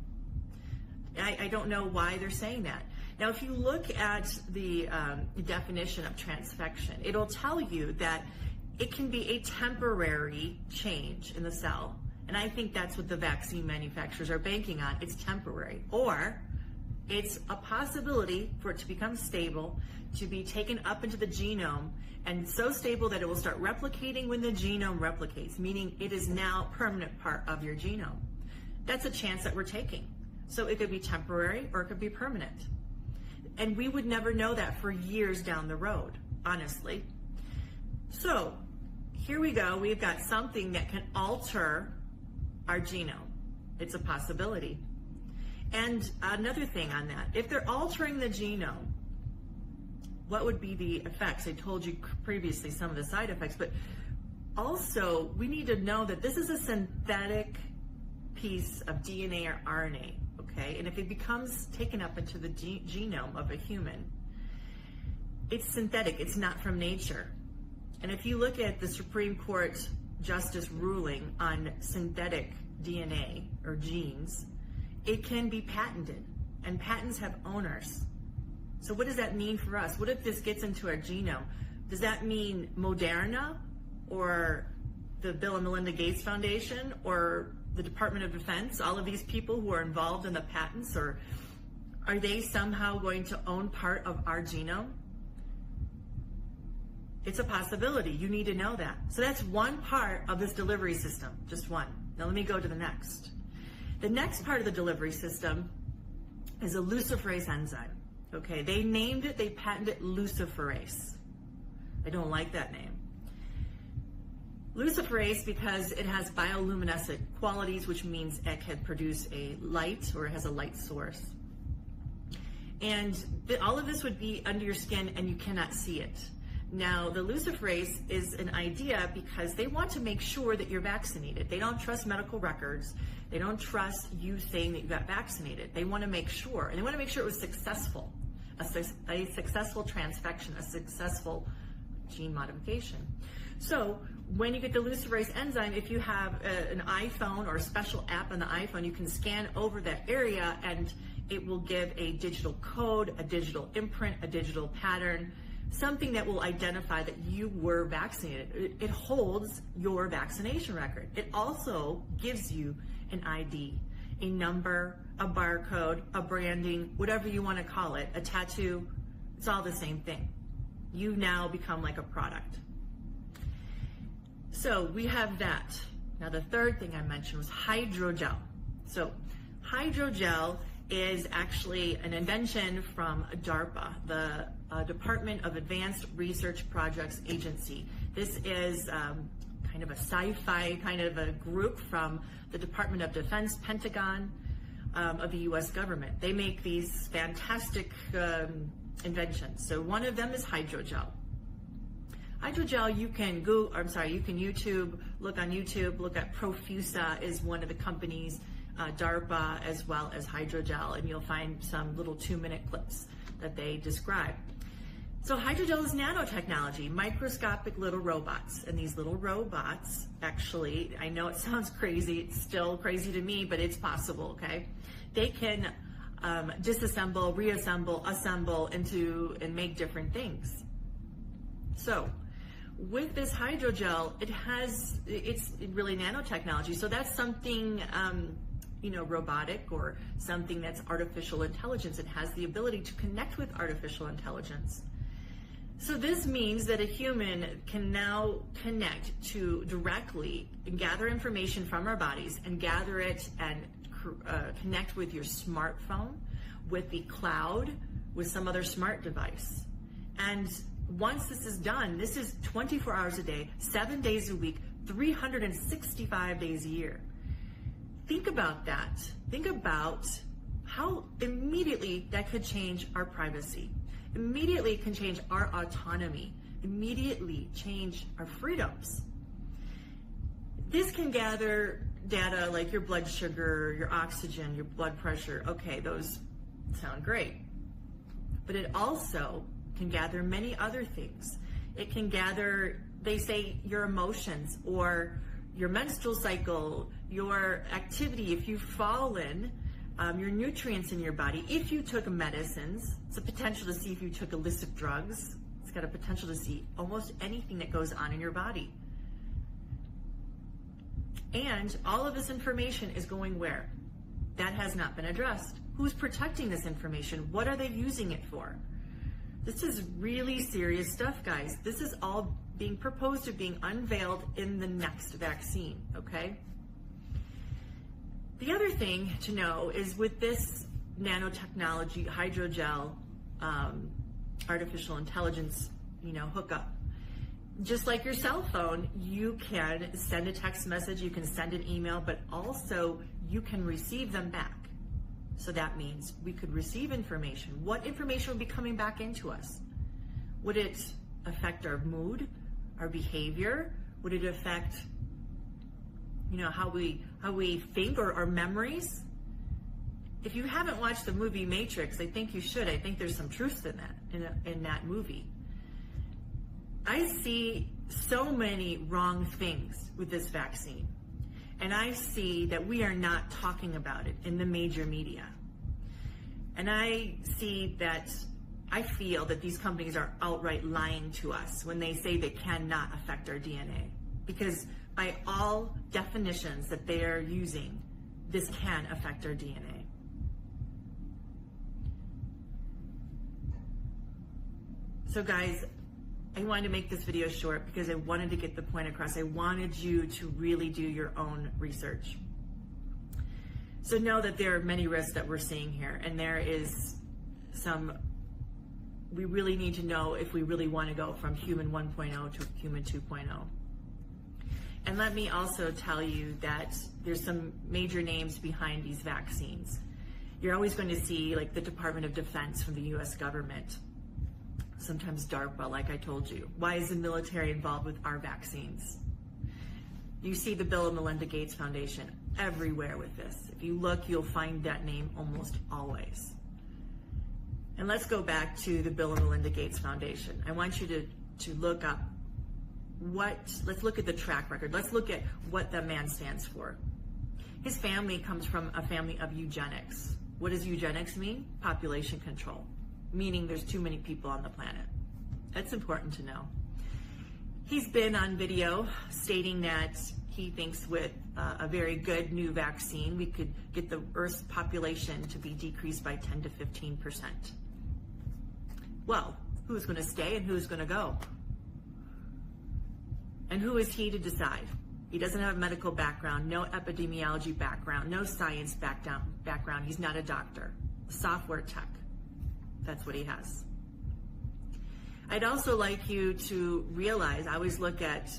I don't know why they're saying that. Now, if you look at the definition of transfection, it'll tell you that it can be a temporary change in the cell. And I think that's what the vaccine manufacturers are banking on. It's temporary. Or it's a possibility for it to become stable, to be taken up into the genome, and so stable that it will start replicating when the genome replicates, meaning it is now a permanent part of your genome. That's a chance that we're taking. So it could be temporary or it could be permanent. And we would never know that for years down the road, honestly. So here we go. We've got something that can alter our genome. It's a possibility. And another thing on that, if they're altering the genome, what would be the effects? I told you previously some of the side effects, but also we need to know that this is a synthetic piece of DNA or RNA, okay? And if it becomes taken up into the genome of a human, it's synthetic, it's not from nature. And if you look at the Supreme Court justice ruling on synthetic DNA or genes, it can be patented, and patents have owners. So what does that mean for us? What if this gets into our genome? Does that mean Moderna or the Bill and Melinda Gates Foundation or the Department of Defense, all of these people who are involved in the patents, or are they somehow going to own part of our genome? It's a possibility. You need to know that. So that's one part of this delivery system, just one. Now let me go to the next. The next part of the delivery system is a luciferase enzyme. Okay, they named it, they patented it luciferase. I don't like that name. Luciferase because it has bioluminescent qualities, which means it can produce a light, or it has a light source. And all of this would be under your skin and you cannot see it. Now, the luciferase is an idea because they want to make sure that you're vaccinated. They don't trust medical records. They don't trust you saying that you got vaccinated. They want to make sure, and they want to make sure it was successful, a successful transfection, a successful gene modification. So when you get the luciferase enzyme, if you have an iPhone or a special app on the iPhone, you can scan over that area and it will give a digital code, a digital imprint, a digital pattern, something that will identify that you were vaccinated. It holds your vaccination record. It also gives you an ID, a number, a barcode, a branding, whatever you want to call it, a tattoo. It's all the same thing. You now become like a product. So we have that. Now the third thing I mentioned was hydrogel. So hydrogel is actually an invention from DARPA, the Department of Advanced Research Projects Agency. This is kind of a sci-fi kind of a group from the Department of Defense, Pentagon of the US government. They make these fantastic inventions. So one of them is hydrogel. Hydrogel, you can YouTube, look on YouTube, look at Profusa is one of the companies, DARPA as well as hydrogel, and you'll find some little 2-minute clips that they describe. So hydrogel is nanotechnology, microscopic little robots. And these little robots, actually, I know it sounds crazy, it's still crazy to me, but it's possible, okay? They can disassemble, reassemble, assemble into and make different things. So with this hydrogel, it's really nanotechnology. So that's something, robotic or something that's artificial intelligence. It has the ability to connect with artificial intelligence. So this means that a human can now connect to directly and gather information from our bodies and gather it and connect with your smartphone, with the cloud, with some other smart device. And once this is done, this is 24 hours a day, 7 days a week, 365 days a year. Think about that. Think about how immediately that could change our privacy, immediately can change our autonomy, immediately change our freedoms. This can gather data like your blood sugar, your oxygen, your blood pressure. Okay, those sound great. But it also can gather many other things. It can gather, they say, your emotions or your menstrual cycle, your activity, if you've fallen, your nutrients in your body. If you took medicines, it's a potential to see if you took illicit drugs. It's got a potential to see almost anything that goes on in your body. And all of this information is going where? That has not been addressed. Who's protecting this information? What are they using it for? This is really serious stuff, guys. This is all being proposed or being unveiled in the next vaccine, okay? The other thing to know is with this nanotechnology, hydrogel, artificial intelligence, hookup, just like your cell phone, you can send a text message, you can send an email, but also you can receive them back. So that means we could receive information. What information would be coming back into us? Would it affect our mood, our behavior? Would it affect, how we think or our memories? If you haven't watched the movie Matrix, I think you should. I think there's some truth in that, in that movie. I see so many wrong things with this vaccine. And I see that we are not talking about it in the major media. And I feel that these companies are outright lying to us when they say they cannot affect our DNA. Because by all definitions that they are using, this can affect our DNA. So guys, I wanted to make this video short because I wanted to get the point across. I wanted you to really do your own research. So know that there are many risks that we're seeing here, and there is we really need to know if we really want to go from human 1.0 to human 2.0. And let me also tell you that there's some major names behind these vaccines. You're always going to see like the Department of Defense from the US government. Sometimes DARPA, like I told you. Why is the military involved with our vaccines? You see the Bill and Melinda Gates Foundation everywhere with this. If you look, you'll find that name almost always. And let's go back to the Bill and Melinda Gates Foundation. I want you to look up let's look at the track record. Let's look at what the man stands for. His family comes from a family of eugenics. What does eugenics mean? Population control. Meaning there's too many people on the planet. That's important to know. He's been on video stating that he thinks with a very good new vaccine, we could get the Earth's population to be decreased by 10 to 15%. Well, who's going to stay and who's going to go? And who is he to decide? He doesn't have a medical background, no epidemiology background, no science background. He's not a doctor, a software tech. That's what he has. I'd also like you to realize, I always look at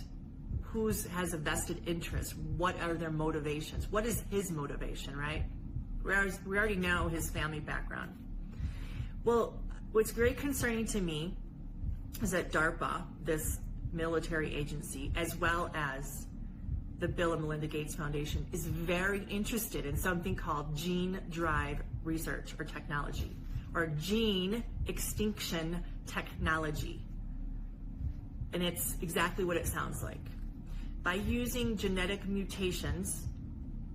who has a vested interest. What are their motivations? What is his motivation, right? We already know his family background. Well, what's very concerning to me is that DARPA, this military agency, as well as the Bill and Melinda Gates Foundation, is very interested in something called gene drive research or technology, or gene extinction technology. And it's exactly what it sounds like. By using genetic mutations,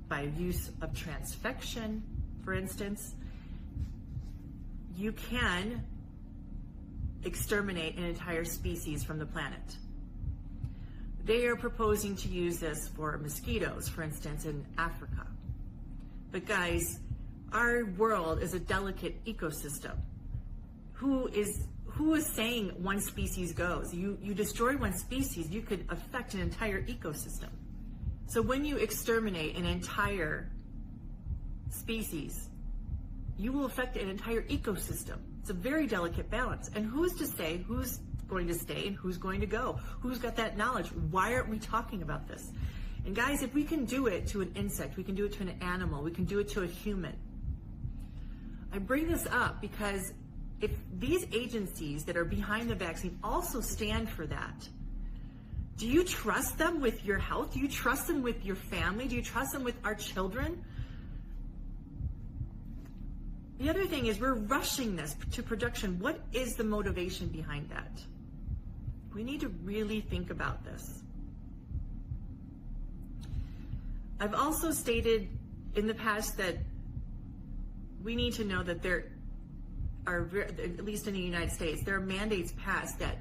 by use of transfection, for instance, you can exterminate an entire species from the planet. They are proposing to use this for mosquitoes, for instance, in Africa. But guys, our world is a delicate ecosystem. Who is saying one species goes? You destroy one species, you could affect an entire ecosystem. So when you exterminate an entire species, you will affect an entire ecosystem. It's a very delicate balance. And who's to say who's going to stay and who's going to go? Who's got that knowledge? Why aren't we talking about this? And guys, if we can do it to an insect, we can do it to an animal, we can do it to a human. I bring this up because if these agencies that are behind the vaccine also stand for that, do you trust them with your health? Do you trust them with your family? Do you trust them with our children? The other thing is we're rushing this to production. What is the motivation behind that? We need to really think about this. I've also stated in the past that we need to know that there are, at least in the United States, there are mandates passed that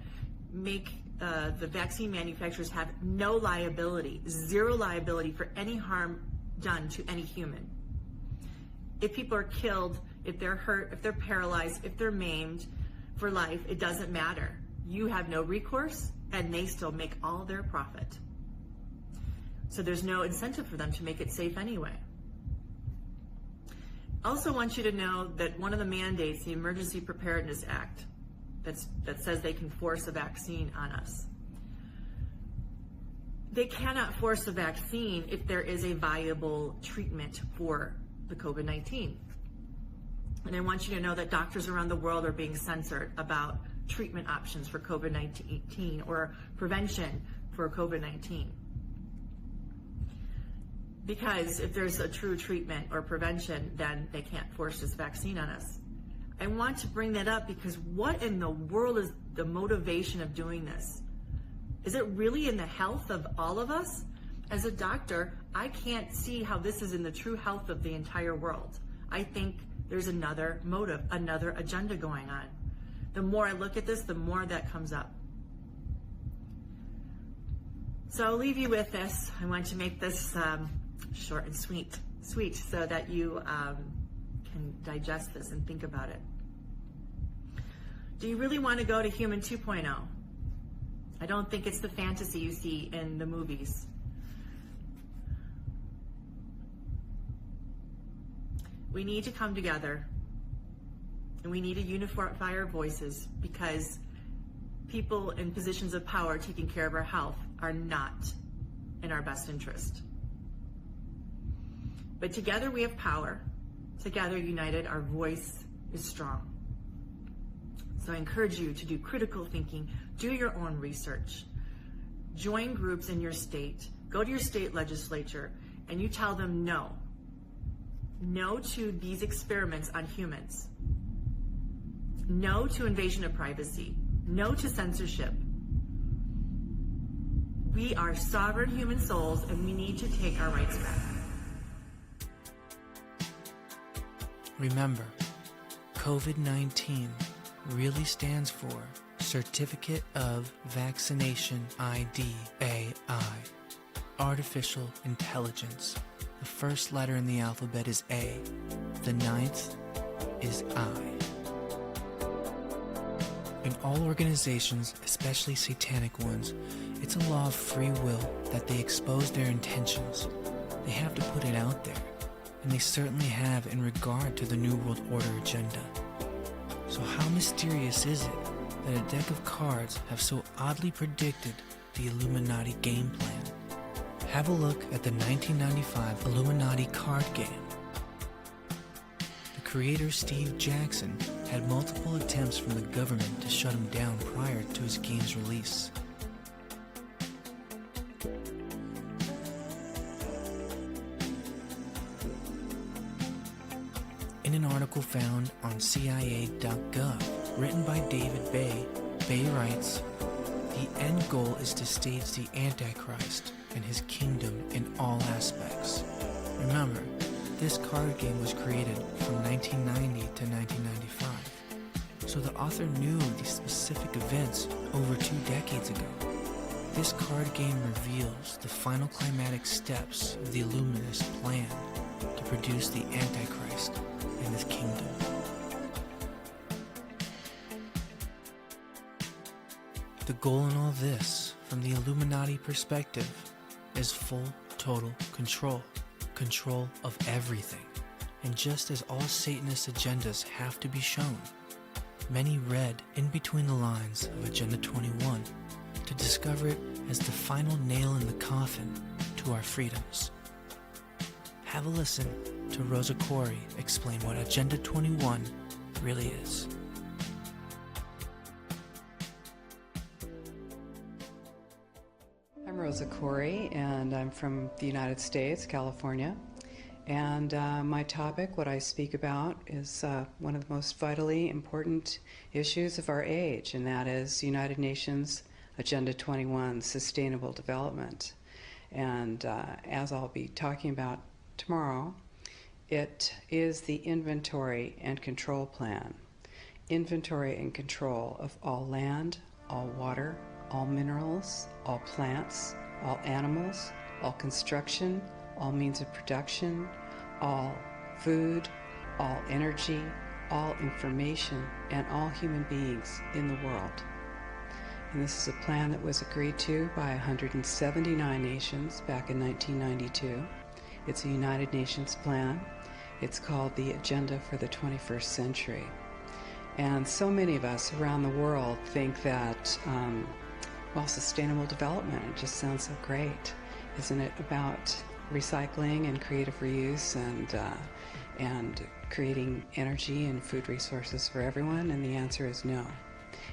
make the vaccine manufacturers have no liability, zero liability for any harm done to any human. If people are killed, if they're hurt, if they're paralyzed, if they're maimed for life, it doesn't matter. You have no recourse, and they still make all their profit. So there's no incentive for them to make it safe anyway. Also want you to know that one of the mandates, the Emergency Preparedness Act, that says they can force a vaccine on us. They cannot force a vaccine if there is a viable treatment for the COVID-19. And I want you to know that doctors around the world are being censored about treatment options for COVID-19 or prevention for COVID-19. Because if there's a true treatment or prevention, then they can't force this vaccine on us. I want to bring that up because what in the world is the motivation of doing this? Is it really in the health of all of us? As a doctor, I can't see how this is in the true health of the entire world. I think there's another motive, another agenda going on. The more I look at this, the more that comes up. So I'll leave you with this. I want to make this short and sweet so that you can digest this and think about it. Do you really want to go to human 2.0? I don't think it's the fantasy you see in the movies. We need to come together and we need to unify our voices because people in positions of power taking care of our health are not in our best interest. But together we have power. Together, united, our voice is strong. So I encourage you to do critical thinking, do your own research, join groups in your state, go to your state legislature, and you tell them no. No to these experiments on humans. No to invasion of privacy. No to censorship. We are sovereign human souls, and we need to take our rights back. Remember, COVID-19 really stands for Certificate of Vaccination ID, AI, Artificial Intelligence. The first letter in the alphabet is A. The ninth is I. In all organizations, especially satanic ones, it's a law of free will that they expose their intentions. They have to put it out there. And they certainly have in regard to the New World Order agenda. So how mysterious is it that a deck of cards have so oddly predicted the Illuminati game plan? Have a look at the 1995 Illuminati card game. The creator Steve Jackson had multiple attempts from the government to shut him down prior to his game's release. In an article found on CIA.gov, written by David Bay, Bay writes, "The end goal is to stage the Antichrist and his kingdom in all aspects." Remember, this card game was created from 1990 to 1995, so the author knew of these specific events over 2 decades ago. This card game reveals the final climatic steps of the Illuminist plan to produce the Antichrist and his kingdom. The goal in all this, from the Illuminati perspective, is full, total control. Control of everything. And just as all Satanist agendas have to be shown, many read in between the lines of Agenda 21 to discover it as the final nail in the coffin to our freedoms. have a listen to Rosa Quarry explain what Agenda 21 really is. I'm Rosa Quarry, and I'm from the United States, California. And my topic, what I speak about, is one of the most vitally important issues of our age, and that is United Nations Agenda 21, Sustainable Development. And as I'll be talking about tomorrow, it is the inventory and control plan. Inventory and control of all land, all water, all minerals, all plants, all animals, all construction, all means of production, all food, all energy, all information, and all human beings in the world. And this is a plan that was agreed to by 179 nations back in 1992. It's a United Nations plan. It's called the Agenda for the 21st Century. And so many of us around the world think that well, sustainable development, it just sounds so great. Isn't it about recycling and creative reuse and creating energy and food resources for everyone? And the answer is no,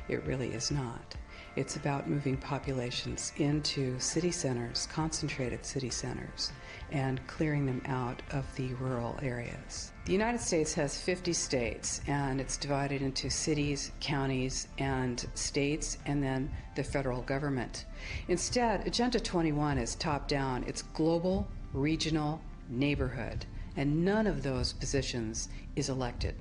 it really is not. It's about moving populations into city centers, concentrated city centers, and clearing them out of the rural areas. The United States has 50 states, and it's divided into cities, counties, and states, and then the federal government. Instead, Agenda 21 is top-down. It's global, regional, neighborhood, and none of those positions is elected.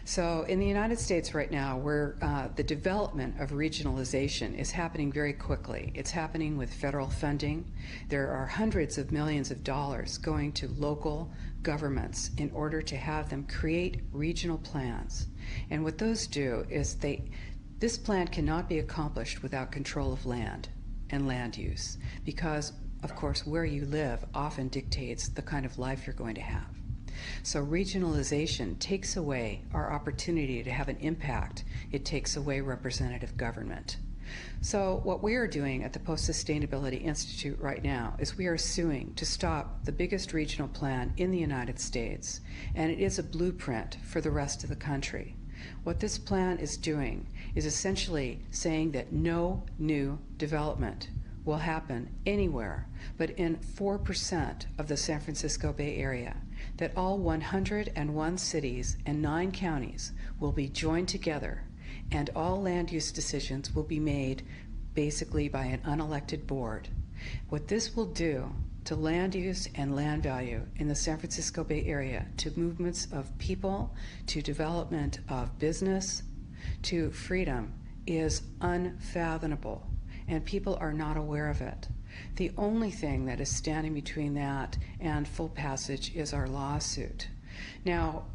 So in the United States right now, where the development of regionalization is happening very quickly. It's happening with federal funding. There are hundreds of millions of dollars going to local governments in order to have them create regional plans. And what those do is this plan cannot be accomplished without control of land and land use, because, of course, where you live often dictates the kind of life you're going to have. So regionalization takes away our opportunity to have an impact. It takes away representative government. So what we are doing at the Post-Sustainability Institute right now is we are suing to stop the biggest regional plan in the United States, and it is a blueprint for the rest of the country. What this plan is doing is essentially saying that no new development will happen anywhere but in 4% of the San Francisco Bay Area, that all 101 cities and 9 counties will be joined together, and all land use decisions will be made basically by an unelected board. What this will do to land use and land value in the San Francisco Bay Area, to movements of people, to development of business, to freedom, is unfathomable, and people are not aware of it. The only thing that is standing between that and full passage is our lawsuit. Now,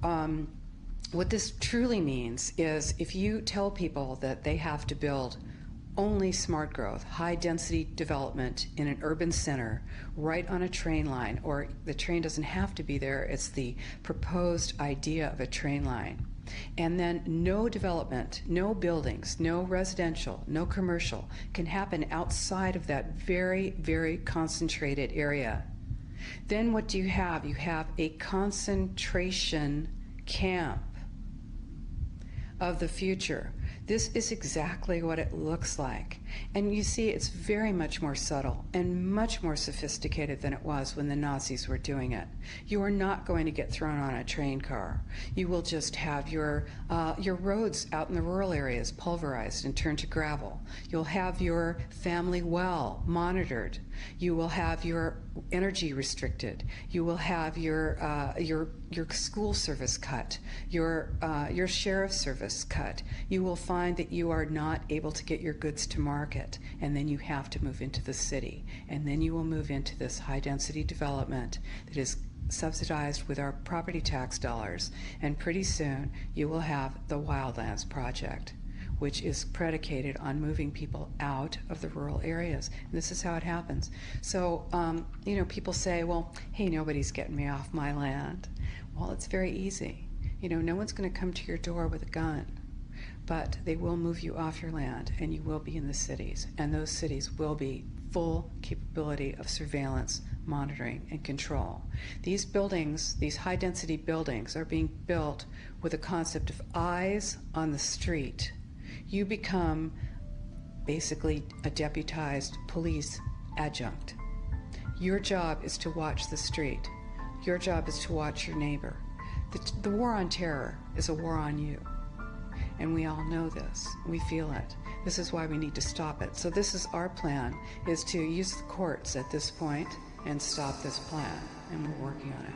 what this truly means is if you tell people that they have to build only smart growth, high density development in an urban center right on a train line, or the train doesn't have to be there, it's the proposed idea of a train line, and then no development, no buildings, no residential, no commercial can happen outside of that very, very concentrated area. Then what do you have? You have a concentration camp of the future. This is exactly what it looks like. And you see, it's very much more subtle and much more sophisticated than it was when the Nazis were doing it. You are not going to get thrown on a train car. You will just have your roads out in the rural areas pulverized and turned to gravel. You'll have your family well monitored. You will have your energy restricted. You will have your school service cut, your sheriff's service cut. You will find that you are not able to get your goods to market, and then you have to move into the city, and then you will move into this high density development that is subsidized with our property tax dollars, and pretty soon you will have the Wildlands Project, which is predicated on moving people out of the rural areas. And this is how it happens. So, people say, well, hey, nobody's getting me off my land. Well, it's very easy. No one's going to come to your door with a gun, but they will move you off your land, and you will be in the cities, and those cities will be full capability of surveillance monitoring and control. These buildings, these high-density buildings, are being built with a concept of eyes on the street. You become basically a deputized police adjunct. Your job is to watch the street. Your job is to watch your neighbor. The war on terror is a war on you. And we all know this. We feel it. This is why we need to stop it. So this is our plan, is to use the courts at this point and stop this plan. And we're working on it.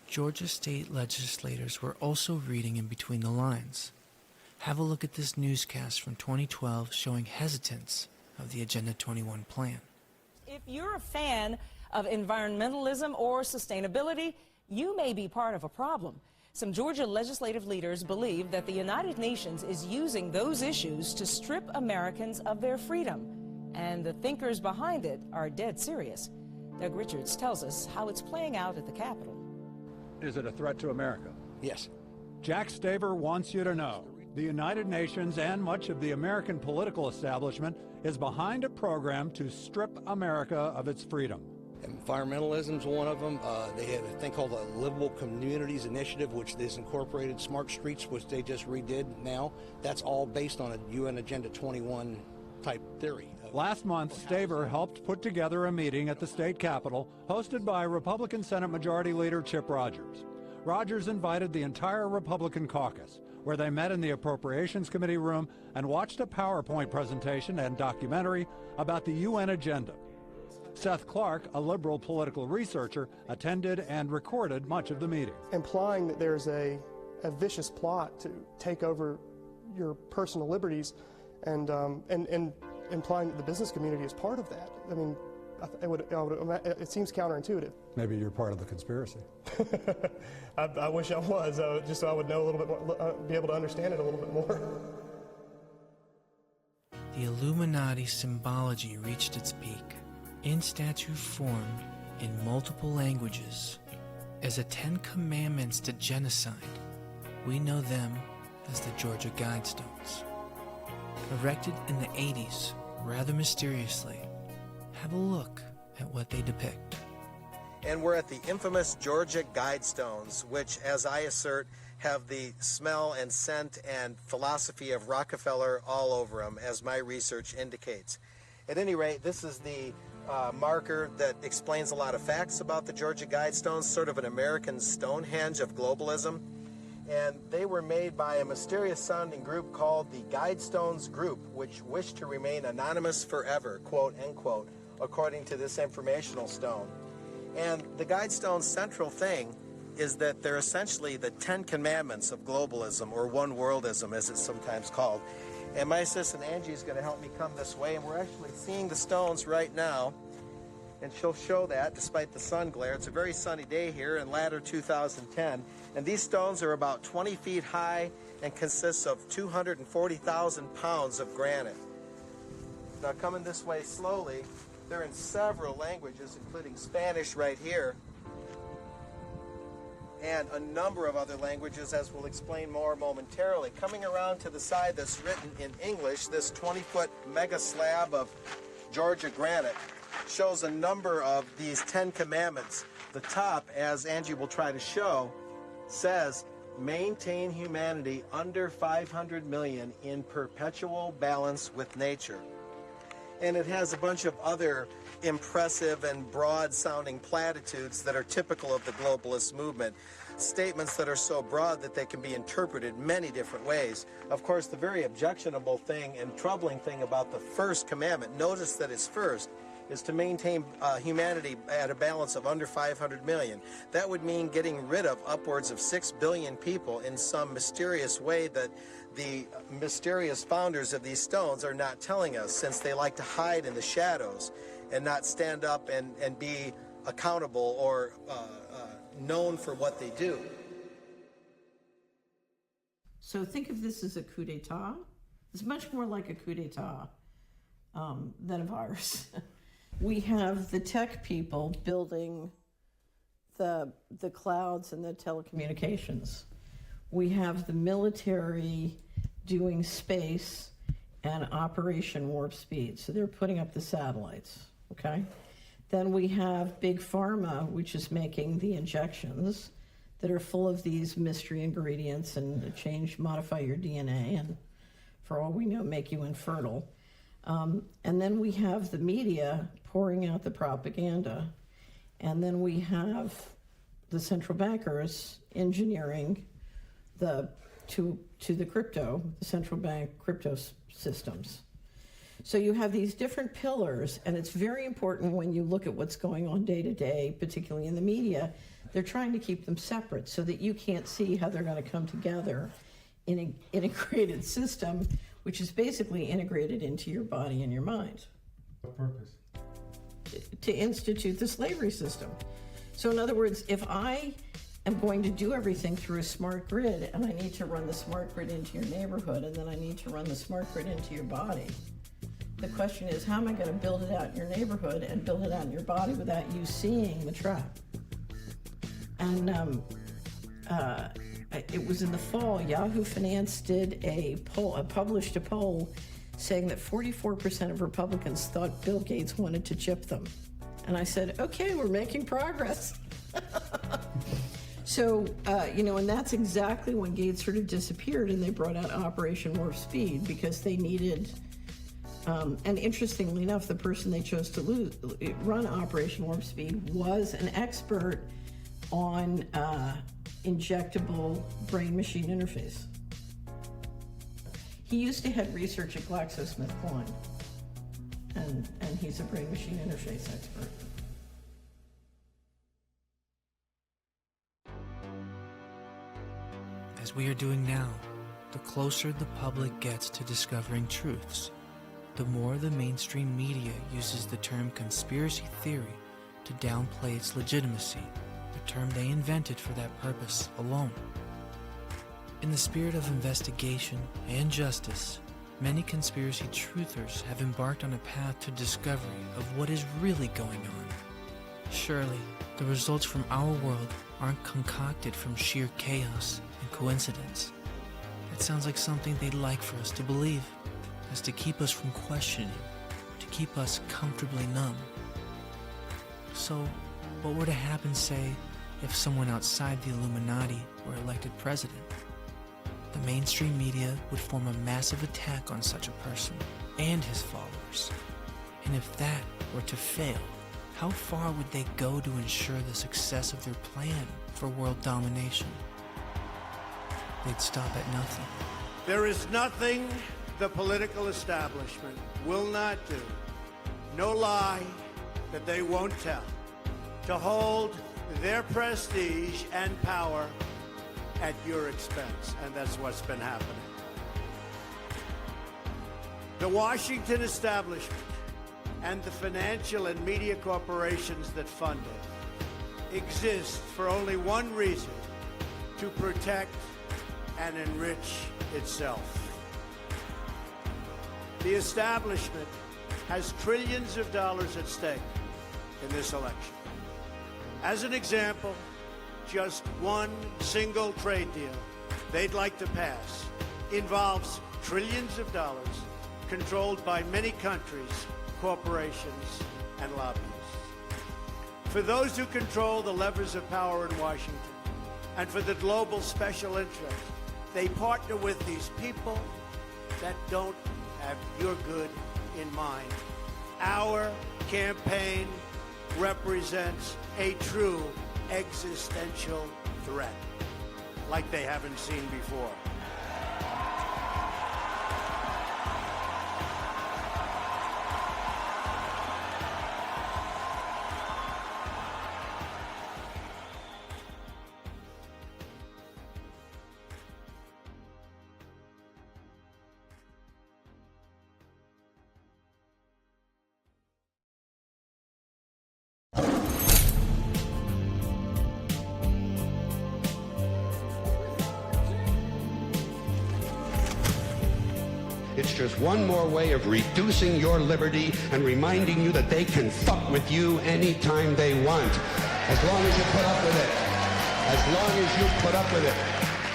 Georgia state legislators were also reading in between the lines. Have a look at this newscast from 2012 showing hesitance of the Agenda 21 plan. If you're a fan of environmentalism or sustainability, you may be part of a problem. Some Georgia legislative leaders believe that the United Nations is using those issues to strip Americans of their freedom. And the thinkers behind it are dead serious. Doug Richards tells us how it's playing out at the Capitol. Is it a threat to America? Yes. Jack Staver wants you to know the United Nations and much of the American political establishment is behind a program to strip America of its freedom. Environmentalism is one of them. They have a thing called the Livable Communities Initiative, which is incorporated smart streets, which they just redid now. That's all based on a UN Agenda 21 type theory. Last month, Staver helped put together a meeting at the state capitol hosted by Republican Senate Majority Leader Chip Rogers. Rogers invited the entire Republican caucus, where they met in the Appropriations Committee room and watched a PowerPoint presentation and documentary about the UN agenda. Seth Clark, a liberal political researcher, attended and recorded much of the meeting. Implying that there's a vicious plot to take over your personal liberties and implying that the business community is part of that. I mean, it seems counterintuitive. Maybe you're part of the conspiracy. I wish I was, just so I would know a little bit more, be able to understand it a little bit more. The Illuminati symbology reached its peak, in statue form in multiple languages, as the 10 Commandments to genocide. We know them as the Georgia Guidestones. Erected in the 80s, rather mysteriously, have a look at what they depict. And we're at the infamous Georgia Guidestones, which, as I assert, have the smell and scent and philosophy of Rockefeller all over them, as my research indicates. At any rate, this is the marker that explains a lot of facts about the Georgia Guidestones, sort of an American Stonehenge of globalism. And they were made by a mysterious-sounding group called the Guidestones Group, which wished to remain anonymous forever, quote, end quote, according to this informational stone. And the Guidestone's central thing is that they're essentially the 10 Commandments of globalism, or one worldism, as it's sometimes called. And my assistant Angie is going to help me come this way, and we're actually seeing the stones right now. And she'll show that despite the sun glare. It's a very sunny day here in latter 2010. And these stones are about 20 feet high and consists of 240,000 pounds of granite. Now coming this way slowly, they're in several languages, including Spanish right here, and a number of other languages, as we'll explain more momentarily. Coming around to the side that's written in English, this 20-foot mega slab of Georgia granite shows a number of these 10 Commandments. The top, as Angie will try to show, says, maintain humanity under 500 million in perpetual balance with nature. And it has a bunch of other impressive and broad-sounding platitudes that are typical of the globalist movement. Statements that are so broad that they can be interpreted many different ways. Of course, the very objectionable thing and troubling thing about the first commandment, notice that it's first, is to maintain humanity at a balance of under 500 million. That would mean getting rid of upwards of 6 billion people in some mysterious way that the mysterious founders of these stones are not telling us, since they like to hide in the shadows and not stand up and be accountable or known for what they do. So think of this as a coup d'etat. It's much more like a coup d'etat than a virus. We have the tech people building the clouds and the telecommunications. We have the military doing space and Operation Warp Speed. So they're putting up the satellites, okay? Then we have Big Pharma, which is making the injections that are full of these mystery ingredients and modify your DNA, and for all we know, make you infertile. And then we have the media pouring out the propaganda. And then we have the central bankers engineering to the crypto, the central bank crypto systems. So you have these different pillars, and it's very important when you look at what's going on day to day, particularly in the media. They're trying to keep them separate so that you can't see how they're going to come together in an integrated system, which is basically integrated into your body and your mind. What purpose? To institute the slavery system. So in other words, if I am going to do everything through a smart grid, and I need to run the smart grid into your neighborhood, and then I need to run the smart grid into your body, the question is, how am I going to build it out in your neighborhood and build it out in your body without you seeing the trap? And it was in the fall, Yahoo Finance did published a poll saying that 44% of Republicans thought Bill Gates wanted to chip them. And I said, okay, we're making progress. So, and that's exactly when Gates sort of disappeared, and they brought out Operation Warp Speed because they needed, and interestingly enough, the person they chose to run Operation Warp Speed was an expert on injectable brain-machine interface. He used to head research at GlaxoSmithKline, and he's a brain-machine interface expert. As we are doing now, the closer the public gets to discovering truths, the more the mainstream media uses the term conspiracy theory to downplay its legitimacy, the term they invented for that purpose alone. In the spirit of investigation and justice, many conspiracy truthers have embarked on a path to discovery of what is really going on. Surely, the results from our world aren't concocted from sheer chaos and coincidence. It sounds like something they'd like for us to believe, as to keep us from questioning, to keep us comfortably numb. So, what were to happen, say, if someone outside the Illuminati were elected president? The mainstream media would form a massive attack on such a person and his followers. And if that were to fail, how far would they go to ensure the success of their plan for world domination? They'd stop at nothing. There is nothing the political establishment will not do, no lie that they won't tell, to hold their prestige and power at your expense, and that's what's been happening. The Washington establishment and the financial and media corporations that fund it exist for only one reason: to protect and enrich itself. The establishment has trillions of dollars at stake in this election. As an example, just one single trade deal they'd like to pass involves trillions of dollars controlled by many countries, corporations, and lobbyists. For those who control the levers of power in Washington, and for the global special interests, they partner with these people that don't have your good in mind. Our campaign represents a true existential threat, like they haven't seen before. It's just one more way of reducing your liberty and reminding you that they can fuck with you anytime they want. As long as you put up with it. As long as you put up with it.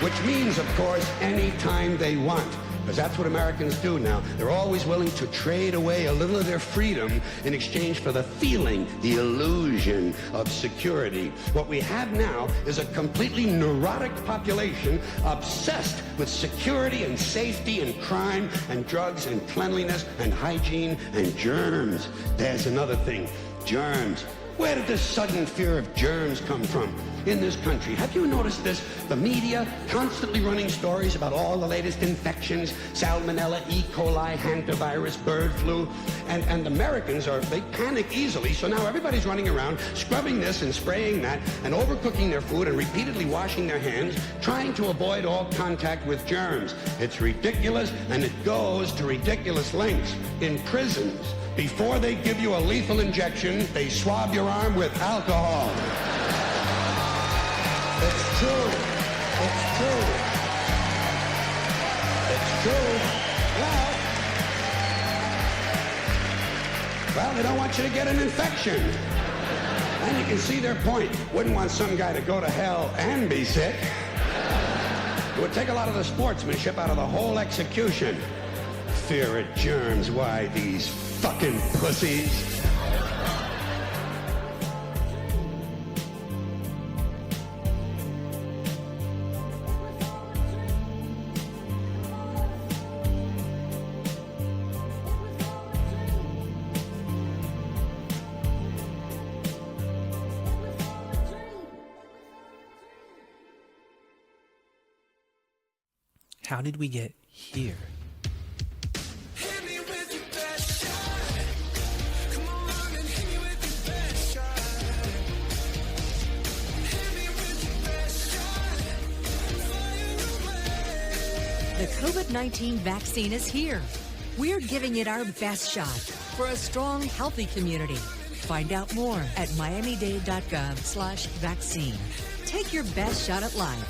Which means, of course, any time they want. Because that's what Americans do now. They're always willing to trade away a little of their freedom in exchange for the feeling, the illusion of security. What we have now is a completely neurotic population obsessed with security and safety and crime and drugs and cleanliness and hygiene and germs. There's another thing, germs. Where did this sudden fear of germs come from in this country? Have you noticed this? The media constantly running stories about all the latest infections, salmonella, E. coli, hantavirus, bird flu, and Americans they panic easily, so now everybody's running around scrubbing this and spraying that and overcooking their food and repeatedly washing their hands, trying to avoid all contact with germs. It's ridiculous, and it goes to ridiculous lengths. In prisons, before they give you a lethal injection, they swab your arm with alcohol. It's true. It's true. It's true. Well, they don't want you to get an infection. And you can see their point. Wouldn't want some guy to go to hell and be sick. It would take a lot of the sportsmanship out of the whole execution. Fear of germs, why, these fucking pussies. How did we get here? The COVID-19 vaccine is here. We're giving it our best shot for a strong, healthy community. Find out more at miamidade.gov/vaccine. Take your best shot at life.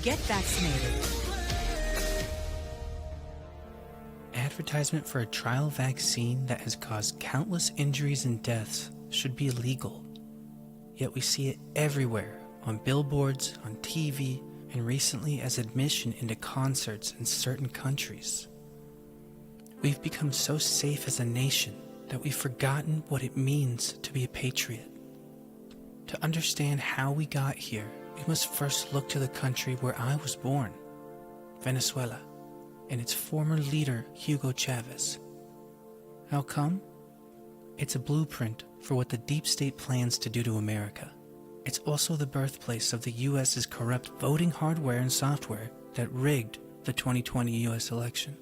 Get vaccinated. Advertisement for a trial vaccine that has caused countless injuries and deaths should be illegal. Yet we see it everywhere, on billboards, on TV, and recently as admission into concerts in certain countries. We've become so safe as a nation that we've forgotten what it means to be a patriot. To understand how we got here, we must first look to the country where I was born, Venezuela, and its former leader, Hugo Chavez. How come? It's a blueprint for what the deep state plans to do to America. It's also the birthplace of the U.S.'s corrupt voting hardware and software that rigged the 2020 U.S. election.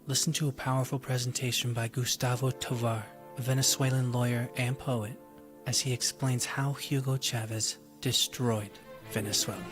Listen to a powerful presentation by Gustavo Tovar, a Venezuelan lawyer and poet, as he explains how Hugo Chavez destroyed Venezuela.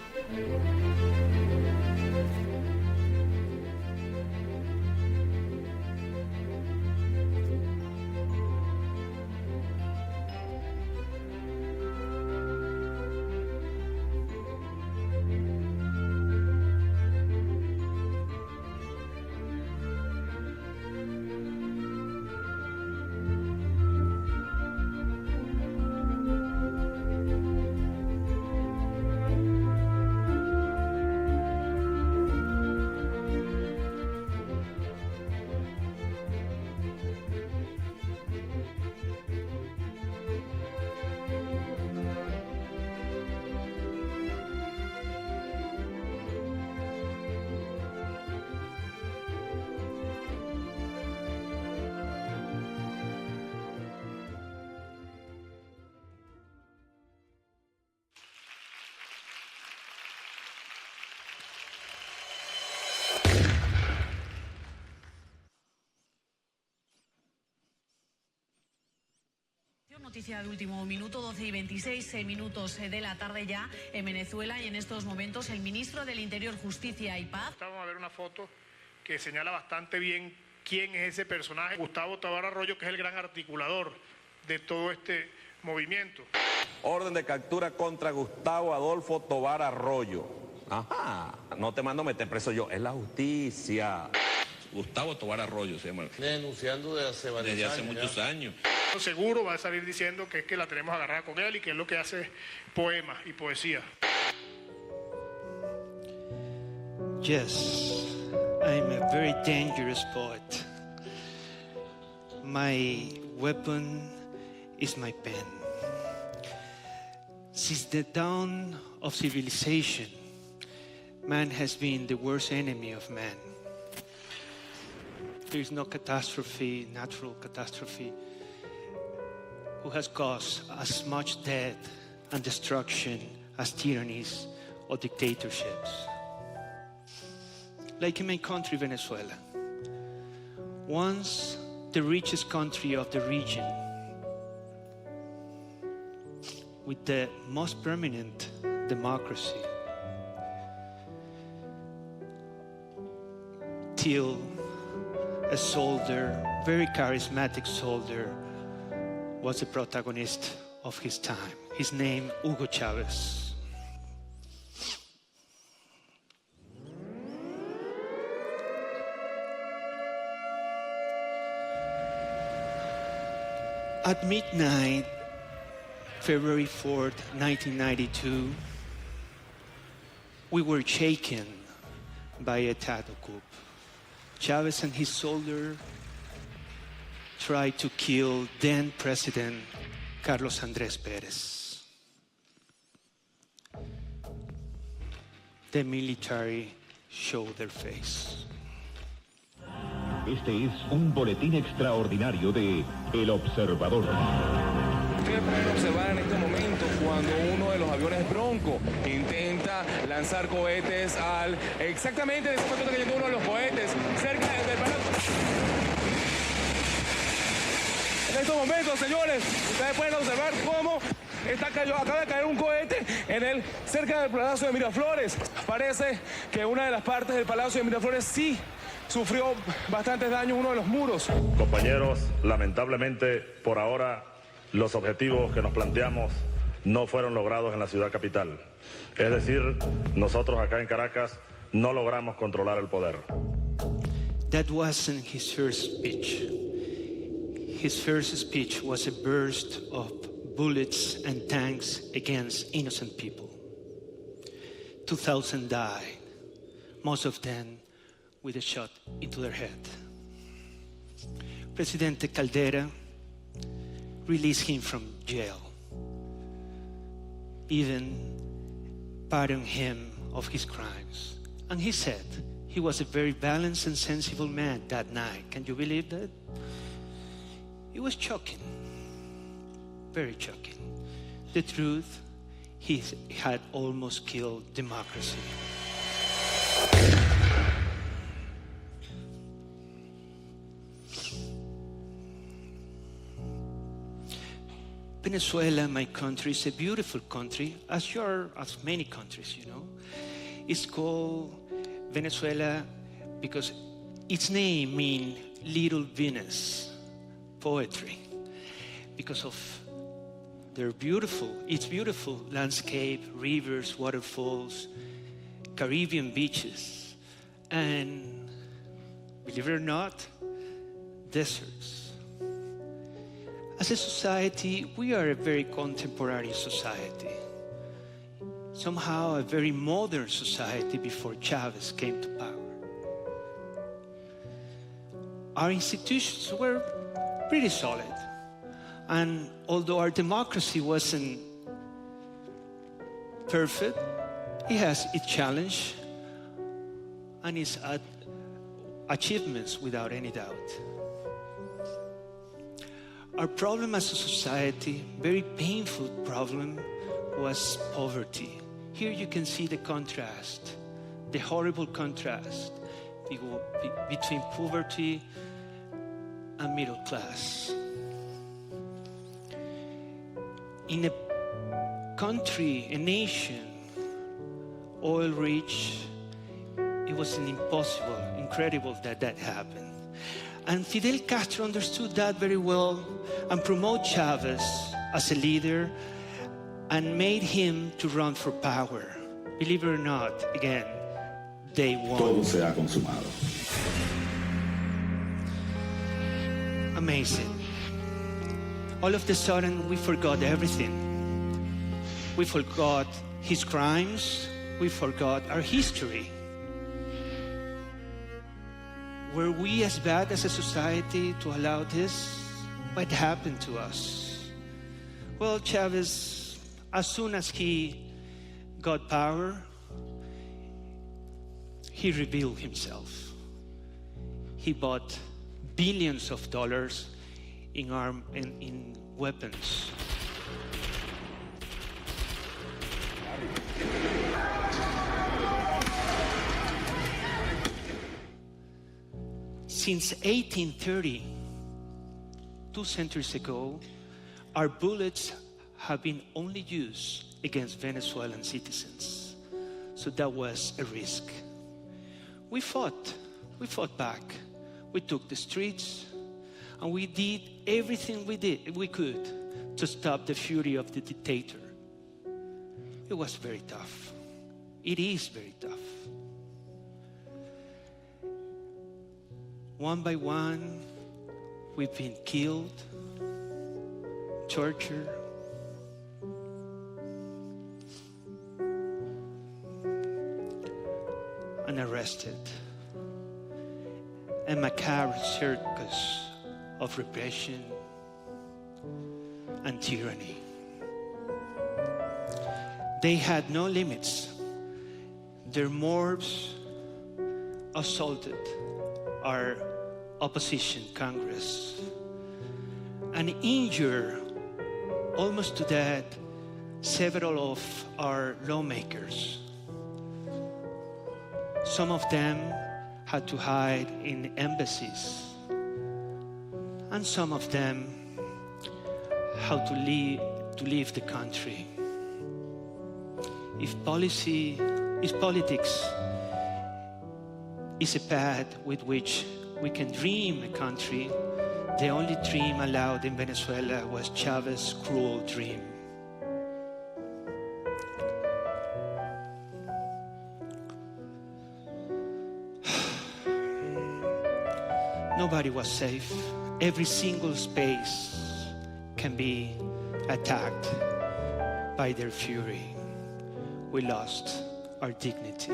Noticia de último minuto, 12 y 26 minutos de la tarde ya en Venezuela, y en estos momentos el ministro del Interior, Justicia y Paz. Vamos a ver una foto que señala bastante bien quién es ese personaje, Gustavo Tovar Arroyo, que es el gran articulador de todo este movimiento. Orden de captura contra Gustavo Adolfo Tovar Arroyo. Ajá, no te mando a meter preso yo, es la justicia. Gustavo Tovar Arroyo se llama. Denunciando desde hace varios años. Desde hace muchos años. Seguro va a salir diciendo que es que la tenemos agarrada con él y que es lo que hace poemas y poesía. Yes, I'm a very dangerous poet. My weapon is my pen. Since the dawn of civilization, man has been the worst enemy of man. There is no catastrophe, natural catastrophe, who has caused as much death and destruction as tyrannies or dictatorships. Like in my country, Venezuela, once the richest country of the region, with the most permanent democracy, till a soldier, very charismatic soldier, was the protagonist of his time. His name, Hugo Chavez. At midnight, February 4th, 1992, we were shaken by a tattoo coup. Chavez and his soldier tried to kill then President Carlos Andrés Pérez. The military showed their face. Este es un boletín extraordinario de El Observador. Ustedes pueden observar en este momento cuando uno de los aviones Bronco intenta lanzar cohetes al... Exactamente en ese momento está cayendo uno de los cohetes cerca del palacio. En estos momentos, señores, ustedes pueden observar cómo acaba de caer un cohete cerca del Palacio de Miraflores. Parece que una de las partes del Palacio de Miraflores sí sufrió bastantes daños, uno de los muros. Compañeros, lamentablemente, por ahora, los objetivos que nos planteamos no fueron logrados en la ciudad capital. Es decir, nosotros acá en Caracas no logramos controlar el poder. That wasn't his first speech. His first speech was a burst of bullets and tanks against innocent people. 2,000 died, most of them with a shot into their head. President Caldera released him from jail, even pardoned him of his crimes. And he said he was a very balanced and sensible man that night. Can you believe that? It was shocking, very shocking. The truth, he had almost killed democracy. Venezuela, my country, is a beautiful country, as many countries, you know. It's called Venezuela because its name means Little Venus, poetry, because of its beautiful landscape, rivers, waterfalls, Caribbean beaches, and, believe it or not, deserts. As a society, we are a very contemporary society. Somehow a very modern society before Chavez came to power. Our institutions were pretty solid. And although our democracy wasn't perfect, it has its challenge and its achievements without any doubt. Our problem as a society, very painful problem, was poverty. Here you can see the contrast, the horrible contrast between poverty and middle class. In a country, a nation, oil-rich, it was incredible that happened. And Fidel Castro understood that very well and promoted Chavez as a leader and made him to run for power. Believe it or not, again, they won. Todo se ha consumado. Amazing. all of a sudden we forgot everything. We forgot his crimes. We forgot our history. Were we as bad as a society to allow this? What happened to us? Well, Chavez, as soon as he got power, he revealed himself. He bought billions of dollars in weapons. Since 1830, 2 centuries ago, our bullets have been only used against Venezuelan citizens. So that was a risk. We fought back. We took the streets, and we did everything we could to stop the fury of the dictator. It was very tough. It is very tough. One by one, we've been killed, tortured, and arrested. A macabre circus of repression and tyranny. They had no limits. Their mobs assaulted our opposition Congress and injured almost to death several of our lawmakers. Some of them had to hide in embassies, and some of them had to leave the country. If politics is a path with which we can dream a country, the only dream allowed in Venezuela was Chavez's cruel dream. Nobody was safe. Every single space can be attacked by their fury. We lost our dignity.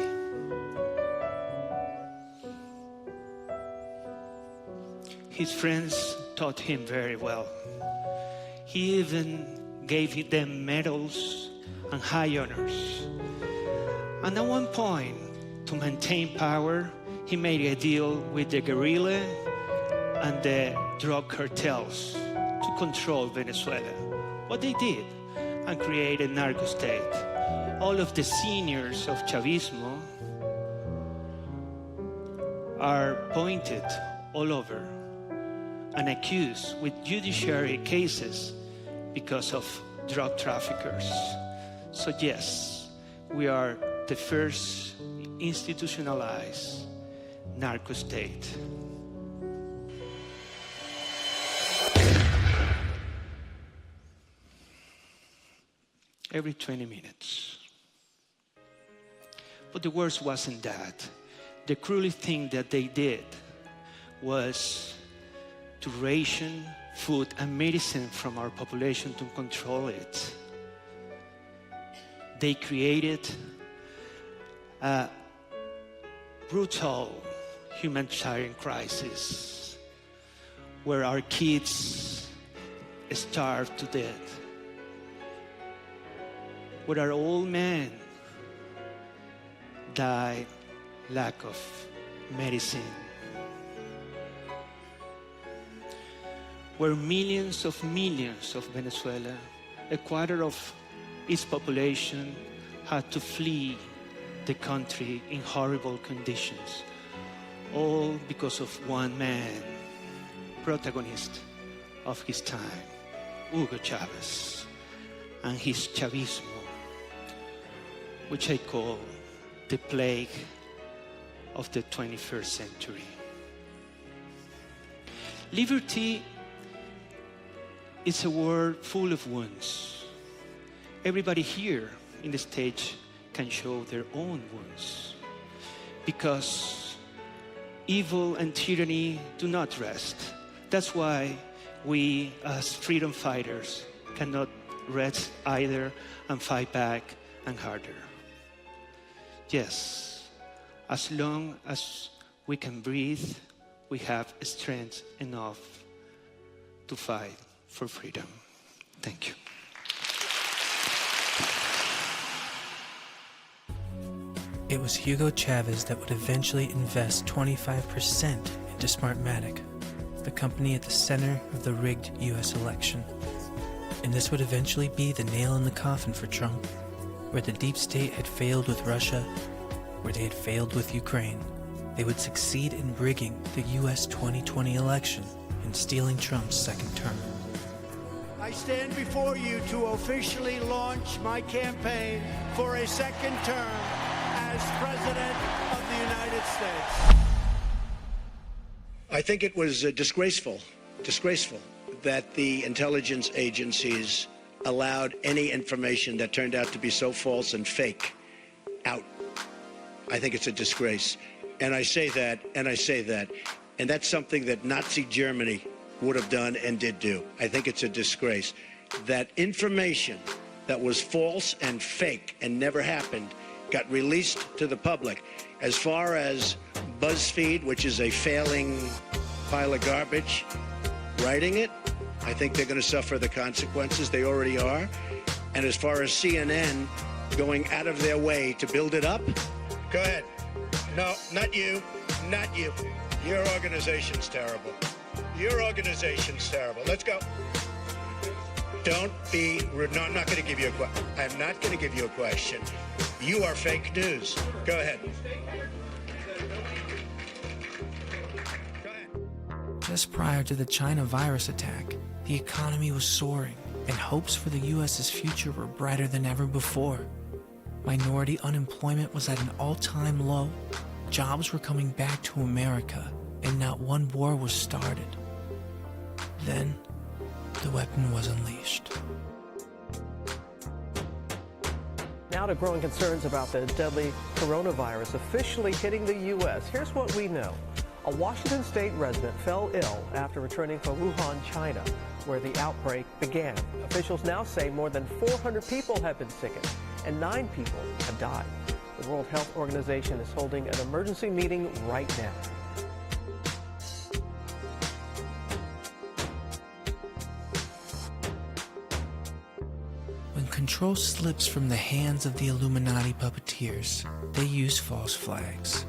His friends taught him very well. He even gave them medals and high honors. And at one point, to maintain power, he made a deal with the guerrilla and the drug cartels to control Venezuela. What they did, and create a narco state. All of the seniors of Chavismo are pointed all over and accused with judiciary cases because of drug traffickers. So yes, we are the first institutionalized narco state. Every 20 minutes. But the worst wasn't that. The cruelest thing that they did was to ration food and medicine from our population to control it. They created a brutal humanitarian crisis where our kids starved to death, where our old men died lack of medicine, where millions of Venezuela, a quarter of its population, had to flee the country in horrible conditions, all because of one man, protagonist of his time, Hugo Chavez, and his Chavismo, which I call the plague of the 21st century. Liberty is a word full of wounds. Everybody here in the stage can show their own wounds, because evil and tyranny do not rest. That's why we as freedom fighters cannot rest either and fight back and harder. Yes, as long as we can breathe, we have strength enough to fight for freedom. Thank you. It was Hugo Chavez that would eventually invest 25% into Smartmatic, the company at the center of the rigged US election. And this would eventually be the nail in the coffin for Trump, where the deep state had failed with Russia, where they had failed with Ukraine. They would succeed in rigging the US 2020 election and stealing Trump's second term. I stand before you to officially launch my campaign for a second term as President of the United States. I think it was disgraceful that the intelligence agencies allowed any information that turned out to be so false and fake out. I think it's a disgrace. And I say that, and that's something that Nazi Germany would have done and did do. I think it's a disgrace. That information that was false and fake and never happened got released to the public. As far as BuzzFeed, which is a failing pile of garbage, writing it, I think they're going to suffer the consequences. They already are. And as far as CNN going out of their way to build it up, go ahead. No, not you. Not you. Your organization's terrible. Your organization's terrible. Let's go. Don't be rude. No, I'm not going to give you a question. I'm not going to give you a question. You are fake news. Go ahead. Just prior to the China virus attack, the economy was soaring, and hopes for the U.S.'s future were brighter than ever before. Minority unemployment was at an all-time low, jobs were coming back to America, and not one war was started. Then, the weapon was unleashed. Now to growing concerns about the deadly coronavirus officially hitting the U.S. Here's what we know. A Washington state resident fell ill after returning from Wuhan, China, where the outbreak began. Officials now say more than 400 people have been sickened and 9 people have died. The World Health Organization is holding an emergency meeting right now. When control slips from the hands of the Illuminati puppeteers, they use false flags.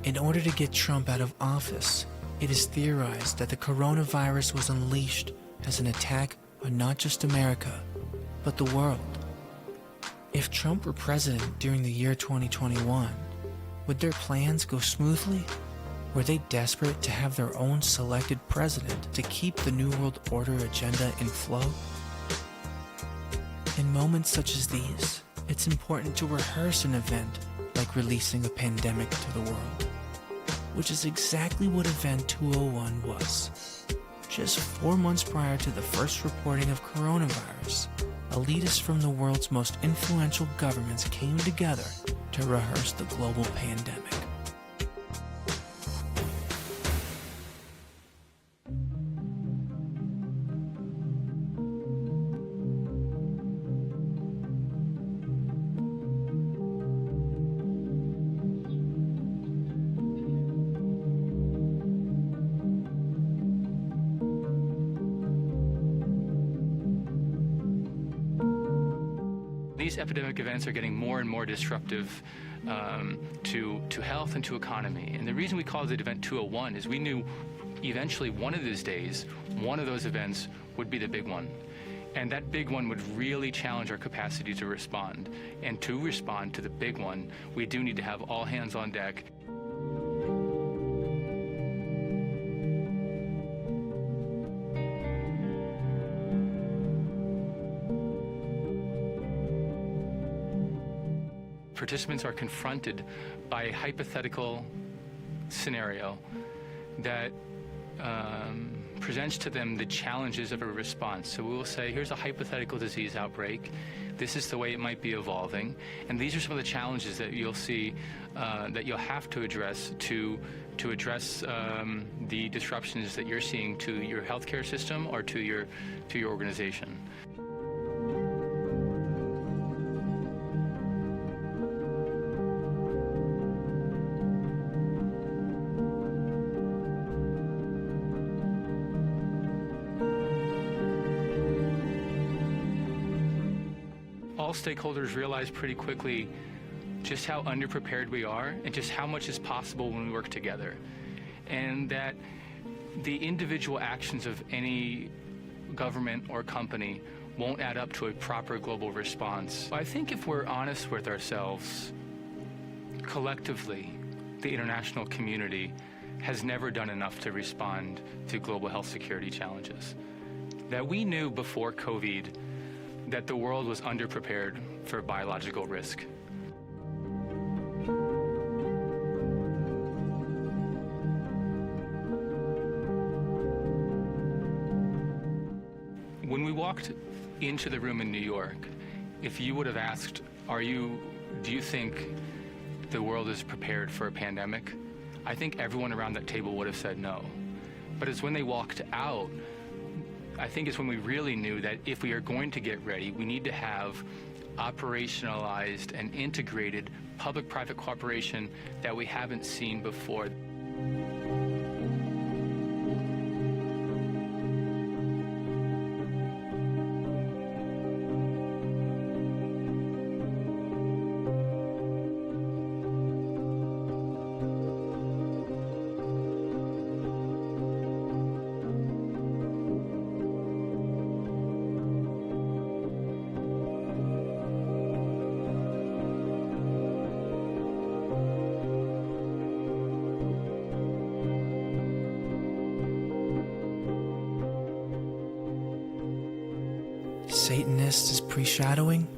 In order to get Trump out of office, it is theorized that the coronavirus was unleashed as an attack on not just America, but the world. If Trump were president during the year 2021, would their plans go smoothly? Were they desperate to have their own selected president to keep the New World Order agenda in flow? In moments such as these, it's important to rehearse an event like releasing a pandemic to the world, which is exactly what Event 201 was. Just 4 months prior to the first reporting of coronavirus, elitists from the world's most influential governments came together to rehearse the global pandemic. These epidemic events are getting more and more disruptive to health and to economy. And the reason we called it Event 201 is we knew eventually one of these days, one of those events would be the big one. And that big one would really challenge our capacity to respond. And to respond to the big one, we do need to have all hands on deck. Participants are confronted by a hypothetical scenario that presents to them the challenges of a response. So we will say, here's a hypothetical disease outbreak. this is the way it might be evolving, and these are some of the challenges that you'll see that you'll have to address to address the disruptions that you're seeing to your healthcare system or to your organization. All stakeholders realize pretty quickly just how underprepared we are and just how much is possible when we work together. And that the individual actions of any government or company won't add up to a proper global response. I think if we're honest with ourselves, collectively, the international community has never done enough to respond to global health security challenges. That we knew before COVID that the world was underprepared for biological risk. When we walked into the room in New York, if you would have asked, do you think the world is prepared for a pandemic? I think everyone around that table would have said no. But it's when they walked out, I think it's when we really knew that if we are going to get ready, we need to have operationalized and integrated public-private cooperation that we haven't seen before. Satanist is pre-shadowing?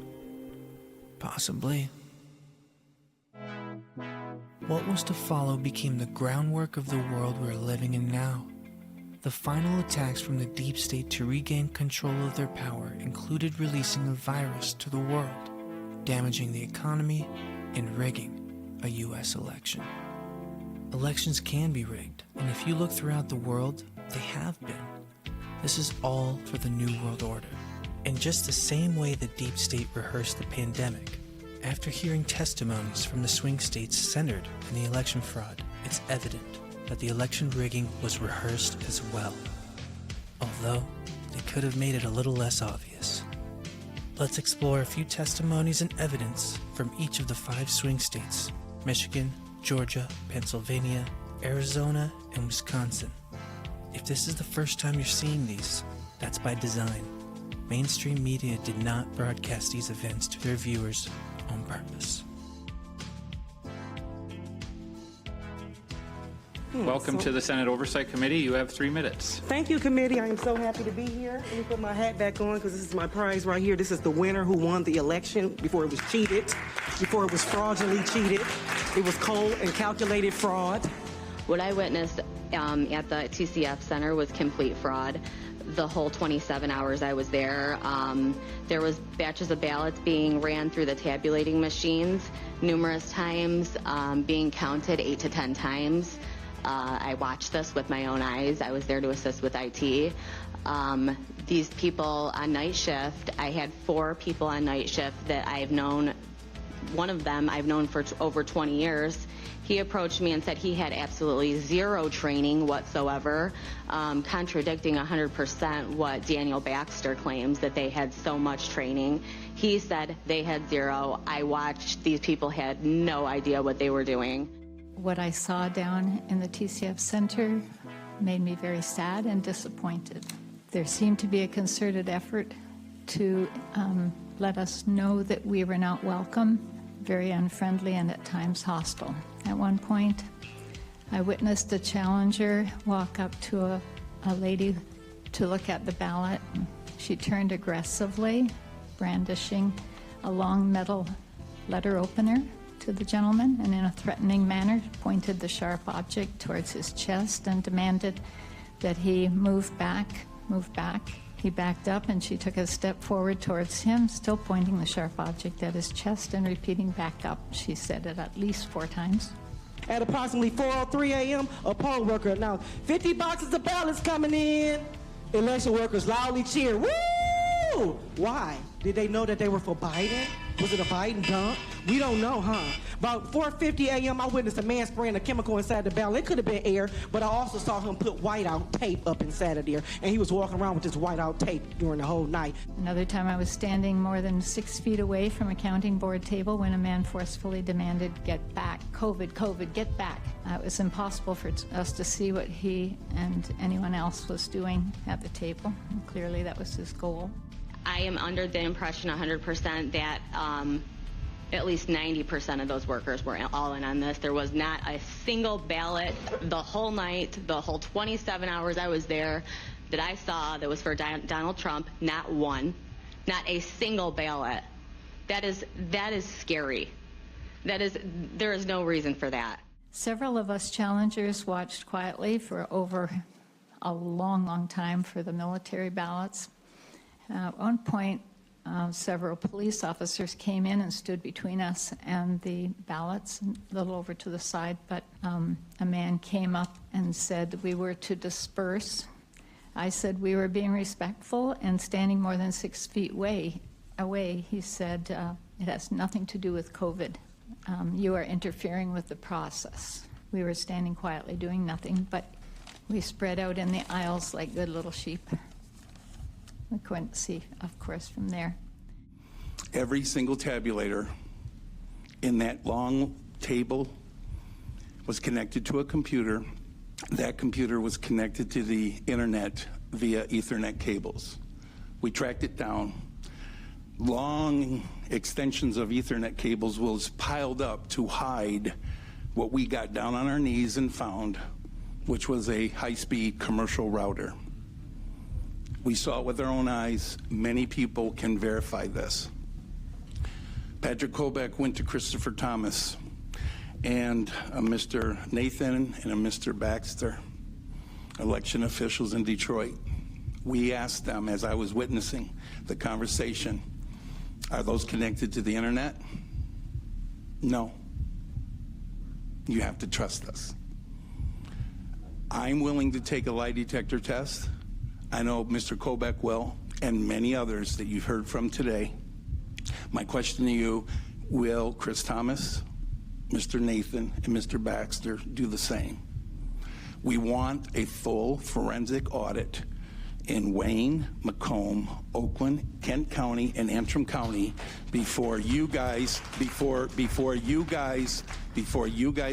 Possibly. What was to follow became the groundwork of the world we're living in now. The final attacks from the deep state to regain control of their power included releasing a virus to the world, damaging the economy, and rigging a U.S. election. Elections can be rigged, and if you look throughout the world, they have been. This is all for the New World Order. In just the same way the deep state rehearsed the pandemic, after hearing testimonies from the swing states centered in the election fraud, it's evident that the election rigging was rehearsed as well, although they could have made it a little less obvious. Let's explore a few testimonies and evidence from each of the 5 swing states: Michigan, Georgia, Pennsylvania, Arizona, and Wisconsin. If this is the first time you're seeing these, that's by design. Mainstream media did not broadcast these events to their viewers on purpose. Welcome to the Senate Oversight Committee. You have 3 minutes. Thank you, committee. I am so happy to be here. Let me put my hat back on because this is my prize right here. This is the winner who won the election before it was cheated, before it was fraudulently cheated. It was cold and calculated fraud. What I witnessed at the TCF Center was complete fraud. The whole 27 hours I was there, there was batches of ballots being ran through the tabulating machines numerous times, being counted 8 to 10 times. I watched this with my own eyes. I was there to assist with IT. These people on night shift, I had 4 people on night shift that I've known. One of them I've known for over 20 years. He approached me and said he had absolutely 0 training whatsoever, contradicting 100% what Daniel Baxter claims, that they had so much training. He said they had 0. I watched. These people had no idea what they were doing. What I saw down in the TCF Center made me very sad and disappointed. There seemed to be a concerted effort to let us know that we were not welcome, very unfriendly and at times hostile. At one point, I witnessed a challenger walk up to a lady to look at the ballot. She turned aggressively, brandishing a long metal letter opener to the gentleman, and in a threatening manner pointed the sharp object towards his chest and demanded that he move back, He backed up and she took a step forward towards him, still pointing the sharp object at his chest and repeating back up. She said it at least 4 times. At approximately 4:03 a.m., a poll worker announced 50 boxes of ballots coming in. Election workers loudly cheered, woo! Why? Did they know that they were for Biden? Was it a Biden dump? We don't know, huh? About 4:50 a.m., I witnessed a man spraying a chemical inside the ballot. It could have been air, but I also saw him put whiteout tape up inside of there, and he was walking around with this whiteout tape during the whole night. Another time I was standing more than 6 feet away from a counting board table when a man forcefully demanded, "Get back, COVID, COVID, get back." It was impossible for us to see what he and anyone else was doing at the table. And clearly that was his goal. I am under the impression 100% that at least 90% of those workers were all in on this. There was not a single ballot the whole night, the whole 27 hours I was there, that I saw that was for Donald Trump. Not one, not a single ballot. That is scary. There is no reason for that. Several of us challengers watched quietly for over a long, long time for the military ballots. At one point, several police officers came in and stood between us and the ballots, a little over to the side, but a man came up and said that we were to disperse. I said we were being respectful and standing more than 6 feet away. He said, it has nothing to do with COVID. You are interfering with the process. We were standing quietly doing nothing, but we spread out in the aisles like good little sheep. We couldn't see, of course, from there. Every single tabulator in that long table was connected to a computer. That computer was connected to the internet via Ethernet cables. We tracked it down. Long extensions of Ethernet cables was piled up to hide what we got down on our knees and found, which was a high-speed commercial router. We saw it with our own eyes. Many people can verify this. Patrick Kobach went to Christopher Thomas and Mr. Nathan and Mr. Baxter, election officials in Detroit. We asked them, as I was witnessing the conversation, are those connected to the internet? No. You have to trust us. I'm willing to take a lie detector test. I know Mr. Kobach will, and many others that you've heard from today. My question to you, will Chris Thomas, Mr. Nathan, and Mr. Baxter do the same? We want a full forensic audit in Wayne, Macomb, Oakland, Kent County, and Antrim County before you guys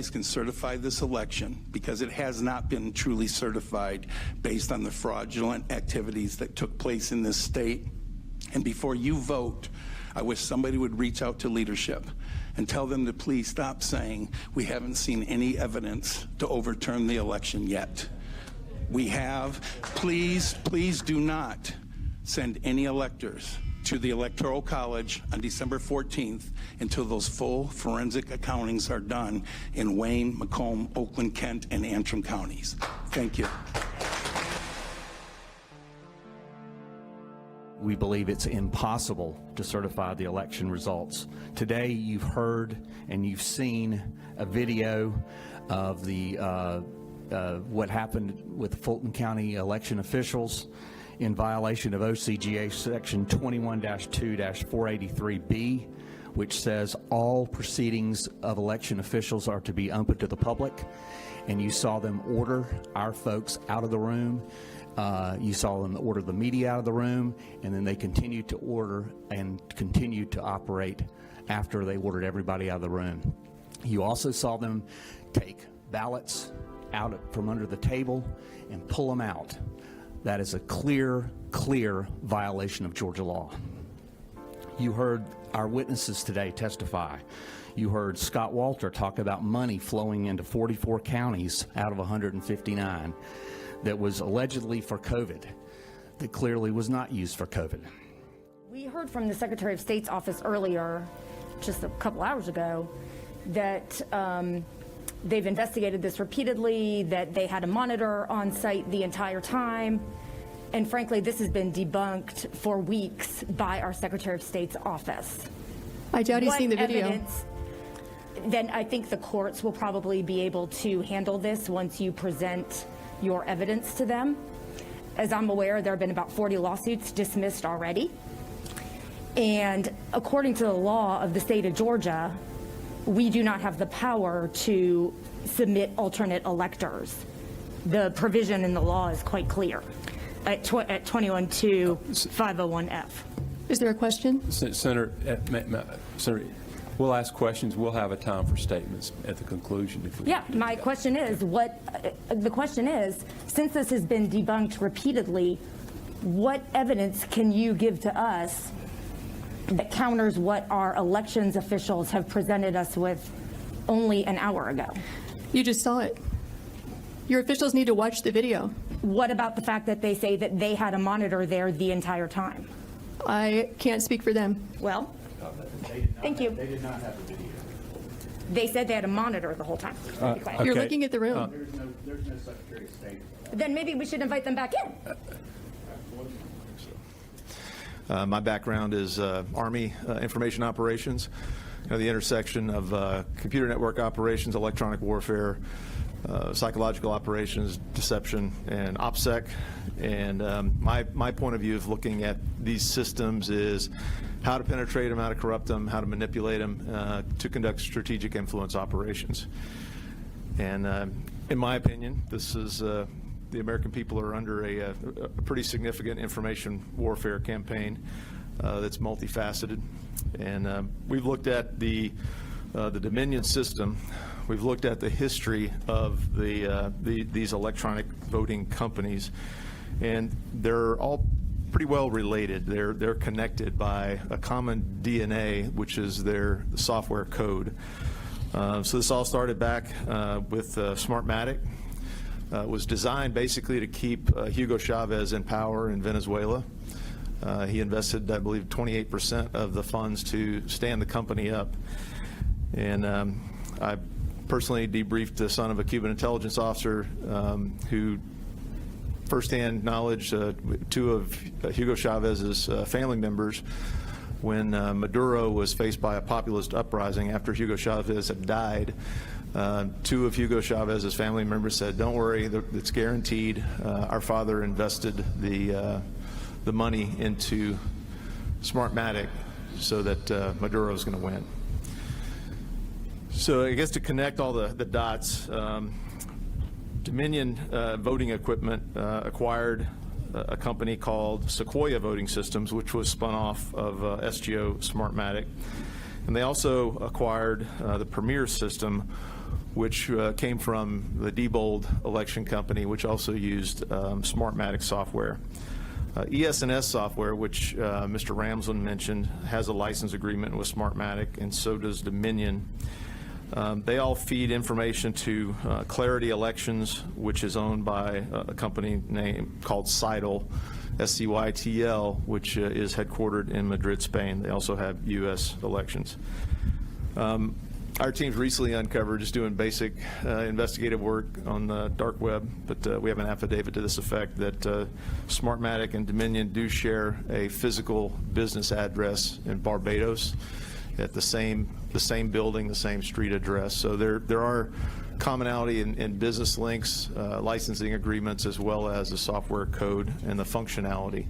can certify this election, because it has not been truly certified based on the fraudulent activities that took place in this state. And before you vote, I wish somebody would reach out to leadership and tell them to please stop saying we haven't seen any evidence to overturn the election yet. We have. Please do not send any electors to the Electoral College on December 14th until those full forensic accountings are done in Wayne, Macomb, Oakland, Kent, and Antrim counties. Thank you. We believe it's impossible to certify the election results. Today you've heard and you've seen a video of the what happened with Fulton County election officials in violation of OCGA section 21-2-483B, which says all proceedings of election officials are to be open to the public. And you saw them order our folks out of the room. You saw them order the media out of the room, and then they continued to order and continued to operate after they ordered everybody out of the room. You also saw them take ballots out from under the table and pull them out. That is a clear violation of Georgia law. You heard our witnesses today testify. You heard Scott Walter talk about money flowing into 44 counties out of 159 that was allegedly for COVID, that clearly was not used for COVID. We heard from the Secretary of State's office earlier, just a couple hours ago, that they've investigated this repeatedly, that they had a monitor on site the entire time. And frankly, this has been debunked for weeks by our Secretary of State's office. I doubt he's seen the video. Evidence, then I think the courts will probably be able to handle this once you present your evidence to them. As I'm aware, there have been about 40 lawsuits dismissed already. And according to the law of the state of Georgia, we do not have the power to submit alternate electors. The provision in the law is quite clear at 21-501F. Is there a question? Senator, we'll ask questions. We'll have a time for statements at the conclusion. If we Yeah, my question is, the question is, since this has been debunked repeatedly, what evidence can you give to us that counters what our elections officials have presented us with only an hour ago? You just saw it. Your officials need to watch the video. What about the fact that they say that they had a monitor there the entire time? I can't speak for them. Well, thank you. They did not have the video. They said they had a monitor the whole time. Okay. You're looking at the room. There's no Secretary of State. Then maybe we should invite them back in. My background is Army information operations, the intersection of computer network operations, electronic warfare, psychological operations, deception, and OPSEC. And my point of view of looking at these systems is how to penetrate them, how to corrupt them, how to manipulate them to conduct strategic influence operations. And in my opinion, this is the American people are under a pretty significant information warfare campaign that's multifaceted. And we've looked at the Dominion system. We've looked at the history of these electronic voting companies, and they're all pretty well related. They're connected by a common DNA, which is their software code. So this all started back with Smartmatic. It was designed basically to keep Hugo Chavez in power in Venezuela. He invested, I believe, 28% of the funds to stand the company up. And I personally debriefed the son of a Cuban intelligence officer who firsthand knowledge two of Hugo Chavez's family members when Maduro was faced by a populist uprising after Hugo Chavez had died. Two of Hugo Chavez's family members said, "Don't worry, it's guaranteed." Our father invested the money into Smartmatic so that Maduro is going to win. So I guess to connect all the dots, Dominion Voting Equipment acquired a company called Sequoia Voting Systems, which was spun off of SGO Smartmatic. And they also acquired the Premier system, which came from the Diebold election company, which also used Smartmatic software. ES&S software, which Mr. Ramsland mentioned, has a license agreement with Smartmatic, and so does Dominion. They all feed information to Clarity Elections, which is owned by a company called Scytl, SCYTL, which is headquartered in Madrid, Spain. They also have U.S. elections. Our team's recently uncovered, just doing basic investigative work on the dark web, but we have an affidavit to this effect that Smartmatic and Dominion do share a physical business address in Barbados at the same building, the same street address. So there are commonality in business links, licensing agreements, as well as the software code and the functionality.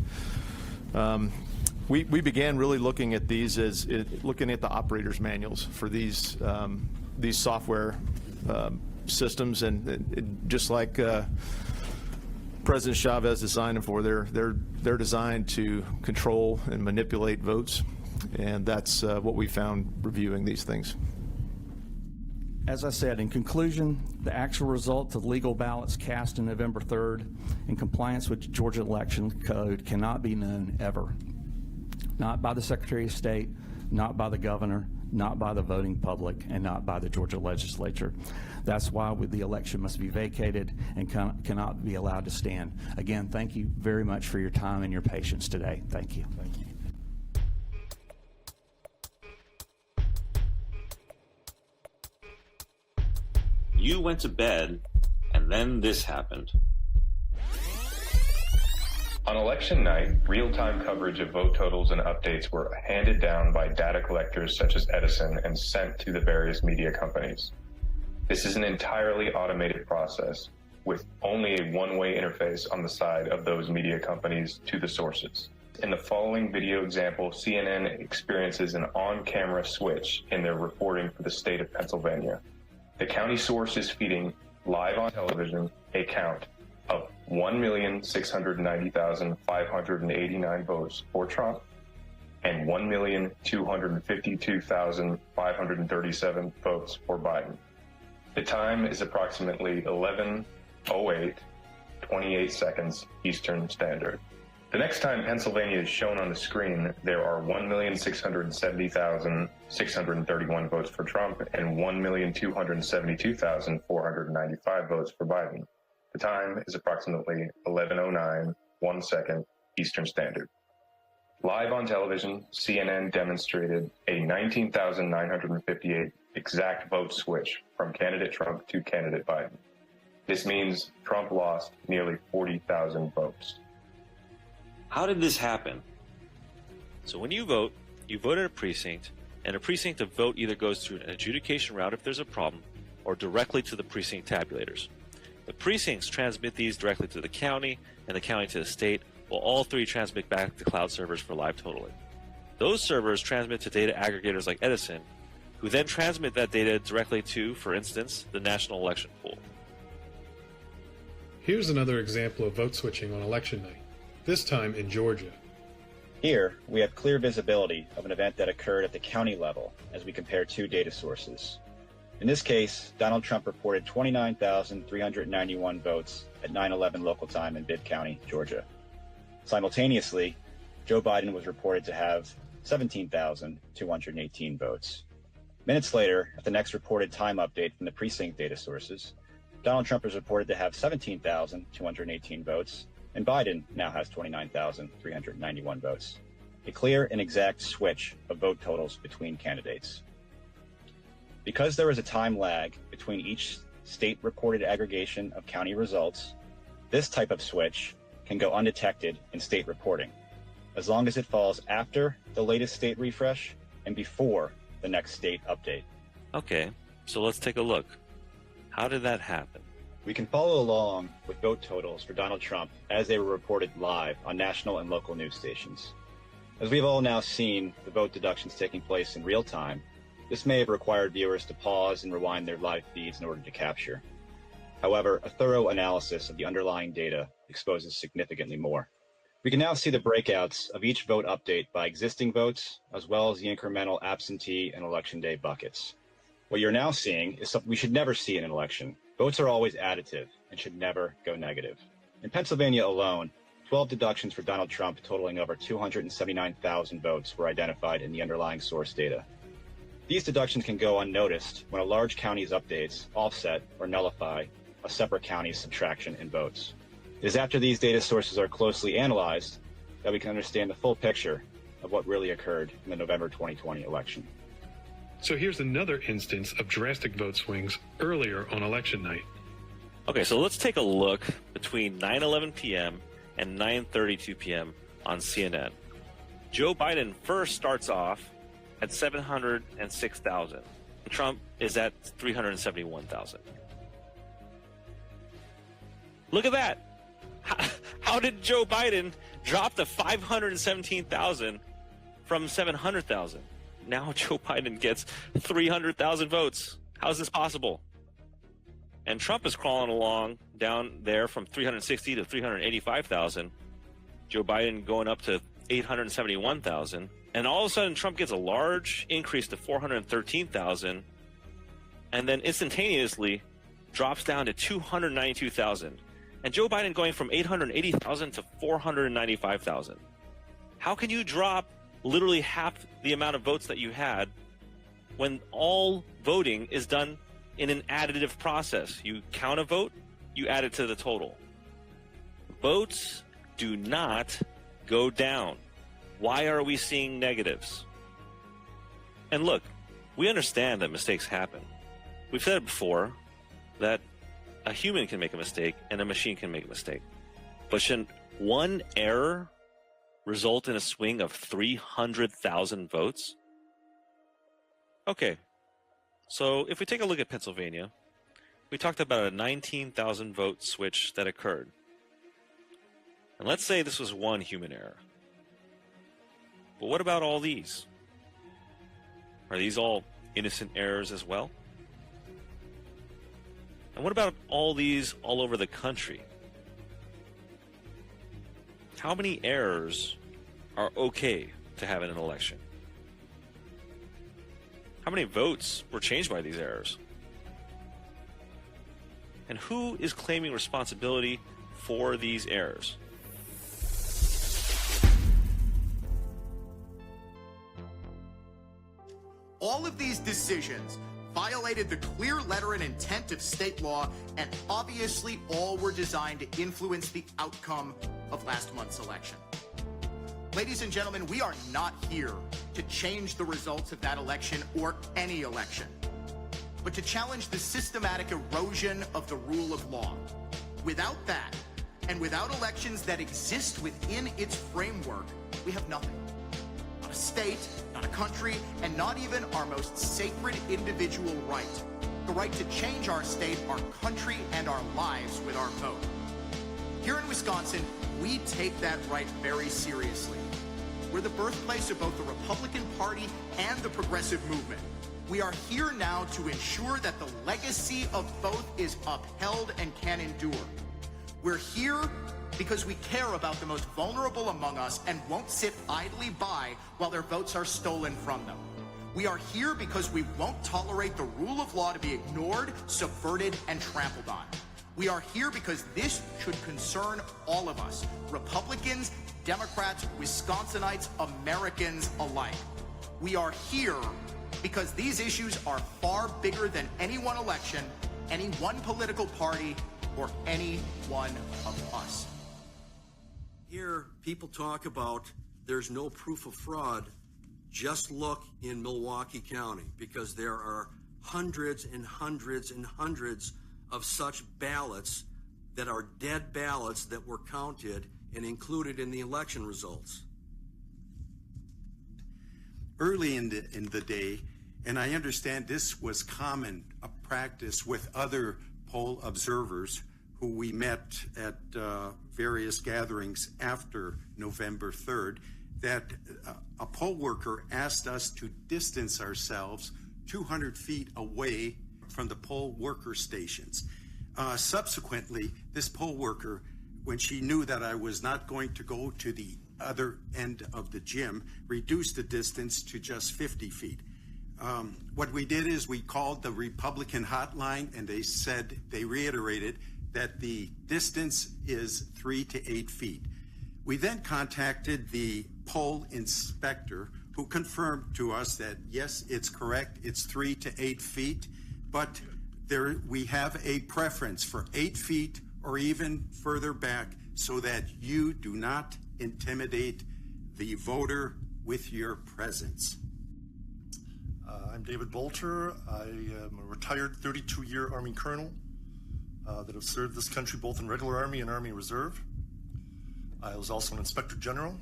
We began really looking at these as looking at the operator's manuals for these software systems, and just like President Chavez designed them for, they're designed to control and manipulate votes, and that's what we found reviewing these things. As I said, in conclusion, the actual result of legal ballots cast on November 3rd in compliance with Georgia Election Code cannot be known ever. Not by the Secretary of State, not by the governor, not by the voting public, and not by the Georgia legislature. That's why the election must be vacated and cannot be allowed to stand. Again, thank you very much for your time and your patience today. Thank you. Thank you. You went to bed, and then this happened. On election night, real-time coverage of vote totals and updates were handed down by data collectors such as Edison and sent to the various media companies. This is an entirely automated process with only a one-way interface on the side of those media companies to the sources. In the following video example, CNN experiences an on-camera switch in their reporting for the state of Pennsylvania. The county source is feeding live on television a count of 1,690,589 votes for Trump and 1,252,537 votes for Biden. The time is approximately 11:08, 28 seconds Eastern Standard. The next time Pennsylvania is shown on the screen, there are 1,670,631 votes for Trump and 1,272,495 votes for Biden. The time is approximately 11:09, 1 second Eastern Standard. Live on television, CNN demonstrated a 19,958 exact vote switch from candidate Trump to candidate Biden. This means Trump lost nearly 40,000 votes. How did this happen? So when you vote at a precinct, and a precinct of vote either goes through an adjudication route if there's a problem, or directly to the precinct tabulators. The precincts transmit these directly to the county, and the county to the state, while all three transmit back to cloud servers for live totaling. Those servers transmit to data aggregators like Edison, who then transmit that data directly to, for instance, the National Election Pool. Here's another example of vote switching on election night, this time in Georgia. Here, we have clear visibility of an event that occurred at the county level as we compare two data sources. In this case, Donald Trump reported 29,391 votes at 9/11 local time in Bibb County, Georgia. Simultaneously, Joe Biden was reported to have 17,218 votes. Minutes later, at the next reported time update from the precinct data sources, Donald Trump is reported to have 17,218 votes, and Biden now has 29,391 votes. A clear and exact switch of vote totals between candidates. Because there is a time lag between each state-reported aggregation of county results, this type of switch can go undetected in state reporting, as long as it falls after the latest state refresh and before the next state update. Okay, so let's take a look. How did that happen? We can follow along with vote totals for Donald Trump as they were reported live on national and local news stations. As we've all now seen the vote deductions taking place in real time, this may have required viewers to pause and rewind their live feeds in order to capture. However, a thorough analysis of the underlying data exposes significantly more. We can now see the breakouts of each vote update by existing votes, as well as the incremental absentee and election day buckets. What you're now seeing is something we should never see in an election. Votes are always additive and should never go negative. In Pennsylvania alone, 12 deductions for Donald Trump totaling over 279,000 votes were identified in the underlying source data. These deductions can go unnoticed when a large county's updates offset or nullify a separate county's subtraction in votes. It is after these data sources are closely analyzed that we can understand the full picture of what really occurred in the November 2020 election. So here's another instance of drastic vote swings earlier on election night. Okay, so let's take a look between 9:11 p.m. and 9:32 p.m. on CNN. Joe Biden first starts off at 706,000. Trump is at 371,000. Look at that. How did Joe Biden drop to 517,000 from 700,000? Now Joe Biden gets 300,000 votes. How is this possible? And Trump is crawling along down there from 360 to 385,000. Joe Biden going up to 871,000. And all of a sudden, Trump gets a large increase to 413,000, and then instantaneously drops down to 292,000. And Joe Biden going from 880,000 to 495,000. How can you drop literally half the amount of votes that you had when all voting is done in an additive process? You count a vote, you add it to the total. Votes do not go down. Why are we seeing negatives? And look, we understand that mistakes happen. We've said it before that a human can make a mistake and a machine can make a mistake. But one error result in a swing of 300,000 votes? Okay, so if we take a look at Pennsylvania, we talked about a 19,000 vote switch that occurred. And let's say this was one human error. But what about all these? Are these all innocent errors as well? And what about all these all over the country? How many errors are okay to have in an election? How many votes were changed by these errors? And who is claiming responsibility for these errors? All of these decisions violated the clear letter and intent of state law, and obviously all were designed to influence the outcome of last month's election. Ladies and gentlemen, we are not here to change the results of that election or any election, but to challenge the systematic erosion of the rule of law. Without that, and without elections that exist within its framework, we have nothing. Not a state, not a country, and not even our most sacred individual right. The right to change our state, our country, and our lives with our vote. Here in Wisconsin, we take that right very seriously. We're the birthplace of both the Republican Party and the progressive movement. We are here now to ensure that the legacy of both is upheld and can endure. We're here because we care about the most vulnerable among us and won't sit idly by while their votes are stolen from them. We are here because we won't tolerate the rule of law to be ignored, subverted, and trampled on. We are here because this should concern all of us, Republicans, Democrats, Wisconsinites, Americans alike. We are here because these issues are far bigger than any one election, any one political party, or any one of us. Here, people talk about there's no proof of fraud. Just look in Milwaukee County, because there are hundreds and hundreds and hundreds of such ballots that are dead ballots that were counted and included in the election results. Early in the day, and I understand this was common practice with other poll observers who we met at various gatherings after November 3rd, that a poll worker asked us to distance ourselves 200 feet away from the poll worker stations. Subsequently, this poll worker, when she knew that I was not going to go to the other end of the gym, reduced the distance to just 50 feet. What we did is we called the Republican hotline, and they reiterated that the distance is 3 to 8 feet. We then contacted the poll inspector, who confirmed to us that yes, it's correct, it's 3 to 8 feet, but we have a preference for 8 feet or even further back, so that you do not intimidate the voter with your presence. I'm David Bolter. I am a retired 32-year Army colonel that have served this country both in regular Army and Army Reserve. I was also an Inspector General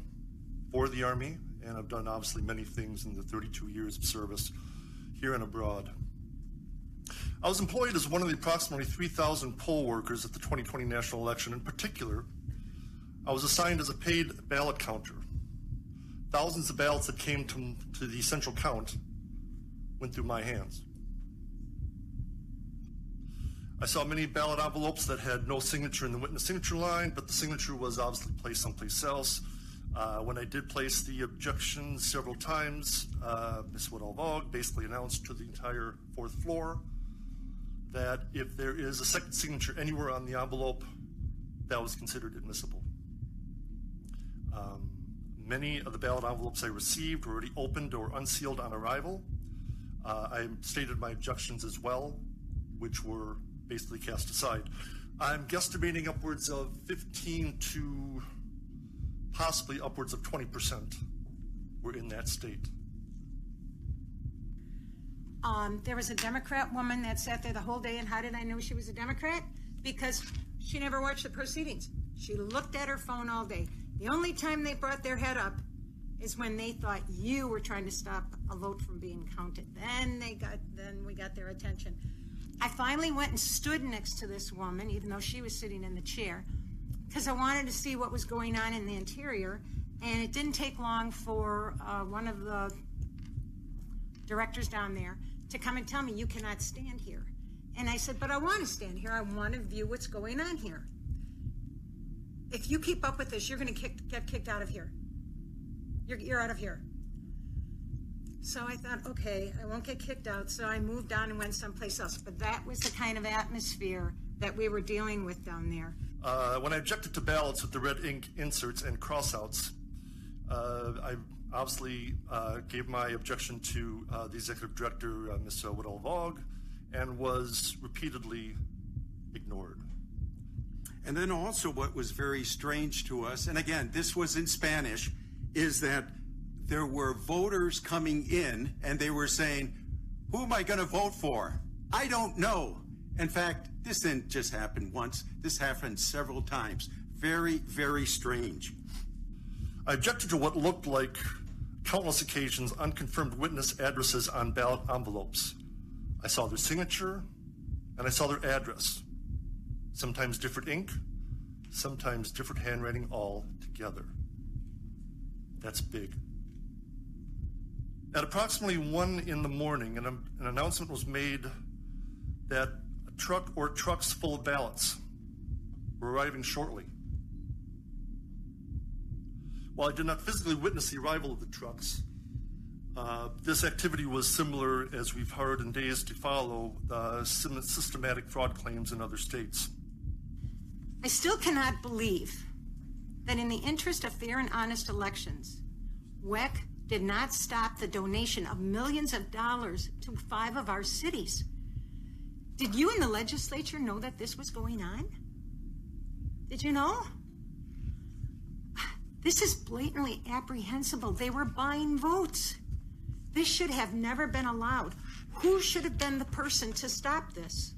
for the Army, and I've done obviously many things in the 32 years of service here and abroad. I was employed as one of the approximately 3,000 poll workers at the 2020 national election. In particular, I was assigned as a paid ballot counter. Thousands of ballots that came to the central count went through my hands. I saw many ballot envelopes that had no signature in the witness signature line, but the signature was obviously placed someplace else. When I did place the objection several times, Ms. Woodall-Vogt basically announced to the entire fourth floor that if there is a second signature anywhere on the envelope, that was considered admissible. Many of the ballot envelopes I received were already opened or unsealed on arrival. I stated my objections as well, which were basically cast aside. I'm guesstimating upwards of 15 to possibly upwards of 20% were in that state. There was a Democrat woman that sat there the whole day, and how did I know she was a Democrat? Because she never watched the proceedings. She looked at her phone all day. The only time they brought their head up is when they thought you were trying to stop a vote from being counted. Then we got their attention. I finally went and stood next to this woman, even though she was sitting in the chair, because I wanted to see what was going on in the interior. And it didn't take long for one of the directors down there to come and tell me, you cannot stand here. And I said, but I want to stand here. I want to view what's going on here. If you keep up with this, you're going to get kicked out of here. You're out of here. So I thought, okay, I won't get kicked out. So I moved on and went someplace else. But that was the kind of atmosphere that we were dealing with down there. When I objected to ballots with the red ink inserts and crossouts, I obviously gave my objection to the executive director, Ms. Woodall-Vogue, and was repeatedly ignored. And then also what was very strange to us, and again, this was in Spanish, is that there were voters coming in and they were saying, who am I going to vote for? I don't know. In fact, this didn't just happen once. This happened several times. Very, very strange. I objected to what looked like countless occasions unconfirmed witness addresses on ballot envelopes. I saw their signature and I saw their address. Sometimes different ink, sometimes different handwriting all together. That's big. At approximately 1 in the morning, an announcement was made that a truck or trucks full of ballots were arriving shortly. While I did not physically witness the arrival of the trucks, this activity was similar, as we've heard in days to follow, systematic fraud claims in other states. I still cannot believe that in the interest of fair and honest elections, WEC did not stop the donation of millions of dollars to 5 of our cities. Did you in the legislature know that this was going on? Did you know? This is blatantly apprehensible. They were buying votes. This should have never been allowed. Who should have been the person to stop this?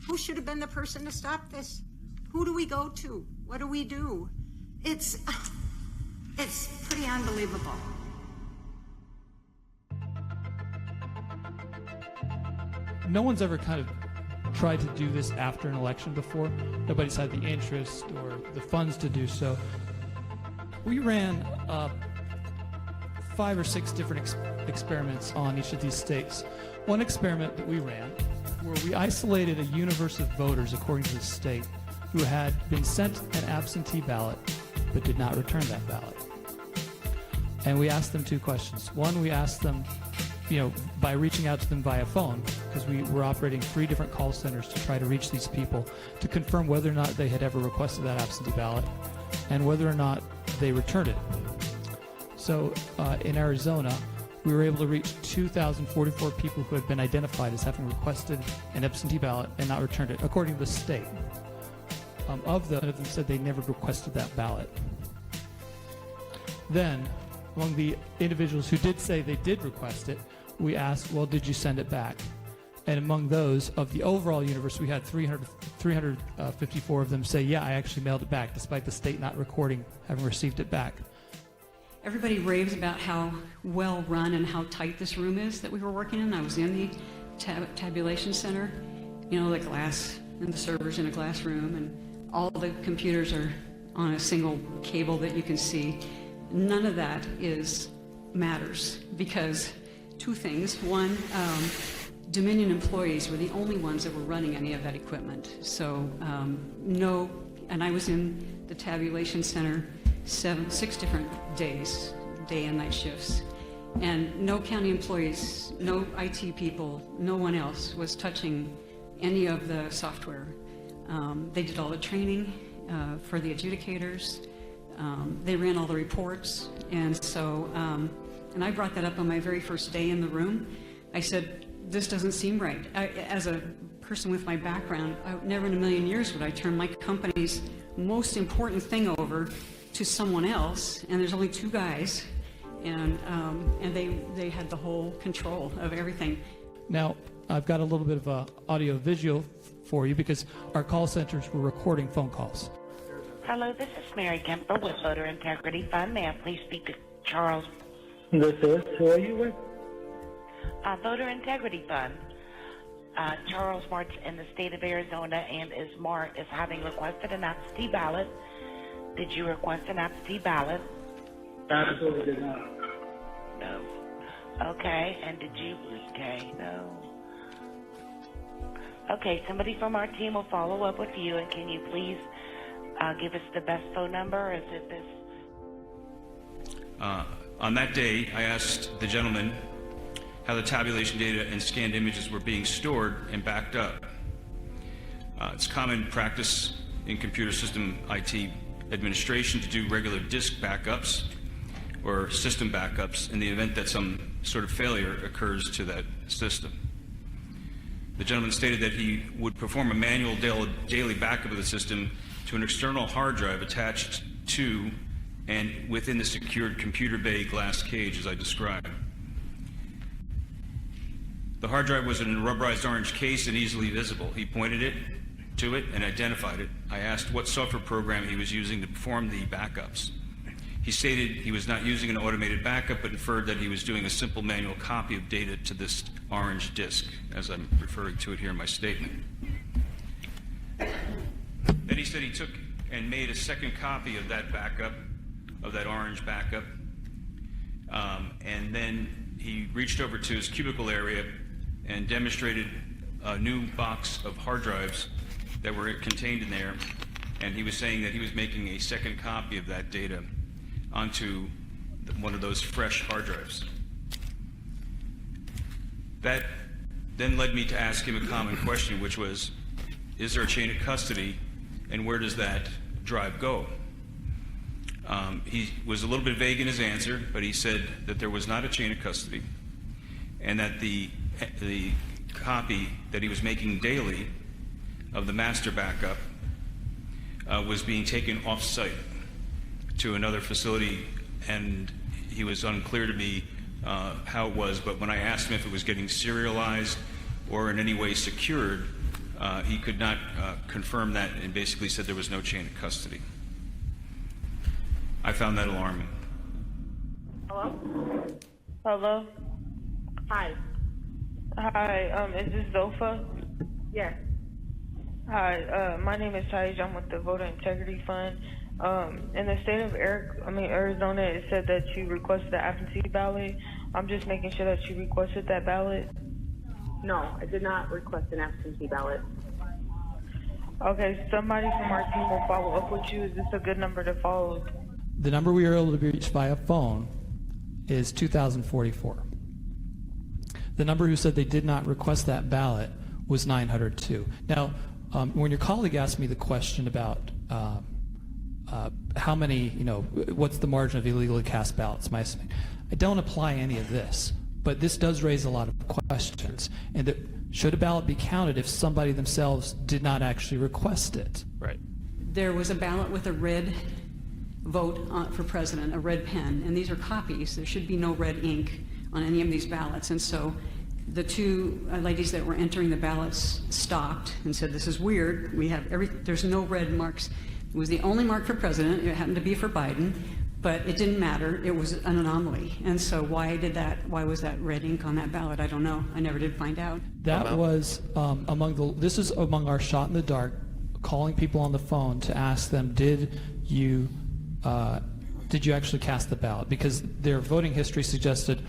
Who should have been the person to stop this? Who do we go to? What do we do? It's pretty unbelievable. No one's ever kind of tried to do this after an election before. Nobody's had the interest or the funds to do so. We ran 5 or 6 different experiments on each of these states. One experiment that we ran where we isolated a universe of voters according to the state who had been sent an absentee ballot but did not return that ballot. And we asked them 2 questions. One, we asked them, by reaching out to them via phone, because we were operating 3 different call centers to try to reach these people to confirm whether or not they had ever requested that absentee ballot and whether or not they returned it. So in Arizona, we were able to reach 2,044 people who had been identified as having requested an absentee ballot and not returned it, according to the state. Of them said they never requested that ballot. Then, among the individuals who did say they did request it, we asked, well, did you send it back? And among those, of the overall universe, we had 354 of them say, yeah, I actually mailed it back, despite the state not recording having received it back. Everybody raves about how well run and how tight this room is that we were working in. I was in the tabulation center, the glass and the servers in a glass room, and all the computers are on a single cable that you can see. None of that matters because 2 things. One, Dominion employees were the only ones that were running any of that equipment. So and I was in the tabulation center 6 different days, day and night shifts. And no county employees, no IT people, no one else was touching any of the software. They did all the training for the adjudicators. They ran all the reports. And so, and I brought that up on my very first day in the room. I said, this doesn't seem right. As a person with my background, never in a million years would I turn my company's most important thing over to someone else. And there's only 2 guys. And they had the whole control of everything. Now, I've got a little bit of audio visual for you because our call centers were recording phone calls. Hello, this is Mary Kemper with Voter Integrity Fund. May I please speak to Charles? This is. Who are you with? Voter Integrity Fund. Charles Mart's in the state of Arizona and is having requested an absentee ballot. Did you request an absentee ballot? Absolutely did not. No. Okay, and did you? Okay, no. Okay, somebody from our team will follow up with you, and can you please give us the best phone number? Or is it this? On that day, I asked the gentleman how the tabulation data and scanned images were being stored and backed up. It's common practice in computer system IT administration to do regular disk backups or system backups in the event that some sort of failure occurs to that system. The gentleman stated that he would perform a manual daily backup of the system to an external hard drive attached to and within the secured computer bay glass cage as I described. The hard drive was in a rubberized orange case and easily visible. He pointed to it and identified it. I asked what software program he was using to perform the backups. He stated he was not using an automated backup, but inferred that he was doing a simple manual copy of data to this orange disk, as I'm referring to it here in my statement. Then he said he took and made a second copy of that backup, of that orange backup, and then he reached over to his cubicle area and demonstrated a new box of hard drives that were contained in there, and he was saying that he was making a second copy of that data onto one of those fresh hard drives. That then led me to ask him a common question, which was, is there a chain of custody, and where does that drive go? He was a little bit vague in his answer, but he said that there was not a chain of custody, and that the copy that he was making daily of the master backup was being taken off-site to another facility, and he was unclear to me how it was, but when I asked him if it was getting serialized or in any way secured, he could not confirm that and basically said there was no chain of custody. I found that alarming. Hello? Hello? Hi. Hi, is this Zofa? Yes. Hi, my name is Taj. I'm with the Voter Integrity Fund. In the state of Arizona, it said that you requested the absentee ballot. I'm just making sure that you requested that ballot. No, I did not request an absentee ballot. Okay, somebody from our team will follow up with you. Is this a good number to follow? The number we were able to reach via phone is 2044. The number who said they did not request that ballot was 902. Now, when your colleague asked me the question about how many, what's the margin of illegally cast ballots, I don't apply any of this, but this does raise a lot of questions. And that should a ballot be counted if somebody themselves did not actually request it? Right. There was a ballot with a red vote for president, a red pen, and these are copies. There should be no red ink on any of these ballots. And so the two ladies that were entering the ballots stopped and said, this is weird. There's no red marks. It was the only mark for president. It happened to be for Biden, but it didn't matter. It was an anomaly. And so why was that red ink on that ballot? I don't know. I never did find out. That was this is among our shot in the dark, calling people on the phone to ask them, did you actually cast the ballot? Because their voting history suggested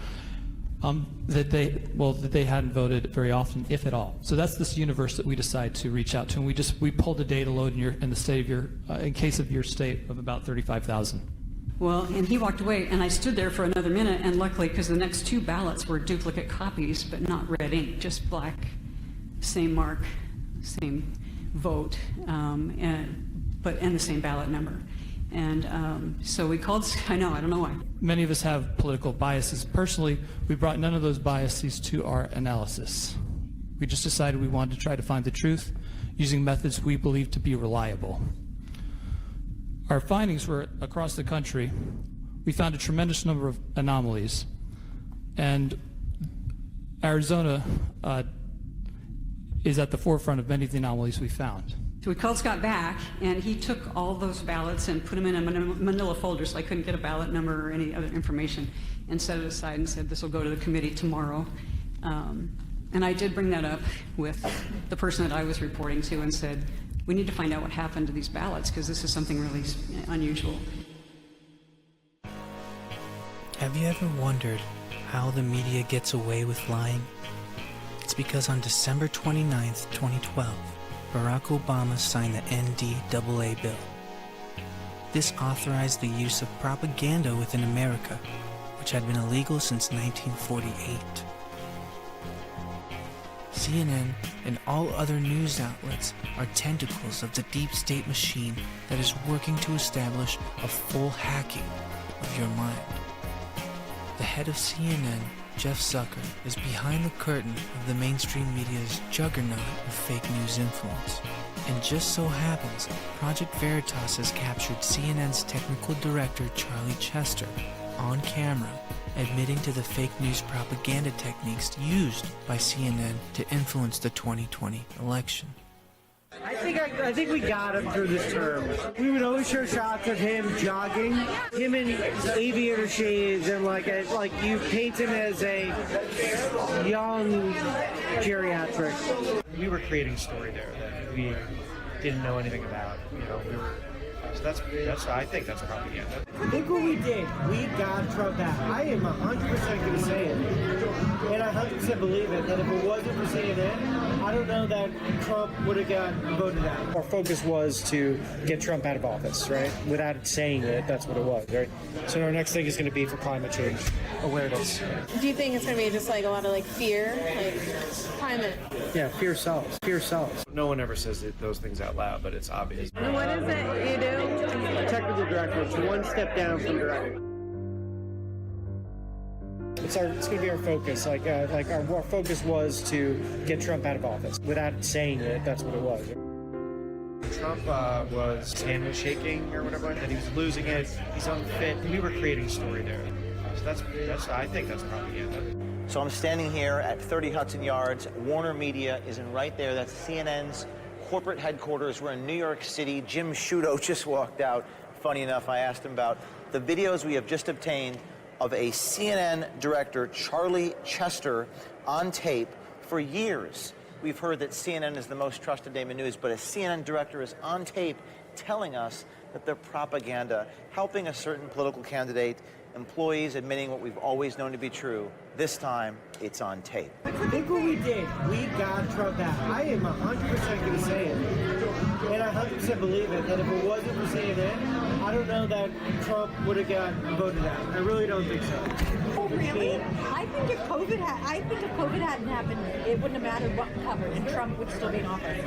that they hadn't voted very often, if at all. So that's this universe that we decide to reach out to, and we pulled a data load in the state of in case of your state of about 35,000. Well, and he walked away, and I stood there for another minute, and luckily, because the next two ballots were duplicate copies, but not red ink, just black, same mark, same vote, and the same ballot number. And so we called, I don't know why. Many of us have political biases. Personally, we brought none of those biases to our analysis. We just decided we wanted to try to find the truth using methods we believe to be reliable. Our findings were across the country. We found a tremendous number of anomalies, and Arizona is at the forefront of many of the anomalies we found. So we called Scott back, and he took all those ballots and put them in a manila folder, so I couldn't get a ballot number or any other information, and set it aside and said, this will go to the committee tomorrow. And I did bring that up with the person that I was reporting to and said, we need to find out what happened to these ballots, because this is something really unusual. Have you ever wondered how the media gets away with lying? It's because on December 29th, 2012, Barack Obama signed the NDAA bill. This authorized the use of propaganda within America, which had been illegal since 1948. CNN and all other news outlets are tentacles of the deep state machine that is working to establish a full hacking of your mind. The head of CNN, Jeff Zucker, is behind the curtain of the mainstream media's juggernaut of fake news influence. And just so happens, Project Veritas has captured CNN's technical director, Charlie Chester, on camera, admitting to the fake news propaganda techniques used by CNN to influence the 2020 election. I think we got him through this term. We would always show shots of him jogging, him in aviator shades, and like you paint him as a young geriatric. We were creating a story there that we didn't know anything about. So that's I think that's propaganda. Look what we did. We got Trump out. I am 100% going to say it, and I 100% believe it, that if it wasn't for CNN, I don't know that Trump would have got voted out. Our focus was to get Trump out of office, right? Without saying it, that's what it was, right? So our next thing is going to be for climate change awareness. Do you think it's going to be just like a lot of like fear, like climate? Yeah, fear sells. Fear sells. No one ever says those things out loud, but it's obvious. And what is it you do? Technical director. It's one step down from director. It's going to be our focus. Our focus was to get Trump out of office. Without saying it, that's what it was. Trump his hand was shaking or whatever, and he was losing it. He's unfit. We were creating a story there. So I think that's propaganda. So I'm standing here at 30 Hudson Yards. Warner Media is in right there. That's CNN's corporate headquarters. We're in New York City. Jim Sciutto just walked out. Funny enough, I asked him about the videos we have just obtained of a CNN director, Charlie Chester, on tape. For years, we've heard that CNN is the most trusted name in news, but a CNN director is on tape telling us that they're propaganda, helping a certain political candidate, employees admitting what we've always known to be true. This time, it's on tape. Look what we did. We got Trump out. I am 100% going to say it, and I 100% believe it, that if it wasn't for CNN, I don't know that Trump would have got voted out. I really don't think so. Oh, really? I think if COVID hadn't happened, it wouldn't have mattered what covered, and Trump would still be in office.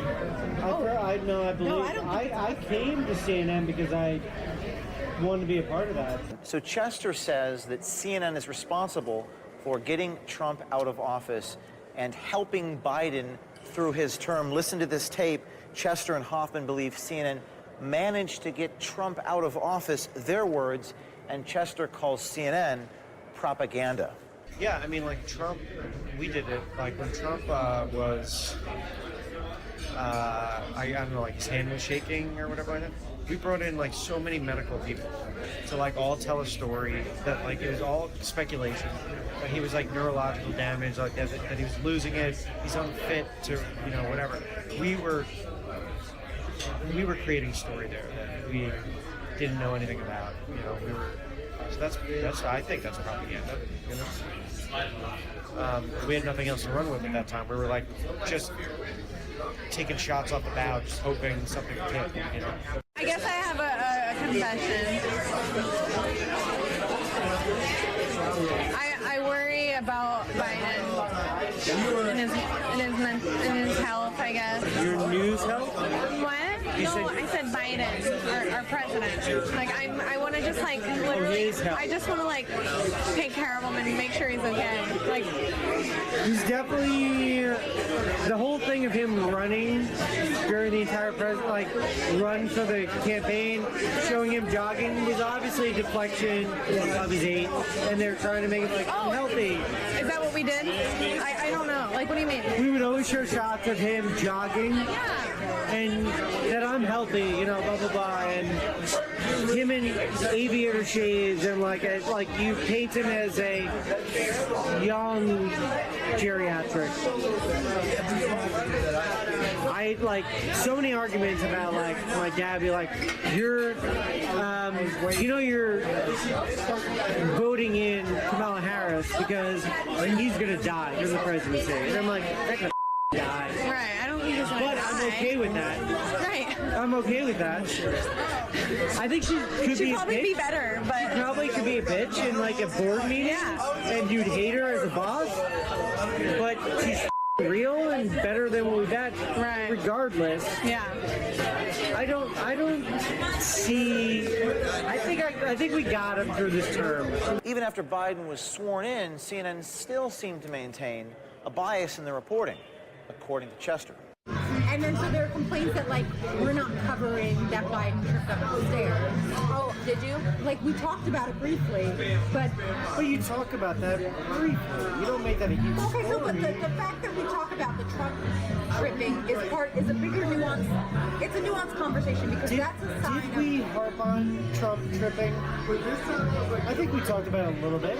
I came to CNN because I wanted to be a part of that. So Chester says that CNN is responsible for getting Trump out of office and helping Biden through his term. Listen to this tape. Chester and Hoffman believe CNN managed to get Trump out of office, their words, and Chester calls CNN propaganda. Yeah, I mean, like Trump, we did it. Like when Trump was, I don't know, like his hand was shaking or whatever. We brought in like so many medical people to like all tell a story that like it was all speculation. That he was like neurological damage, like that he was losing it. He's unfit to, whatever. We were creating a story there that we didn't know anything about. So that's I think that's propaganda. We had nothing else to run with at that time. We were like just taking shots off the bow, just hoping something would hit. I guess I have a confession. I worry about Biden in his health, I guess. Your news health? What? I said Biden, our president. Like I want to just like literally, I just want to like take care of him and make sure he's okay. Like he's definitely the whole thing of him running during the entire run for the campaign, showing him jogging was obviously a deflection of his age, and they're trying to make it like unhealthy. Is that what we did? I don't know. Like, what do you mean? We would always show shots of him jogging, and healthy, you know, blah, blah, blah. And him in aviator shades and like you paint him as a young geriatric. I like so many arguments about like my dad be like, you're voting in Kamala Harris because he's gonna die in the presidency. And I'm like, that could die. Right, I don't think he's gonna But die. I'm okay with that. Right. I'm okay with that. I think she could She'd be probably a bitch. be better, but... She probably could be a bitch in like a board meeting. Yeah. And you'd hate her as a boss. But she's real and better than what we've had. Right. Regardless. Yeah. I don't see. I think we got him through this term. Even after Biden was sworn in, CNN still seemed to maintain a bias in their reporting, according to Chester. And then so there are complaints that like we're not covering that Biden tripped up the stairs. Oh, did you? Like we talked about it briefly, but you talk about that briefly. You don't make that a huge okay, so but story. the fact that we talk about the Trump tripping is a bigger nuance. It's a nuanced conversation because that's a sign Did we harp on Trump tripping? I think we talked about it a little bit.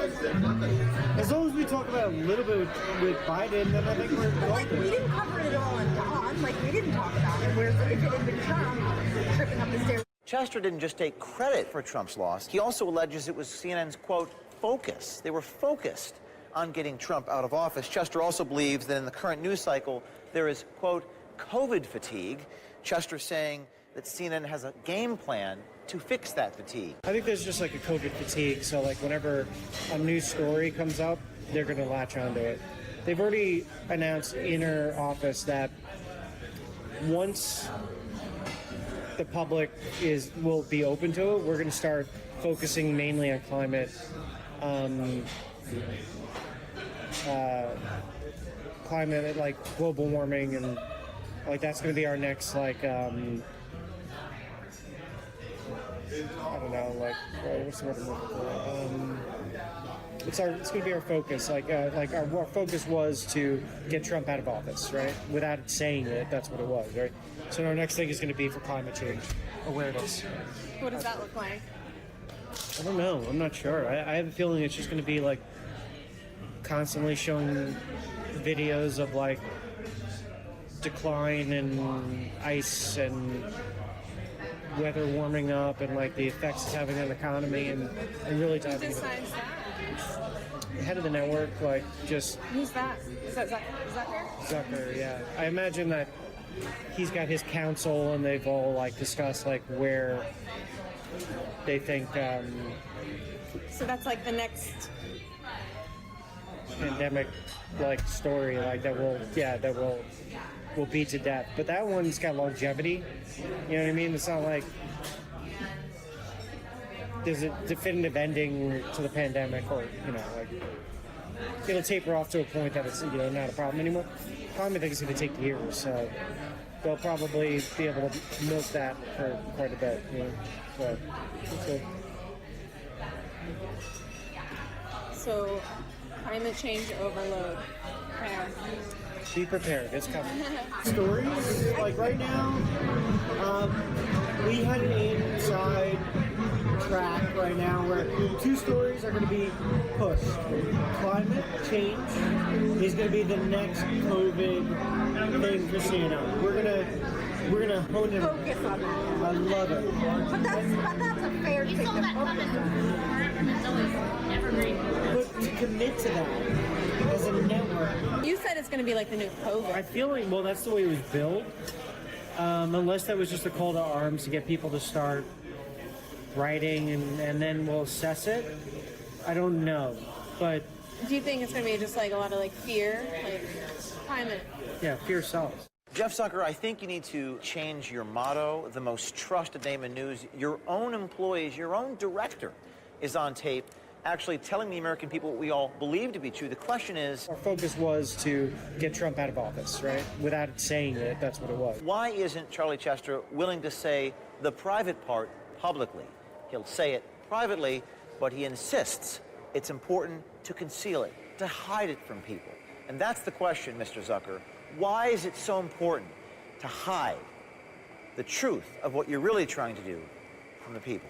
As long as we talk about it a little bit with Biden, then I think we're like we didn't cover it at all on Dawn. Like we didn't talk about it. Whereas if it had been Trump tripping up the stairs. Chester didn't just take credit for Trump's loss. He also alleges it was CNN's, quote, focus. They were focused on getting Trump out of office. Chester also believes that in the current news cycle, there is, quote, COVID fatigue. Chester saying that CNN has a game plan to fix that fatigue. I think there's just like a COVID fatigue. So like whenever a new story comes up, they're going to latch onto it. They've already announced in her office that once the public will be open to it, we're going to start focusing mainly on climate like global warming, and like that's going to be our next like I don't know, like what's the word I'm looking for? It's going to be our focus. Like our focus was to get Trump out of office, right? Without saying it, that's what it was, right? So our next thing is going to be for climate change awareness. What does that look like? I don't know. I'm not sure. I have a feeling it's just going to be like constantly showing videos of like decline in ice and weather warming up and like the effects it's having on the economy and really Who talking about decides that? the head of the network, like just Who's that? Is that Zucker? Zucker, yeah. I imagine that he's got his council and they've all like discussed like where they think So that's like the next. pandemic like story like that will be to death. But that one's got longevity. You know what I mean? It's not like there's a definitive ending to the pandemic, or like it'll taper off to a point that it's not a problem anymore. Probably think it's going to take years, so they'll probably be able to milk that for quite a bit. So. So, climate change overload. Prepare. Be prepared. It's coming. Stories like right now, we had an inside track right now where 2 stories are going to be pushed. Climate change is going to be the next COVID thing for CNN. We're gonna hone in. Focus on that. I love it. But that's a fair thing to focus on. But to commit to that as a network. You said it's going to be like the new COVID. I feel like, well, that's the way it was built. Unless that was just a call to arms to get people to start writing and then we'll assess it. I don't know. But Do you think it's going to be just like a lot of like fear? Like climate? yeah, fear sells. Jeff Zucker, I think you need to change your motto, the most trusted name in news. Your own employees, your own director is on tape actually telling the American people what we all believe to be true. The question is... Our focus was to get Trump out of office, right? Without saying it, that's what it was. Why isn't Charlie Chester willing to say the private part publicly? He'll say it privately, but he insists it's important to conceal it, to hide it from people. And that's the question, Mr. Zucker. Why is it so important to hide the truth of what you're really trying to do from the people.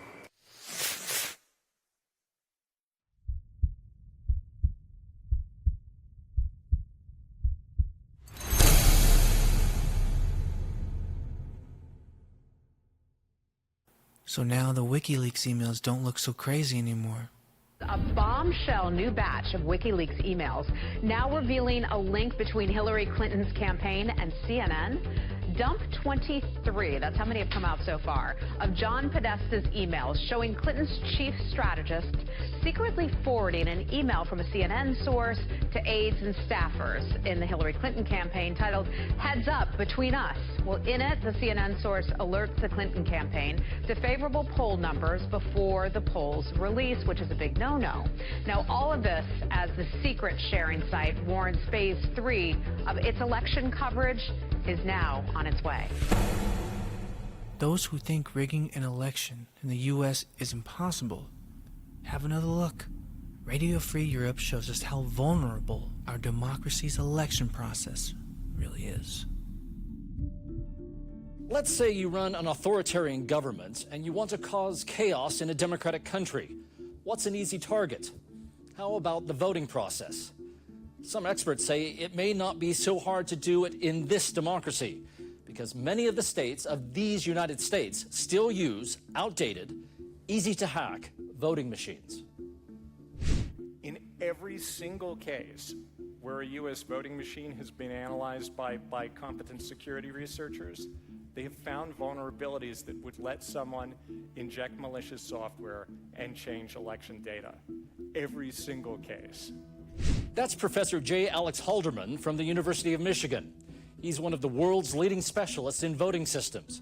So now the WikiLeaks emails don't look so crazy anymore. A bombshell new batch of WikiLeaks emails now revealing a link between Hillary Clinton's campaign and CNN. Dump 23, that's how many have come out so far, of John Podesta's emails showing Clinton's chief strategist secretly forwarding an email from a CNN source to aides and staffers in the Hillary Clinton campaign titled, "Heads Up Between Us." Well, in it, the CNN source alerts the Clinton campaign to favorable poll numbers before the polls release, which is a big no-no. Now, all of this as the secret sharing site warns phase 3 of its election coverage is now on its way. Those who think rigging an election in the U.S. is impossible, have another look. Radio Free Europe shows us how vulnerable our democracy's election process really is. Let's say you run an authoritarian government and you want to cause chaos in a democratic country. What's an easy target? How about the voting process? Some experts say it may not be so hard to do it in this democracy because many of the states of these United States still use outdated, easy-to-hack voting machines. In every single case where a U.S. voting machine has been analyzed by competent security researchers, they have found vulnerabilities that would let someone inject malicious software and change election data. Every single case. That's Professor J. Alex Halderman from the University of Michigan. He's one of the world's leading specialists in voting systems.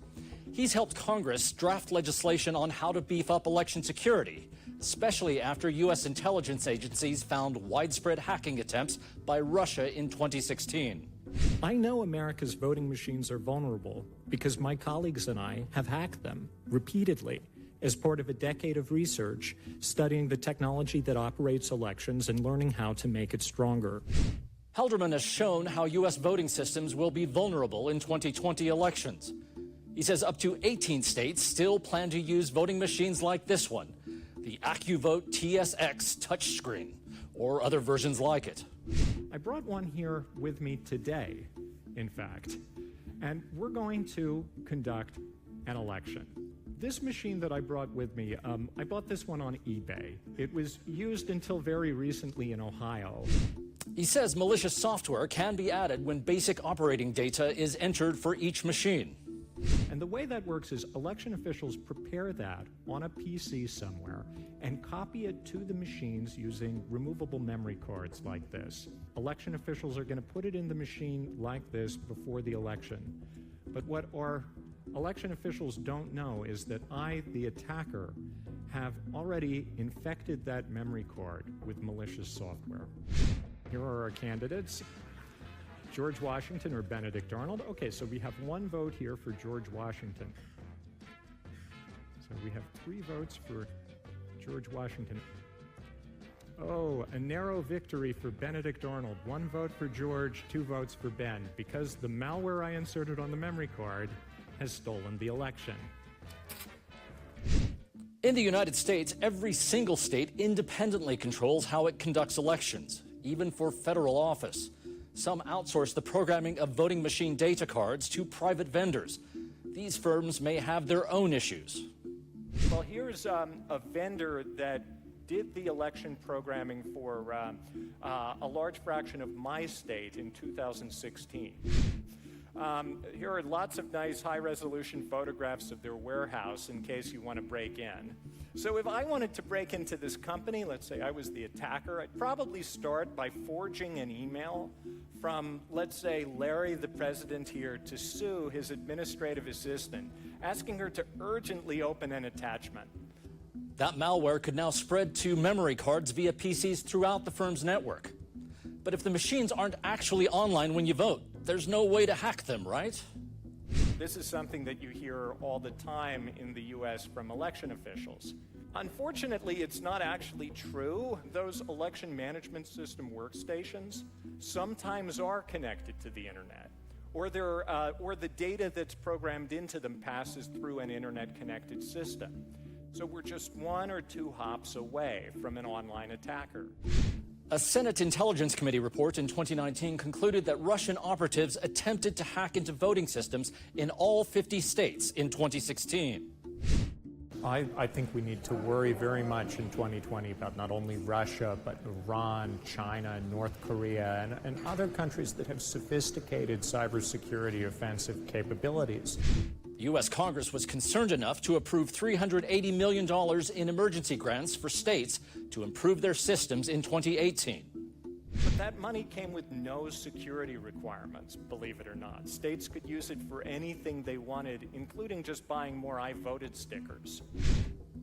He's helped Congress draft legislation on how to beef up election security, especially after U.S. intelligence agencies found widespread hacking attempts by Russia in 2016. I know America's voting machines are vulnerable because my colleagues and I have hacked them repeatedly as part of a decade of research studying the technology that operates elections and learning how to make it stronger. Halderman has shown how U.S. voting systems will be vulnerable in 2020 elections. He says up to 18 states still plan to use voting machines like this one, the AccuVote TSX touchscreen, or other versions like it. I brought one here with me today, in fact, and we're going to conduct an election. This machine that I brought with me, I bought this one on eBay. It was used until very recently in Ohio. He says malicious software can be added when basic operating data is entered for each machine. And the way that works is election officials prepare that on a PC somewhere and copy it to the machines using removable memory cards like this. Election officials are going to put it in the machine like this before the election. But what our election officials don't know is that I, the attacker, have already infected that memory card with malicious software. Here are our candidates. George Washington or Benedict Arnold. Okay, so we have one vote here for George Washington. So we have 3 votes for George Washington. Oh, a narrow victory for Benedict Arnold. 1 vote for George, 2 votes for Ben, because the malware I inserted on the memory card has stolen the election. In the United States, every single state independently controls how it conducts elections, even for federal office. Some outsource the programming of voting machine data cards to private vendors. These firms may have their own issues. Well, here's a vendor that did the election programming for a large fraction of my state in 2016. Here are lots of nice high-resolution photographs of their warehouse in case you want to break in. So if I wanted to break into this company, let's say I was the attacker, I'd probably start by forging an email from, let's say, Larry, the president here, to Sue, his administrative assistant, asking her to urgently open an attachment. That malware could now spread to memory cards via PCs throughout the firm's network. But if the machines aren't actually online when you vote, there's no way to hack them, right? This is something that you hear all the time in the U.S. from election officials. Unfortunately, it's not actually true. Those election management system workstations sometimes are connected to the internet. or the data that's programmed into them passes through an internet-connected system. So we're just 1 or 2 hops away from an online attacker. A Senate Intelligence Committee report in 2019 concluded that Russian operatives attempted to hack into voting systems in all 50 states in 2016. I think we need to worry very much in 2020 about not only Russia, but Iran, China, North Korea, and other countries that have sophisticated cybersecurity offensive capabilities. The U.S. Congress was concerned enough to approve $380 million in emergency grants for states to improve their systems in 2018. But that money came with no security requirements, believe it or not. States could use it for anything they wanted, including just buying more I voted stickers.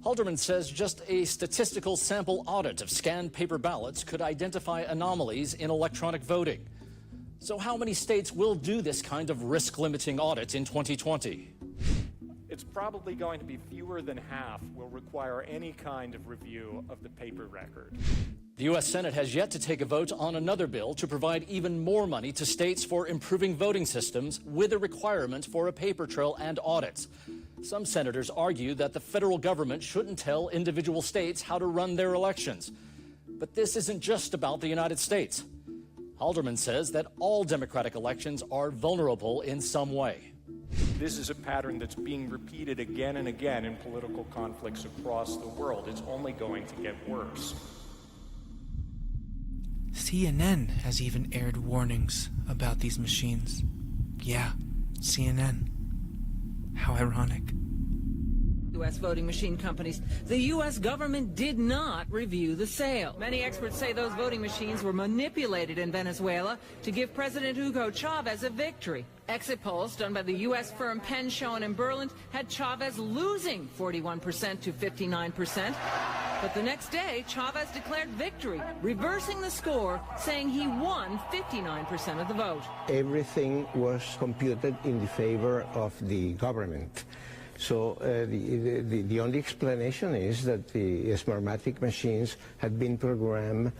Halderman says just a statistical sample audit of scanned paper ballots could identify anomalies in electronic voting. So how many states will do this kind of risk-limiting audit in 2020? It's probably going to be fewer than half will require any kind of review of the paper record. The U.S. Senate has yet to take a vote on another bill to provide even more money to states for improving voting systems with a requirement for a paper trail and audits. Some senators argue that the federal government shouldn't tell individual states how to run their elections. But this isn't just about the United States. Halderman says that all democratic elections are vulnerable in some way. This is a pattern that's being repeated again and again in political conflicts across the world. It's only going to get worse. CNN has even aired warnings about these machines. Yeah, CNN. How ironic. U.S. voting machine companies. The U.S. government did not review the sale. Many experts say those voting machines were manipulated in Venezuela to give President Hugo Chavez a victory. Exit polls done by the U.S. firm Penn Schoen in Berlin had Chavez losing 41% to 59%. But the next day, Chavez declared victory, reversing the score, saying he won 59% of the vote. Everything was computed in the favor of the government. So the only explanation is that the Smartmatic machines had been programmed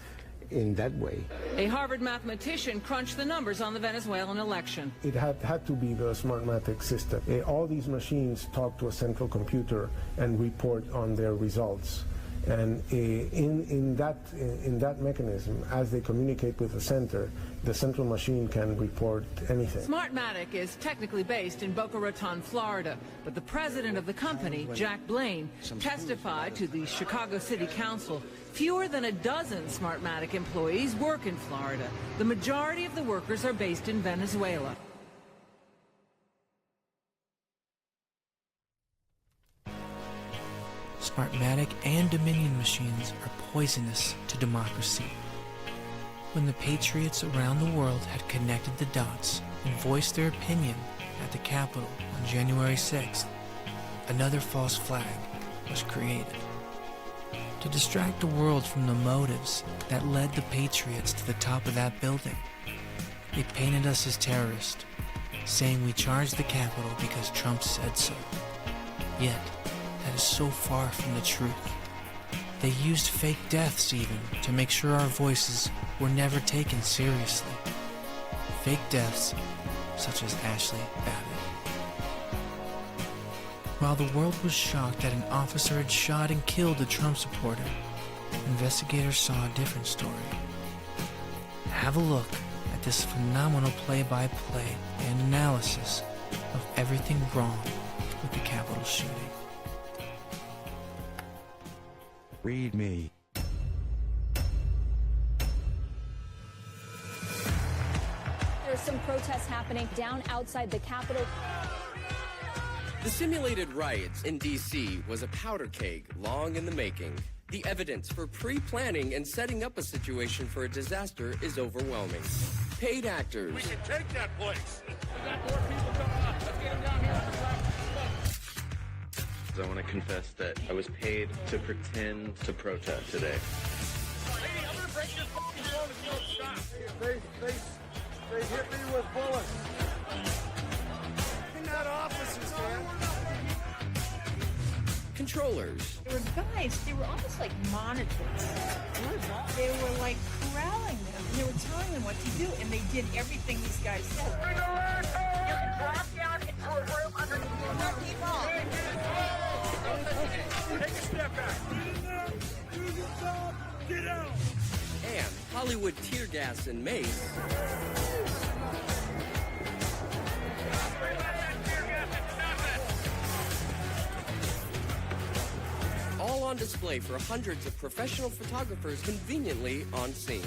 in that way. A Harvard mathematician crunched the numbers on the Venezuelan election. It had to be the Smartmatic system. All these machines talk to a central computer and report on their results. And in that mechanism, as they communicate with the central machine can report anything. Smartmatic is technically based in Boca Raton, Florida, but the president of the company, Jack Blaine, testified to the Chicago City Council. Fewer than a dozen Smartmatic employees work in Florida. The majority of the workers are based in Venezuela. Smartmatic and Dominion machines are poisonous to democracy. When the patriots around the world had connected the dots and voiced their opinion at the Capitol on January 6th, another false flag was created. To distract the world from the motives that led the patriots to the top of that building, they painted us as terrorists, saying we charged the Capitol because Trump said so. Yet, that is so far from the truth. They used fake deaths even to make sure our voices were never taken seriously. Fake deaths such as Ashley Babbitt. While the world was shocked that an officer had shot and killed a Trump supporter, investigators saw a different story. Have a look at this phenomenal play-by-play and analysis of everything wrong with the Capitol shooting. Read me. There's some protests happening down outside the Capitol. The simulated riots in D.C. was a powder keg long in the making. The evidence for pre-planning and setting up a situation for a disaster is overwhelming. Paid actors. We can take that place. We got more people coming up. Let's get them down here on the side. I want to confess that I was paid to pretend to protest today. Lady, I'm going to break this f***ing phone if you don't stop. They hit me with bullets. They're not officers, man. controllers. There were guys, they were almost like monitors. They were like corralling them, and they were telling them what to do, and they did everything these guys said. You can drop down into a room underneath the people. Take a step back. Get out! And Hollywood tear gas and mace. All on display for hundreds of professional photographers conveniently on scene.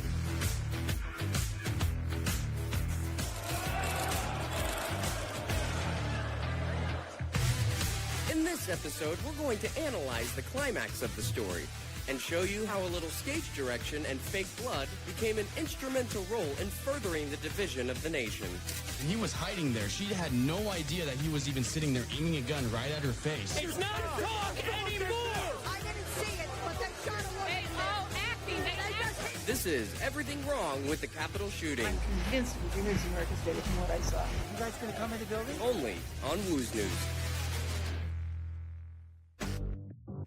In this episode, we're going to analyze the climax of the story and show you how a little stage direction and fake blood became an instrumental role in furthering the division of the nation. And he was hiding there. She had no idea that he was even sitting there aiming a gun right at her face. It's not a talk anymore! I didn't see it, but they shot a woman. They all acting, they acting. This is Everything Wrong with the Capitol Shooting. I'm convinced it was Emergency America's Day from what I saw. You guys gonna come in the building? Only on Woo's News.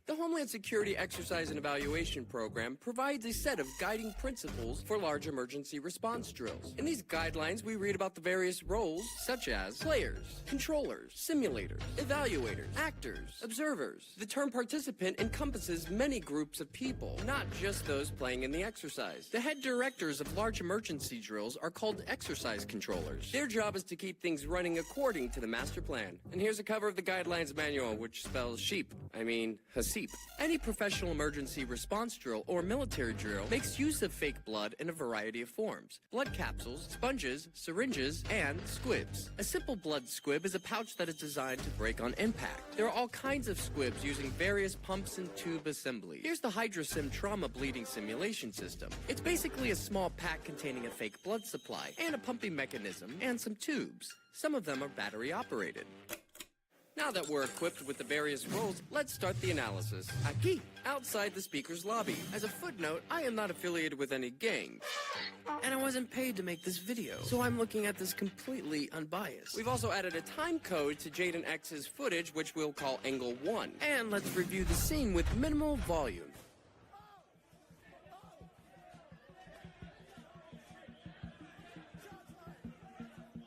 The Homeland Security Exercise and Evaluation Program provides a set of guiding principles for large emergency response drills. In these guidelines, we read about the various roles, such as players, controllers, simulators, evaluators, actors, observers. The term participant encompasses many groups of people, not just those playing in the exercise. The head directors of large emergency drills are called exercise controllers. Their job is to keep things running according to the master plan. And here's a cover of the guidelines manual, which spells sheep. I mean, hasip. Any professional emergency response drill or military drill makes use of fake blood in a variety of forms. Blood capsules, sponges, syringes, and squibs. A simple blood squib is a pouch that is designed to break on impact. There are all kinds of squibs using various pumps and tube assemblies. Here's the HydroSim trauma bleeding simulation system. It's basically a small pack containing a fake blood supply and a pumping mechanism and some tubes. Some of them are battery operated. Now that we're equipped with the various roles, let's start the analysis. Aquí, outside the speaker's lobby. As a footnote, I am not affiliated with any gang. And I wasn't paid to make this video, so I'm looking at this completely unbiased. We've also added a time code to Jaden X's footage, which we'll call Angle 1. And let's review the scene with minimal volume.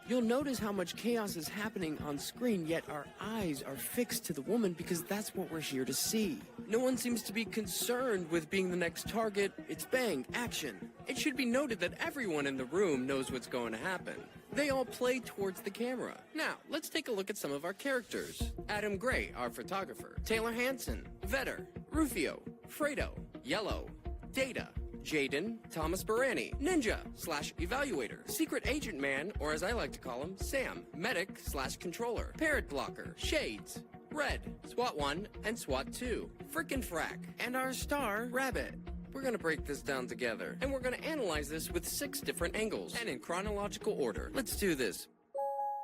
You'll notice how much chaos is happening on screen, yet our eyes are fixed to the woman because that's what we're here to see. No one seems to be concerned with being the next target. It's bang, action. It should be noted that everyone in the room knows what's going to happen. They all play towards the camera. Now, let's take a look at some of our characters. Adam Gray, our photographer. Taylor Hanson, Vetter. Rufio, Fredo, Yellow, Data, Jaden, Thomas Barani, Ninja/Evaluator, Secret Agent Man, or as I like to call him, Sam, Medic/Controller, Parrot Blocker, Shades, Red, SWAT 1, and SWAT 2, Frickin' Frack, and our star, Rabbit. We're gonna break this down together, and we're gonna analyze this with 6 different angles, and in chronological order. Let's do this.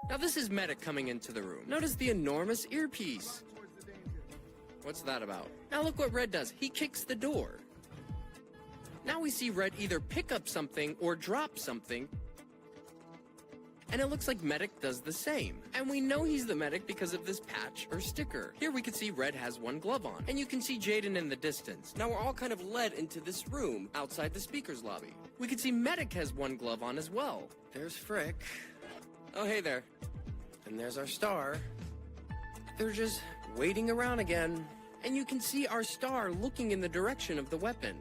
Now this is Medic coming into the room. Notice the enormous earpiece. What's that about? Now look what Red does. He kicks the door. Now we see Red either pick up something or drop something, and it looks like Medic does the same. And we know he's the Medic because of this patch or sticker. Here we can see Red has one glove on, and you can see Jaden in the distance. Now we're all kind of led into this room outside the speaker's lobby. We can see Medic has one glove on as well. There's Frick. Oh, hey there. And there's our star. They're just waiting around again. And you can see our star looking in the direction of the weapon.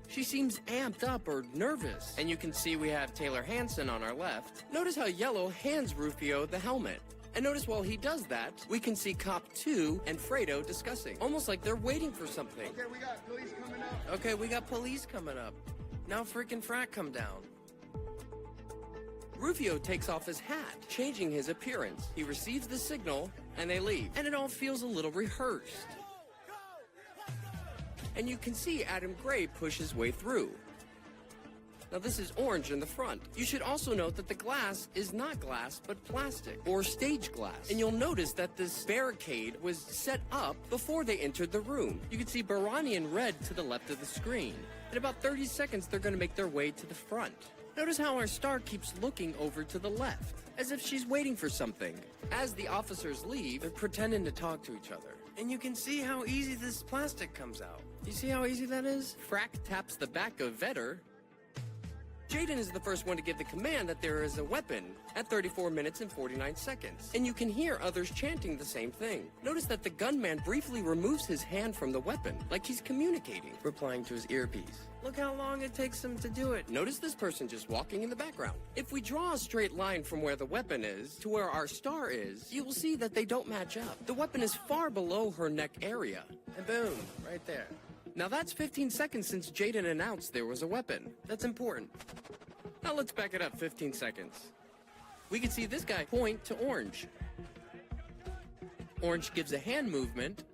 She seems amped up or nervous. And you can see we have Taylor Hanson on our left. Notice how Yellow hands Rufio the helmet. And notice while he does that, we can see Cop 2 and Fredo discussing. Almost like they're waiting for something. Okay, we got police coming up. Okay, we got police coming up. Now Frickin' Frack come down. Rufio takes off his hat, changing his appearance. He receives the signal, and they leave. And it all feels a little rehearsed. And you can see Adam Gray push his way through. Now this is orange in the front. You should also note that the glass is not glass, but plastic, or stage glass. And you'll notice that this barricade was set up before they entered the room. You can see Barani and Red to the left of the screen. In about 30 seconds, they're gonna make their way to the front. Notice how our star keeps looking over to the left, as if she's waiting for something. As the officers leave, they're pretending to talk to each other. And you can see how easy this plastic comes out. You see how easy that is? Frack taps the back of Vetter. Jaden is the first one to give the command that there is a weapon at 34 minutes and 49 seconds. And you can hear others chanting the same thing. Notice that the gunman briefly removes his hand from the weapon, like he's communicating, replying to his earpiece. Look how long it takes him to do it. Notice this person just walking in the background. If we draw a straight line from where the weapon is to where our star is, you will see that they don't match up. The weapon is far below her neck area. And boom, right there. Now that's 15 seconds since Jaden announced there was a weapon. That's important. Now let's back it up 15 seconds. We can see this guy point to Orange. Orange gives a hand movement,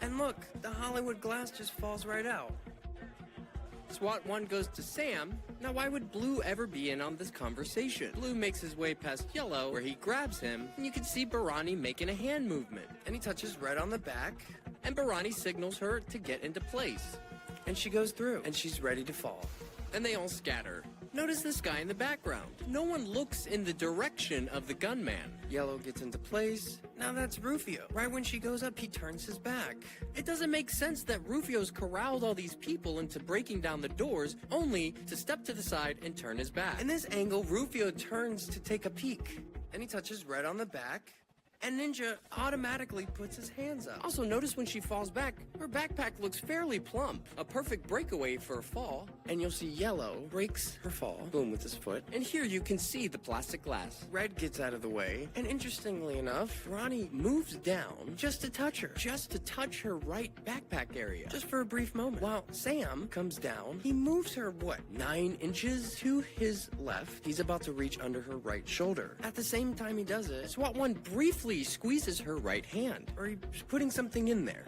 and look, the Hollywood glass just falls right out. SWAT 1 goes to Sam. Now why would Blue ever be in on this conversation? Blue makes his way past Yellow, where he grabs him, and you can see Barani making a hand movement. And he touches Red on the back, and Barani signals her to get into place. And she goes through, and she's ready to fall. And they all scatter. Notice this guy in the background. No one looks in the direction of the gunman. Yellow gets into place. Now that's Rufio. Right when she goes up, he turns his back. It doesn't make sense that Rufio's corralled all these people into breaking down the doors, only to step to the side and turn his back. In this angle, Rufio turns to take a peek. And he touches Red on the back. And Ninja automatically puts his hands up. Also, notice when she falls back, her backpack looks fairly plump. A perfect breakaway for a fall. And you'll see Yellow breaks her fall, boom, with his foot. And here you can see the plastic glass. Red gets out of the way. And interestingly enough, Ronnie moves down just to touch her. Just to touch her right backpack area. Just for a brief moment. While Sam comes down, he moves her, 9 inches to his left. He's about to reach under her right shoulder. At the same time he does it, SWAT 1 briefly squeezes her right hand, or he's putting something in there.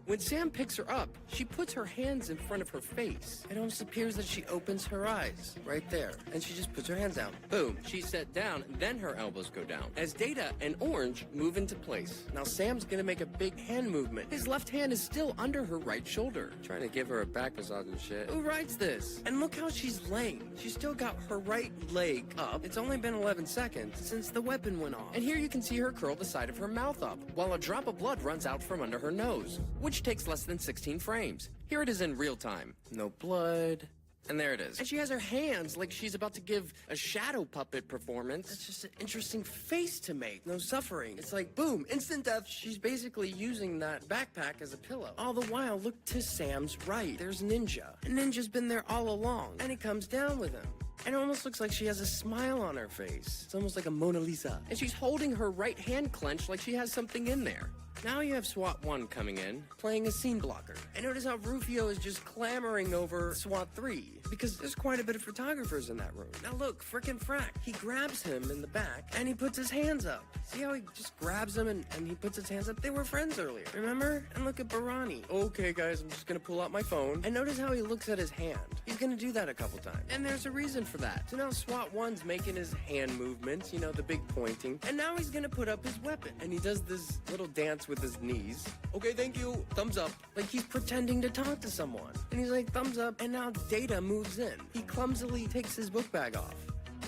When Sam picks her up, she puts her hands in front of her face. It almost appears that she opens her eyes right there, and she just puts her hands down. Boom, she's set down, then her elbows go down. As Data and Orange move into place. Now Sam's gonna make a big hand movement. His left hand is still under her right shoulder. Trying to give her a back massage and shit. Who writes this? And look how she's laying. She's still got her right leg up. It's only been 11 seconds since the weapon went off. And here you can see her curl the side of her mouth up, while a drop of blood runs out from under her nose, which takes less than 16 frames. Here it is in real time. No blood. And there it is. And she has her hands like she's about to give a shadow puppet performance. It's just an interesting face to make. No suffering. It's like, boom, instant death. She's basically using that backpack as a pillow. All the while, look to Sam's right. There's Ninja. And Ninja's been there all along. And he comes down with him. And it almost looks like she has a smile on her face. It's almost like a Mona Lisa. And she's holding her right hand clenched like she has something in there. Now you have SWAT 1 coming in, playing a scene blocker. And notice how Rufio is just clamoring over SWAT 3, because there's quite a bit of photographers in that room. Now look, frickin' Frack. He grabs him in the back, and he puts his hands up. See how he just grabs him and he puts his hands up? They were friends earlier, remember? And look at Barani. Okay, guys, I'm just gonna pull out my phone. And notice how he looks at his hand. He's gonna do that a couple times. And there's a reason for that. So now SWAT 1's making his hand movements, you know, the big pointing. And now he's gonna put up his weapon. And he does this little dance with his knees. Okay, thank you. Thumbs up. Like he's pretending to talk to someone. And he's like, thumbs up. And now Data moves in. He clumsily takes his book bag off.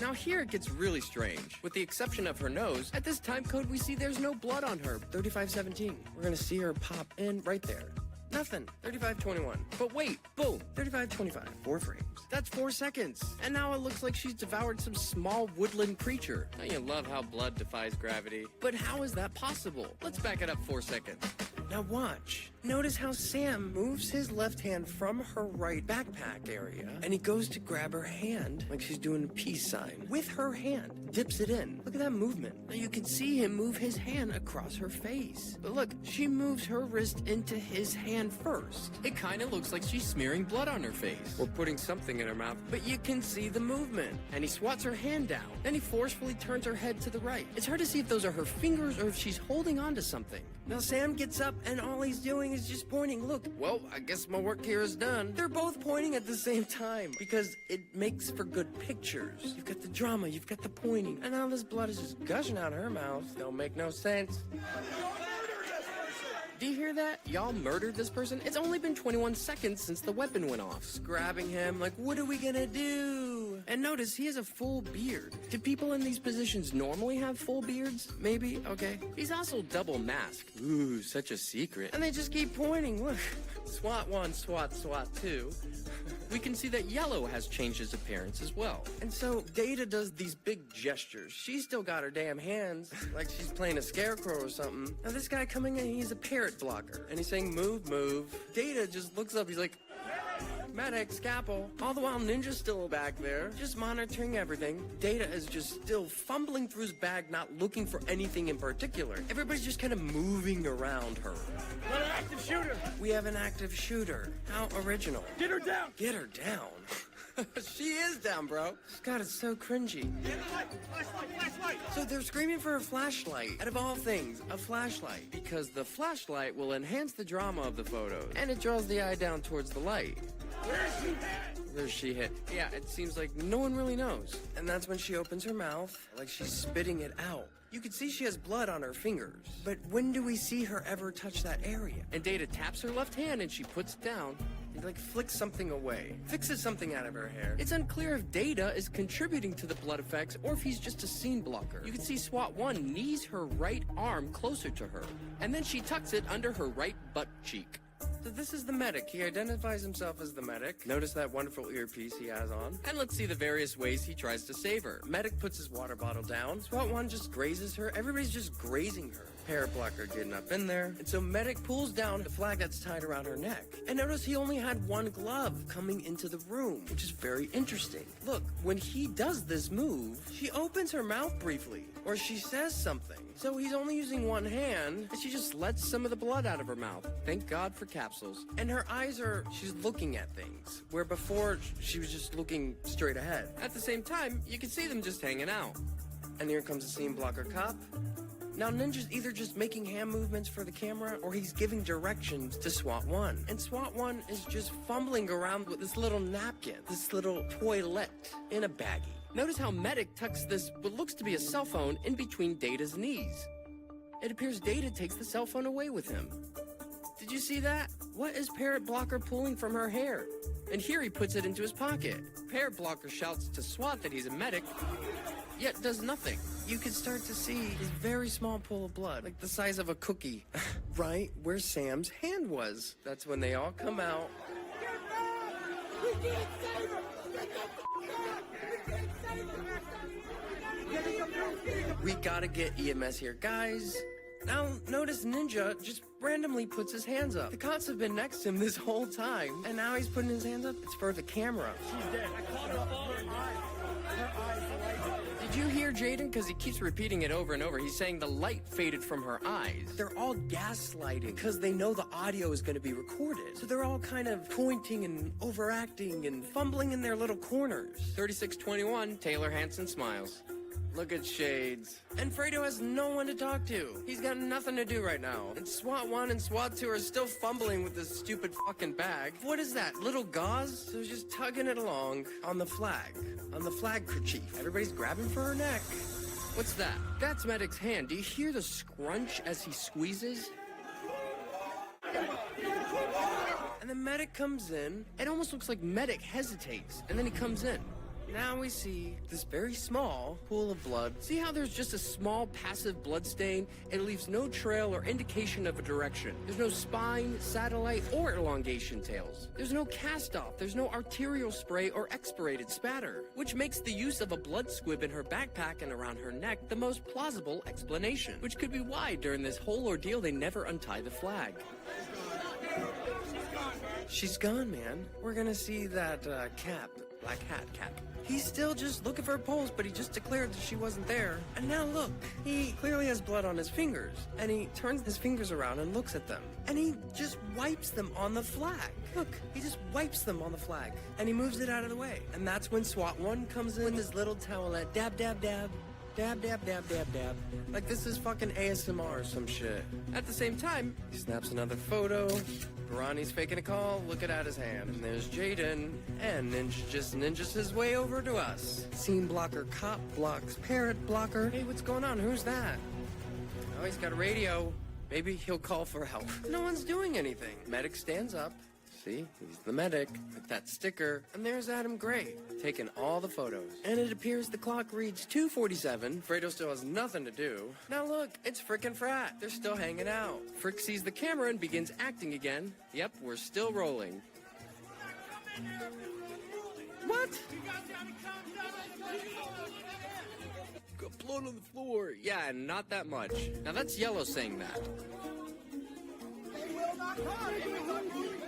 Now here it gets really strange. With the exception of her nose, at this time code we see there's no blood on her. 3517. We're gonna see her pop in right there. Nothing. 3521. But wait, boom. 3525. 4 frames. That's 4 seconds. And now it looks like she's devoured some small woodland creature. Now you love how blood defies gravity. But how is that possible? Let's back it up 4 seconds. Now watch. Notice how Sam moves his left hand from her right backpack area, and he goes to grab her hand like she's doing a peace sign. With her hand, dips it in. Look at that movement. Now you can see him move his hand across her face. But look, she moves her wrist into his hand first. It kind of looks like she's smearing blood on her face, or putting something in her mouth, but you can see the movement. And he swats her hand down. Then he forcefully turns her head to the right. It's hard to see if those are her fingers or if she's holding on to something. Now Sam gets up and all he's doing is just pointing. Look, well, I guess my work here is done. They're both pointing at the same time because it makes for good pictures. You've got the drama, you've got the pointing, and now this blood is just gushing out of her mouth. Don't make no sense. Do you hear that? Y'all murdered this person? It's only been 21 seconds since the weapon went off. Just grabbing him, like, what are we gonna do? And notice, he has a full beard. Do people in these positions normally have full beards? Maybe? Okay. He's also double masked. Ooh, such a secret. And they just keep pointing. Look. SWAT 1, SWAT 2. We can see that Yellow has changed his appearance as well. And so Data does these big gestures. She's still got her damn hands, like she's playing a scarecrow or something. Now this guy coming in, he's a parrot blocker. And he's saying, move, move. Data just looks up, he's like, medic, scalpel. All the while Ninja's still back there, just monitoring everything. Data is just still fumbling through his bag, not looking for anything in particular. Everybody's just kind of moving around her. Got an active shooter. We have an active shooter. How original. Get her down. Get her down. She is down, bro. God, it's so cringy. Flashlight. So they're screaming for a flashlight. Out of all things, a flashlight. Because the flashlight will enhance the drama of the photos. And it draws the eye down towards the light. Where's she hit? Yeah, it seems like no one really knows. And that's when she opens her mouth, like she's spitting it out. You can see she has blood on her fingers. But when do we see her ever touch that area? And Data taps her left hand and she puts it down. He like flicks something away, fixes something out of her hair. It's unclear if Data is contributing to the blood effects or if he's just a scene blocker. You can see SWAT 1 knees her right arm closer to her, and then she tucks it under her right butt cheek. So this is the medic. He identifies himself as the medic. Notice that wonderful earpiece he has on. And let's see the various ways he tries to save her. Medic puts his water bottle down. SWAT 1 just grazes her. Everybody's just grazing her. Parrot blocker getting up in there. And so medic pulls down the flag that's tied around her neck. And notice he only had one glove coming into the room, which is very interesting. Look, when he does this move, she opens her mouth briefly, or she says something. So he's only using one hand, and she just lets some of the blood out of her mouth. Thank God for capsules. And her eyes she's looking at things, where before she was just looking straight ahead. At the same time, you can see them just hanging out. And here comes the scene blocker cop. Now Ninja's either just making hand movements for the camera or he's giving directions to SWAT 1. And SWAT 1 is just fumbling around with this little napkin, this little toilet in a baggie. Notice how Medic tucks this, what looks to be a cell phone, in between Data's knees. It appears Data takes the cell phone away with him. Did you see that? What is Parrot Blocker pulling from her hair? And here he puts it into his pocket. Parrot Blocker shouts to SWAT that he's a medic, yet does nothing. You can start to see his very small pool of blood, like the size of a cookie, right where Sam's hand was. That's when they all come out. We gotta get EMS here, guys. Now, notice Ninja just randomly puts his hands up. The cops have been next to him this whole time, and now he's putting his hands up. It's for the camera. She's dead. I caught her phone. Her eyes light. Did you hear Jaden? Because he keeps repeating it over and over. He's saying the light faded from her eyes. They're all gaslighting because they know the audio is going to be recorded. So they're all kind of pointing and overacting and fumbling in their little corners. 3621, Taylor Hanson smiles. Look at Shades. And Fredo has no one to talk to. He's got nothing to do right now. And SWAT 1 and SWAT 2 are still fumbling with this stupid fucking bag. What is that, little gauze? So he's just tugging it along on the flag kerchief. Everybody's grabbing for her neck. What's that? That's Medic's hand. Do you hear the scrunch as he squeezes? And then Medic comes in. It almost looks like Medic hesitates. And then he comes in. Now we see this very small pool of blood. See how there's just a small passive blood stain? It leaves no trail or indication of a direction. There's no spine, satellite, or elongation tails. There's no cast off. There's no arterial spray or expirated spatter, which makes the use of a blood squib in her backpack and around her neck the most plausible explanation, which could be why during this whole ordeal they never untie the flag. She's gone, man. We're gonna see that cap, black hat cap. He's still just looking for a pulse, but he just declared that she wasn't there. And now look, he clearly has blood on his fingers. And he turns his fingers around and looks at them. And he just wipes them on the flag. Look, he just wipes them on the flag. And he moves it out of the way. And that's when SWAT 1 comes in with his little towelette. Dab, dab, dab. Dab, dab, dab, dab, dab. Like this is fucking ASMR or some shit. At the same time, he snaps another photo. Ronnie's faking a call, looking at his hand. And there's Jaden. And Ninja just ninjas his way over to us. Scene blocker, cop blocks, parrot blocker. Hey, what's going on? Who's that? Oh, he's got a radio. Maybe he'll call for help. No one's doing anything. Medic stands up. See, he's the medic with that sticker. And there's Adam Gray, taking all the photos. And it appears the clock reads 2:47. Fredo still has nothing to do. Now look, it's frickin' Frat. They're still hanging out. Frick sees the camera and begins acting again. Yep, we're still rolling. What? Got blood on the floor. Yeah, and not that much. Now that's Yellow saying that.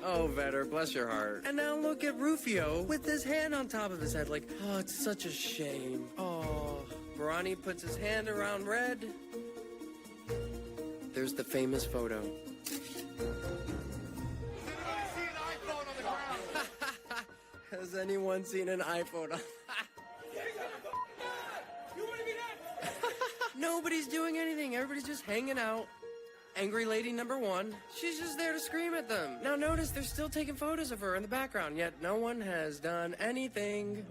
Oh, Vetter, bless your heart. And now look at Rufio with his hand on top of his head like, oh, it's such a shame. Oh, Barani puts his hand around Red. There's the famous photo. Has anyone seen an iPhone on? Nobody's doing anything. Everybody's just hanging out. Angry lady number one, she's just there to scream at them. Now notice they're still taking photos of her in the background, yet no one has done anything.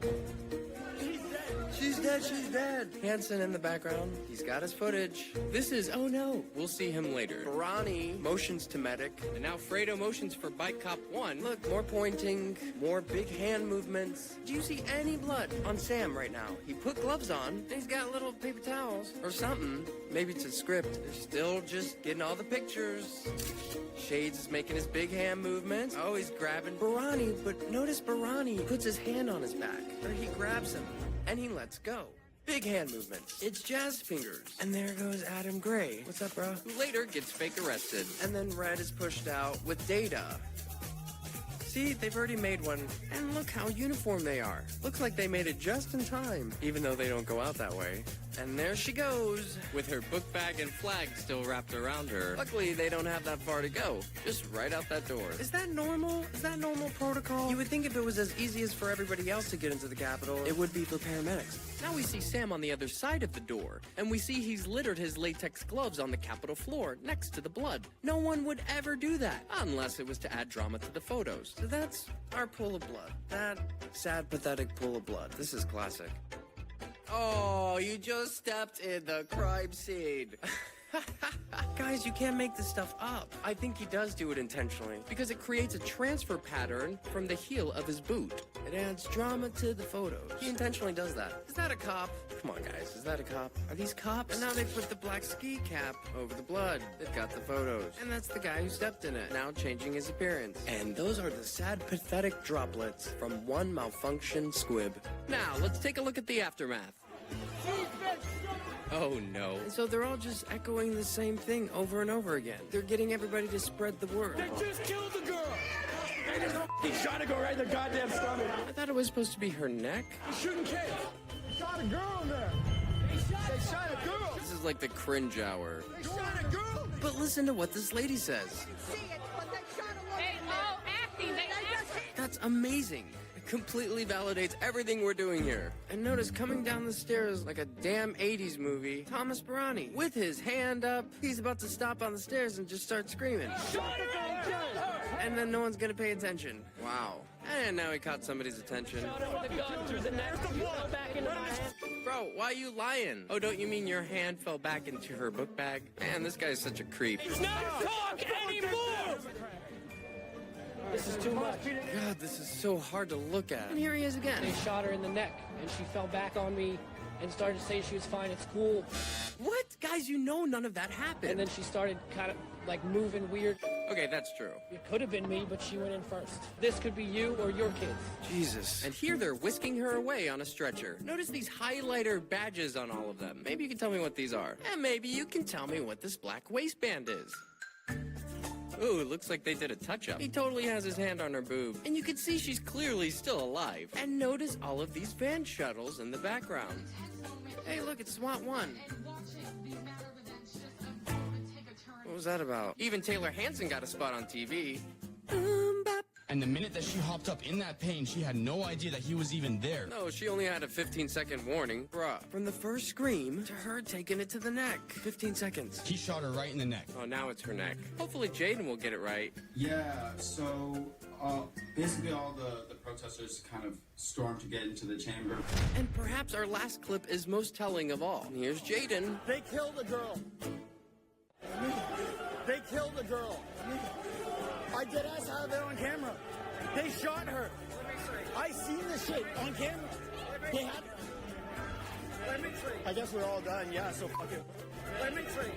She's dead, she's dead. Hanson in the background, he's got his footage. This is, oh no, we'll see him later. Barani motions to medic, and now Fredo motions for Bike Cop 1. Look, more pointing, more big hand movements. Do you see any blood on Sam right now? He put gloves on, and he's got little paper towels, or something. Maybe it's a script. They're still just getting all the pictures. Shades is making his big hand movements. Oh, he's grabbing Barani, but notice Barani puts his hand on his back, or he grabs him. And he lets go. Big hand movements. It's Jazz Fingers. And there goes Adam Gray. What's up, bro? Who later gets fake arrested. And then Red is pushed out with Data. See, they've already made one. And look how uniform they are. Looks like they made it just in time, even though they don't go out that way. And there she goes, with her book bag and flag still wrapped around her. Luckily, they don't have that far to go. Just right out that door. Is that normal? Is that normal protocol? You would think if it was as easy as for everybody else to get into the Capitol, it would be for paramedics. Now we see Sam on the other side of the door, and we see he's littered his latex gloves on the Capitol floor next to the blood. No one would ever do that, unless it was to add drama to the photos. So that's our pool of blood. That sad, pathetic pool of blood. This is classic. Oh, you just stepped in the crime scene. Guys, you can't make this stuff up. I think he does do it intentionally, because it creates a transfer pattern from the heel of his boot. It adds drama to the photos. He intentionally does that. Is that a cop? Come on, guys, is that a cop? Are these cops? And now they put the black ski cap over the blood. They've got the photos. And that's the guy who stepped in it, now changing his appearance. And those are the sad, pathetic droplets from one malfunctioned squib. Now, let's take a look at the aftermath. Oh no. And so they're all just echoing the same thing over and over again. They're getting everybody to spread the word. They just killed the girl! He's trying to go right in the goddamn stomach. I thought it was supposed to be her neck. He's shooting kids. They shot a girl in there. They shot a girl. This is like the cringe hour. They shot a girl. But listen to what this lady says. That's amazing. It completely validates everything we're doing here. And notice coming down the stairs like a damn 80s movie, Thomas Barani, with his hand up. He's about to stop on the stairs and just start screaming. And then no one's gonna pay attention. Wow. And now he caught somebody's attention. Bro, why are you lying? Oh, don't you mean your hand fell back into her book bag? Man, this guy's such a creep. It's not talk anymore! This is too much. God, this is so hard to look at. And here he is again. They shot her in the neck, and she fell back on me and started to say she was fine at school. What? Guys, you know none of that happened. And then she started kind of like moving weird. Okay, that's true. It could have been me, but she went in first. This could be you or your kids. Jesus. And here they're whisking her away on a stretcher. Notice these highlighter badges on all of them. Maybe you can tell me what these are. And maybe you can tell me what this black waistband is. Ooh, it looks like they did a touch-up. He totally has his hand on her boob. And you can see she's clearly still alive. And notice all of these van shuttles in the background. Hey, look, it's SWAT 1. What was that about? Even Taylor Hanson got a spot on TV. And the minute that she hopped up in that pain, she had no idea that he was even there. No, she only had a 15-second warning. Bruh, from the first scream to her taking it to the neck. 15 seconds. He shot her right in the neck. Oh, now it's her neck. Hopefully Jaden will get it right. Yeah, so basically all the protesters kind of stormed to get into the chamber. And perhaps our last clip is most telling of all. And here's Jaden. They killed the girl. killed a girl. I dead ass have it on camera. They shot her. I seen this shit on camera. They had. I guess we're all done. Yeah, so fuck it.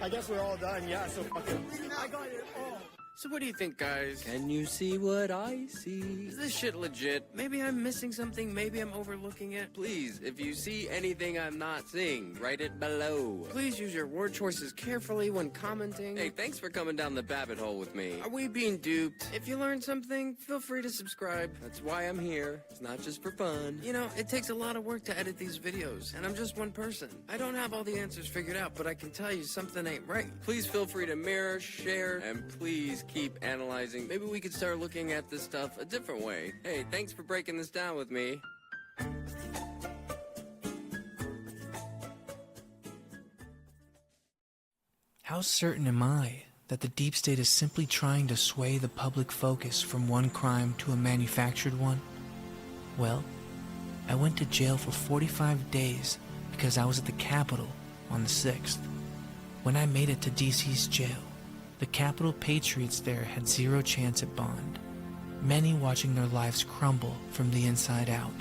I guess we're all done. Yeah, so fuck it. I got it all. So what do you think, guys? Can you see what I see? Is this shit legit? Maybe I'm missing something. Maybe I'm overlooking it. Please, if you see anything I'm not seeing, write it below. Please use your word choices carefully when commenting. Hey, thanks for coming down the Babbitt hole with me. Are we being duped? If you learned something, feel free to subscribe. That's why I'm here. It's not just for fun. You know, it takes a lot of work to edit these videos, and I'm just one person. I don't have all the answers figured out, but I can tell you something ain't right. Please feel free to mirror, share, and please keep analyzing. Maybe we could start looking at this stuff a different way. Hey, thanks for breaking this down with me. How certain am I that the deep state is simply trying to sway the public focus from one crime to a manufactured one? Well, I went to jail for 45 days because I was at the Capitol on the 6th. When I made it to DC's jail, the Capitol patriots there had zero chance at bond, many watching their lives crumble from the inside out,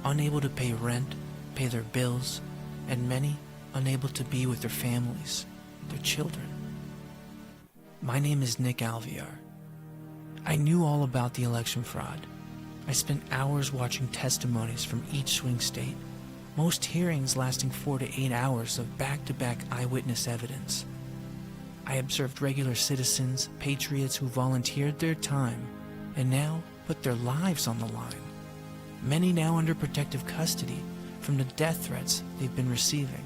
unable to pay rent, pay their bills, and many unable to be with their families, their children. My name is Nick Alvear. I knew all about the election fraud. I spent hours watching testimonies from each swing state, most hearings lasting 4 to 8 hours of back-to-back eyewitness evidence. I observed regular citizens, patriots who volunteered their time and now put their lives on the line. Many now under protective custody from the death threats they've been receiving.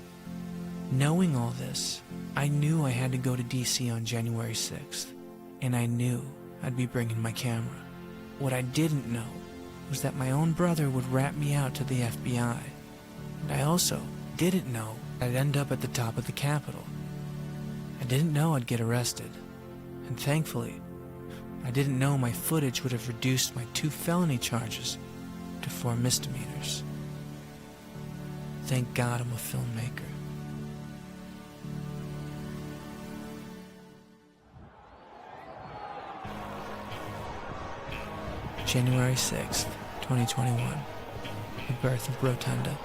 Knowing all this, I knew I had to go to DC on January 6th, and I knew I'd be bringing my camera. What I didn't know was that my own brother would rat me out to the FBI, and I also didn't know I'd end up at the top of the Capitol. I didn't know I'd get arrested, and thankfully, I didn't know my footage would have reduced my 2 felony charges to 4 misdemeanors. Thank God I'm a filmmaker. January 6th, 2021, the birth of Rotunda.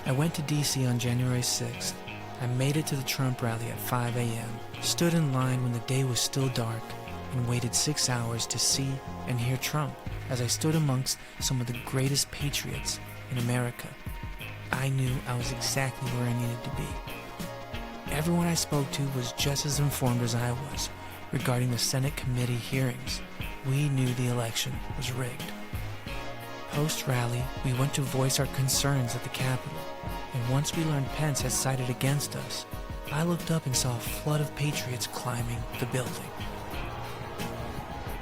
I went to DC on January 6th. I made it to the Trump rally at 5 a.m., stood in line when the day was still dark, and waited 6 hours to see and hear Trump as I stood amongst some of the greatest patriots in America. I knew I was exactly where I needed to be. Everyone I spoke to was just as informed as I was regarding the Senate committee hearings. We knew the election was rigged. Post-rally, we went to voice our concerns at the Capitol, and once we learned Pence had sided against us, I looked up and saw a flood of patriots climbing the building.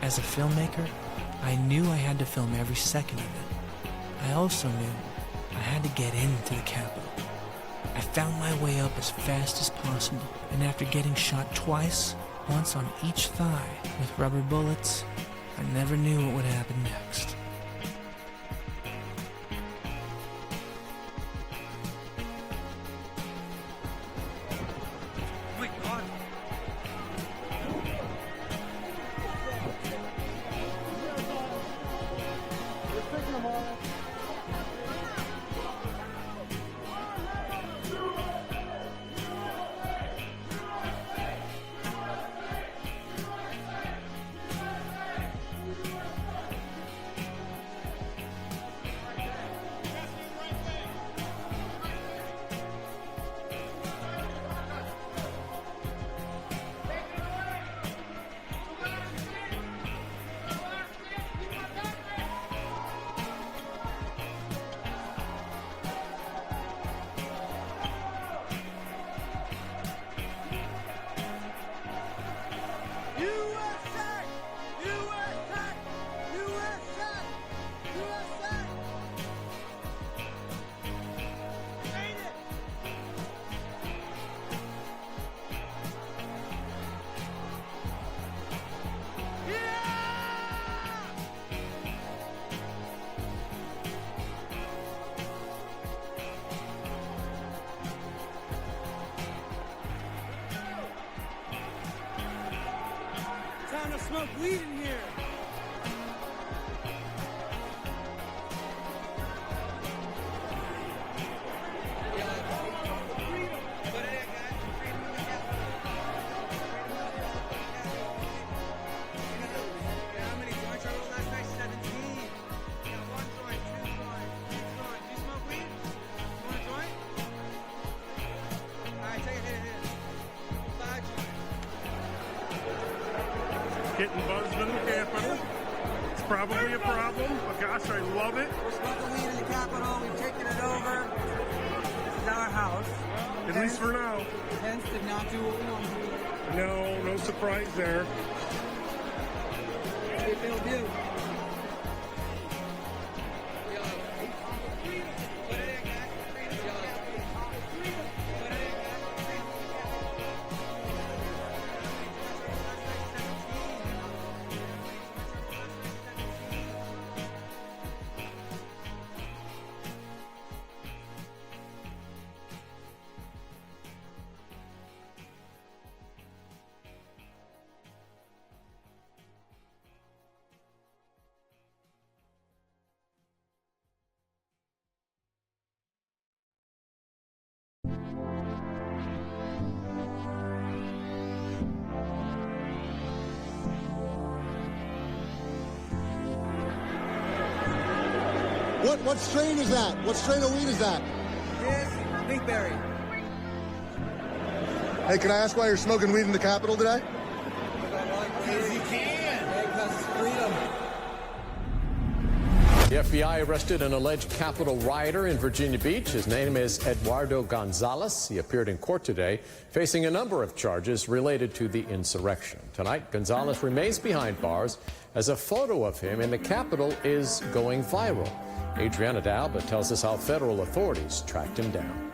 As a filmmaker, I knew I had to film every second of it. I also knew I had to get into the Capitol. I found my way up as fast as possible, and after getting shot twice, once on each thigh with rubber bullets, I never knew what would happen next. want to smoke weed in here. Getting buzzed in the Capitol. It's probably a problem, but gosh, I love it. We're smoking weed in the Capitol. We've taken it over. This is our house. At least for now. Pence did not do what we wanted. No surprise there. If they'll do. What strain is that? What strain of weed is that? This pinkberry. Hey, can I ask why you're smoking weed in the Capitol today? Because you can. Because it's freedom. The FBI arrested an alleged Capitol rioter in Virginia Beach. His name is Eduardo Gonzalez. He appeared in court today, facing a number of charges related to the insurrection. Tonight, Gonzalez remains behind bars as a photo of him in the Capitol is going viral. Adriana D'Alba tells us how federal authorities tracked him down.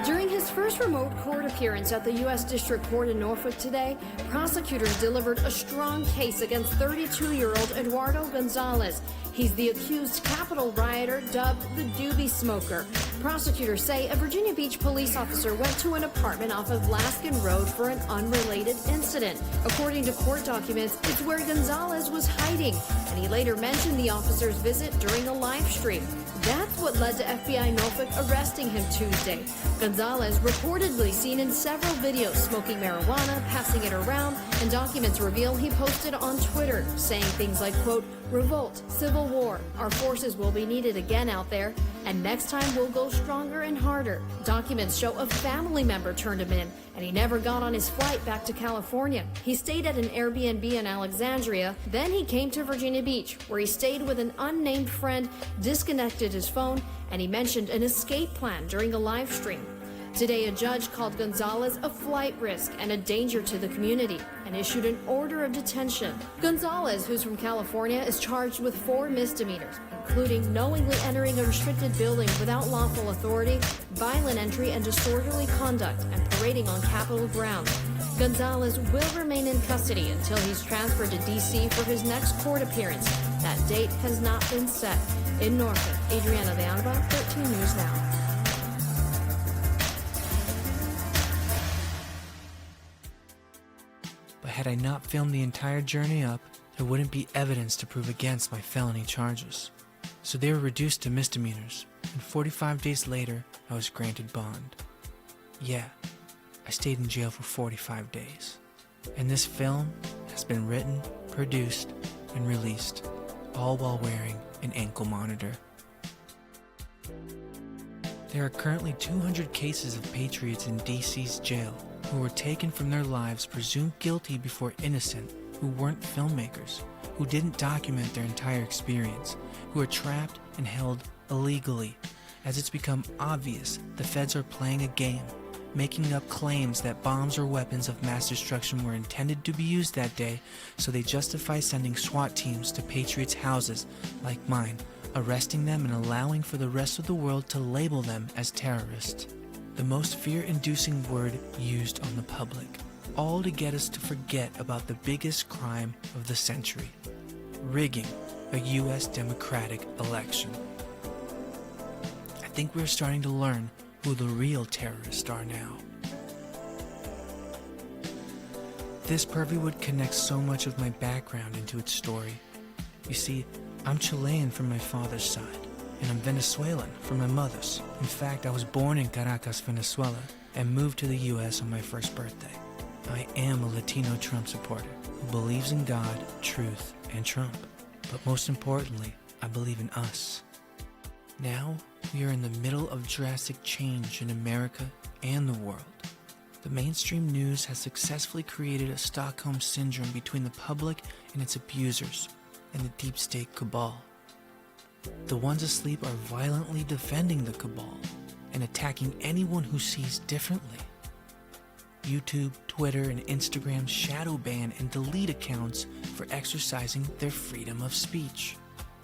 During his first remote court appearance at the U.S. District Court in Norfolk today, prosecutors delivered a strong case against 32-year-old Eduardo Gonzalez. He's the accused Capitol rioter dubbed the Doobie Smoker. Prosecutors say a Virginia Beach police officer went to an apartment off of Laskin Road for an unrelated incident. According to court documents, it's where Gonzalez was hiding, and he later mentioned the officer's visit during a live stream. That's what led to FBI Norfolk arresting him Tuesday. Gonzalez reportedly seen in several videos smoking marijuana, passing it around, and documents reveal he posted on Twitter saying things like, quote, "Revolt, civil war, our forces will be needed again out there, and next time we'll go stronger and harder." Documents show a family member turned him in, and he never got on his flight back to California. He stayed at an Airbnb in Alexandria, then he came to Virginia Beach, where he stayed with an unnamed friend, disconnected his phone, and he mentioned an escape plan during a live stream. Today, a judge called Gonzalez a flight risk and a danger to the community and issued an order of detention. Gonzalez, who's from California, is charged with 4 misdemeanors, including knowingly entering a restricted building without lawful authority, violent entry and disorderly conduct, and parading on Capitol grounds. Gonzalez will remain in custody until he's transferred to D.C. for his next court appearance. That date has not been set. In Norfolk, Adriana D'Alba, 13 News Now. But had I not filmed the entire journey up, there wouldn't be evidence to prove against my felony charges. So they were reduced to misdemeanors, and 45 days later, I was granted bond. Yeah, I stayed in jail for 45 days. And this film has been written, produced, and released, all while wearing an ankle monitor. There are currently 200 cases of patriots in DC's jail who were taken from their lives presumed guilty before innocent, who weren't filmmakers, who didn't document their entire experience, who are trapped and held illegally, as it's become obvious the feds are playing a game, making up claims that bombs or weapons of mass destruction were intended to be used that day, so they justify sending SWAT teams to patriots' houses like mine, arresting them and allowing for the rest of the world to label them as terrorists. The most fear-inducing word used on the public, all to get us to forget about the biggest crime of the century: rigging a U.S. democratic election. I think we're starting to learn who the real terrorists are now. this Pervywood connects so much of my background into its story. You see, I'm Chilean from my father's side, and I'm Venezuelan from my mother's. In fact, I was born in Caracas, Venezuela, and moved to the U.S. on my first birthday. I am a Latino Trump supporter who believes in God, truth, and Trump. But most importantly, I believe in us. Now, we are in the middle of drastic change in America and the world. The mainstream news has successfully created a Stockholm syndrome between the public and its abusers and the deep state cabal. The ones asleep are violently defending the cabal and attacking anyone who sees differently. YouTube, Twitter, and Instagram shadow ban and delete accounts for exercising their freedom of speech,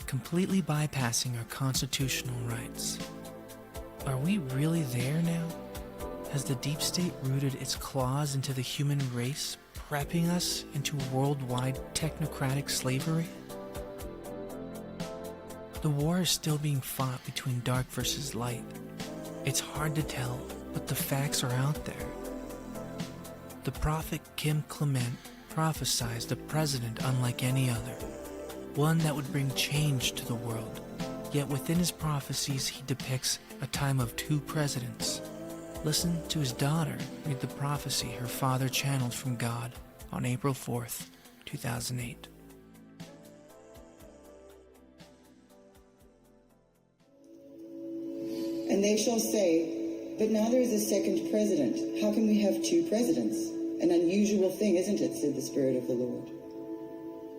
completely bypassing our constitutional rights. Are we really there now? Has the deep state rooted its claws into the human race, prepping us into worldwide technocratic slavery? The war is still being fought between dark versus light. It's hard to tell, but the facts are out there. The prophet Kim Clement prophesied a president unlike any other, one that would bring change to the world. Yet within his prophecies, he depicts a time of two presidents. Listen to his daughter read the prophecy her father channeled from God on April 4th, 2008. And they shall say, but now there is a second president. How can we have two presidents? An unusual thing, isn't it, said the Spirit of the Lord.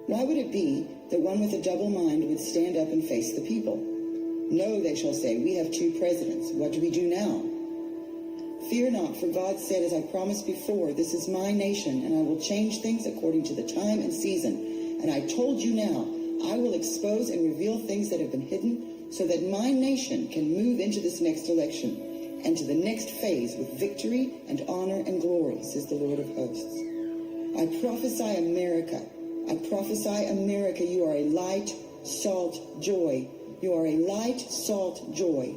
Why would it be that one with a double mind would stand up and face the people? No, they shall say, we have two presidents. What do we do now? Fear not, for God said, as I promised before, this is my nation, and I will change things according to the time and season. And I told you now, I will expose and reveal things that have been hidden, so that my nation can move into this next election and to the next phase with victory and honor and glory, says the Lord of hosts. I prophesy America. I prophesy America, you are a light, salt, joy. You are a light, salt, joy.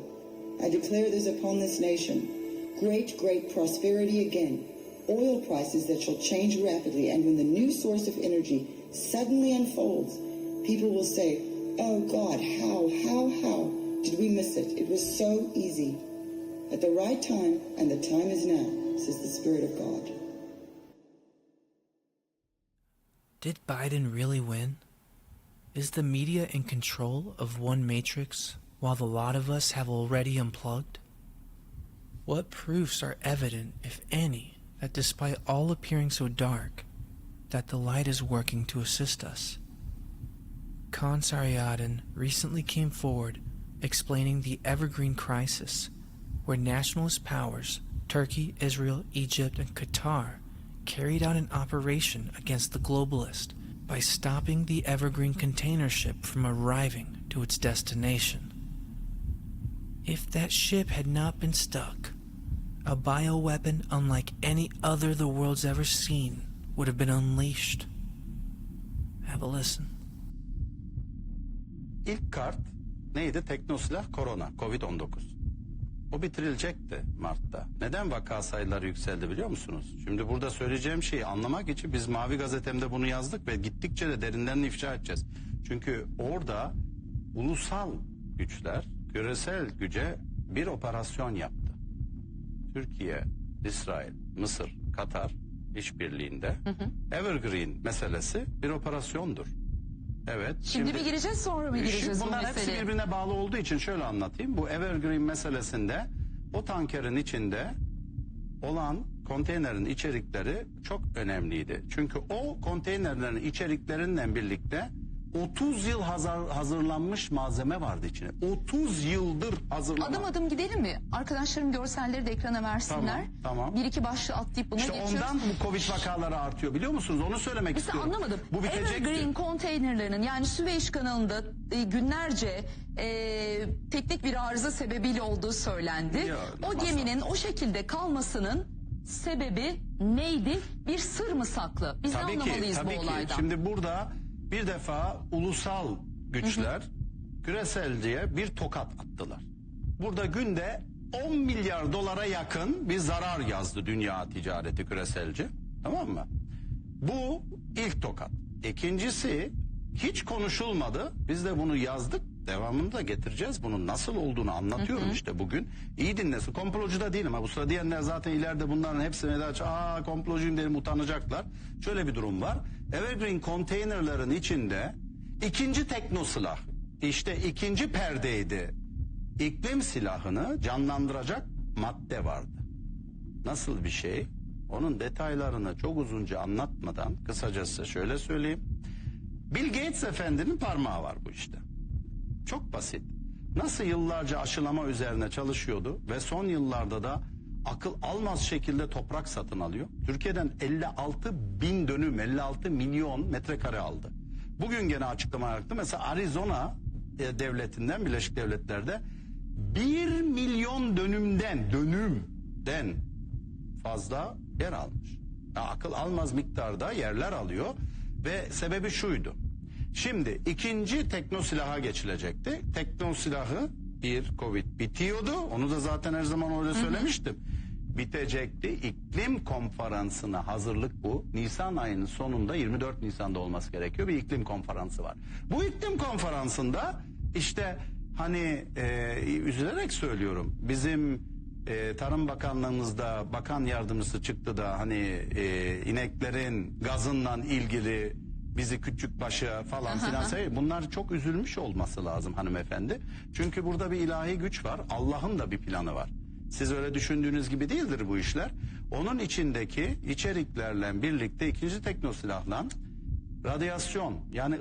I declare this upon this nation. Great, great prosperity again. Oil prices that shall change rapidly, and when the new source of energy suddenly unfolds, people will say, oh God, how did we miss it? It was so easy. At the right time, and the time is now, says the Spirit of God. Did Biden really win? Is the media in control of one matrix, while the lot of us have already unplugged? What proofs are evident, if any, that despite all appearing so dark, that the light is working to assist us? Khan Sarayadin recently came forward explaining the Evergreen Crisis, where nationalist powers, Turkey, Israel, Egypt, and Qatar, carried out an operation against the globalist by stopping the Evergreen container ship from arriving to its destination. If that ship had not been stuck, a bioweapon unlike any other the world's ever seen would have been unleashed. Have a listen. İlk kart neydi? Teknosilah, korona, Covid-19. O bitirilecekti Mart'ta. Neden vaka sayıları yükseldi biliyor musunuz? Şimdi burada söyleyeceğim şeyi anlamak için biz Mavi Gazetem'de bunu yazdık ve gittikçe de derinden ifşa edeceğiz. Çünkü orada ulusal güçler küresel güce bir operasyon yaptı. Türkiye, İsrail, Mısır, Katar işbirliğinde Evergreen meselesi bir operasyondur. Evet. Şimdi mi gireceğiz, sonra mı gireceğiz bu Bunlar meseleye? hepsi birbirine bağlı olduğu için şöyle anlatayım. Bu Evergreen meselesinde o tankerin içinde olan konteynerin içerikleri çok önemliydi. Çünkü o konteynerlerin içeriklerinden birlikte 30 yıl hazırlanmış malzeme vardı içine. 30 yıldır hazırlanmış. Adım adım gidelim mi? Arkadaşlarım görselleri de ekrana versinler. Tamam. Bir iki başlığı atlayıp buna İşte geçiyoruz. ondan bu Covid vakaları artıyor biliyor musunuz? Onu söylemek Mesela istiyorum. anlamadım. Bu bitecekti. Evergreen konteynerlerinin, yani Süveyş kanalında günlerce teknik bir arıza sebebiyle olduğu söylendi. O geminin o şekilde kalmasının sebebi neydi? Bir sır mı saklı? Biz ne anlamalıyız bu olaydan? Şimdi burada bir defa ulusal güçler küreselciye bir tokat attılar. Burada günde 10 milyar dolara yakın bir zarar yazdı dünya ticareti küreselci. Tamam mı? Bu ilk tokat. İkincisi hiç konuşulmadı. Biz de bunu yazdık. Devamını da getireceğiz. Bunun nasıl olduğunu anlatıyorum işte bugün. İyi dinlesin. Komplocu da değilim. Bu sıra diyenler zaten ileride bunların hepsine de komplocuyum derim utanacaklar. Şöyle bir durum var. Evergreen konteynerların içinde ikinci tekno silah. İşte ikinci perdeydi. İklim silahını canlandıracak madde vardı. Nasıl bir şey? Onun detaylarını çok uzunca anlatmadan kısacası şöyle söyleyeyim. Bill Gates efendinin parmağı var bu işte. Çok basit. Nasıl yıllarca aşılama üzerine çalışıyordu ve son yıllarda da akıl almaz şekilde toprak satın alıyor. Türkiye'den 56 bin dönüm, 56 milyon metrekare aldı. Bugün gene açıklama yaptı. Mesela Arizona devletinden, Birleşik Devletler'de 1 milyon dönümden fazla yer almış. Akıl almaz miktarda yerler alıyor ve sebebi şuydu. Şimdi ikinci tekno silaha geçilecekti. Tekno silahı Covid bitiyordu. Onu da zaten her zaman öyle söylemiştim. Bitecekti. İklim konferansına hazırlık bu. Nisan ayının sonunda 24 Nisan'da olması gerekiyor. Bir iklim konferansı var. Bu iklim konferansında işte hani üzülerek söylüyorum. Bizim Tarım Bakanlığımızda bakan yardımcısı çıktı da hani ineklerin gazından ilgili bizi küçük başa falan filan sayıyor. Bunlar çok üzülmüş olması lazım hanımefendi. Çünkü burada bir ilahi güç var. Allah'ın da bir planı var. Siz öyle düşündüğünüz gibi değildir bu işler. Onun içindeki içeriklerle birlikte ikinci teknosilahla radyasyon yani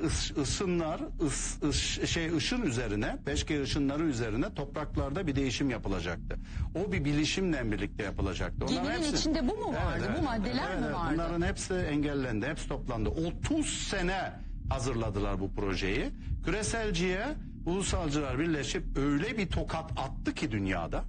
ışın üzerine 5G ışınları üzerine topraklarda bir değişim yapılacaktı. O bir bilişimle birlikte yapılacaktı. Geminin içinde bu mu vardı? Bu maddeler mi vardı? Bunların hepsi engellendi, hepsi toplandı. 30 sene hazırladılar bu projeyi. Küreselciye ulusalcılar birleşip öyle bir tokat attı ki dünyada.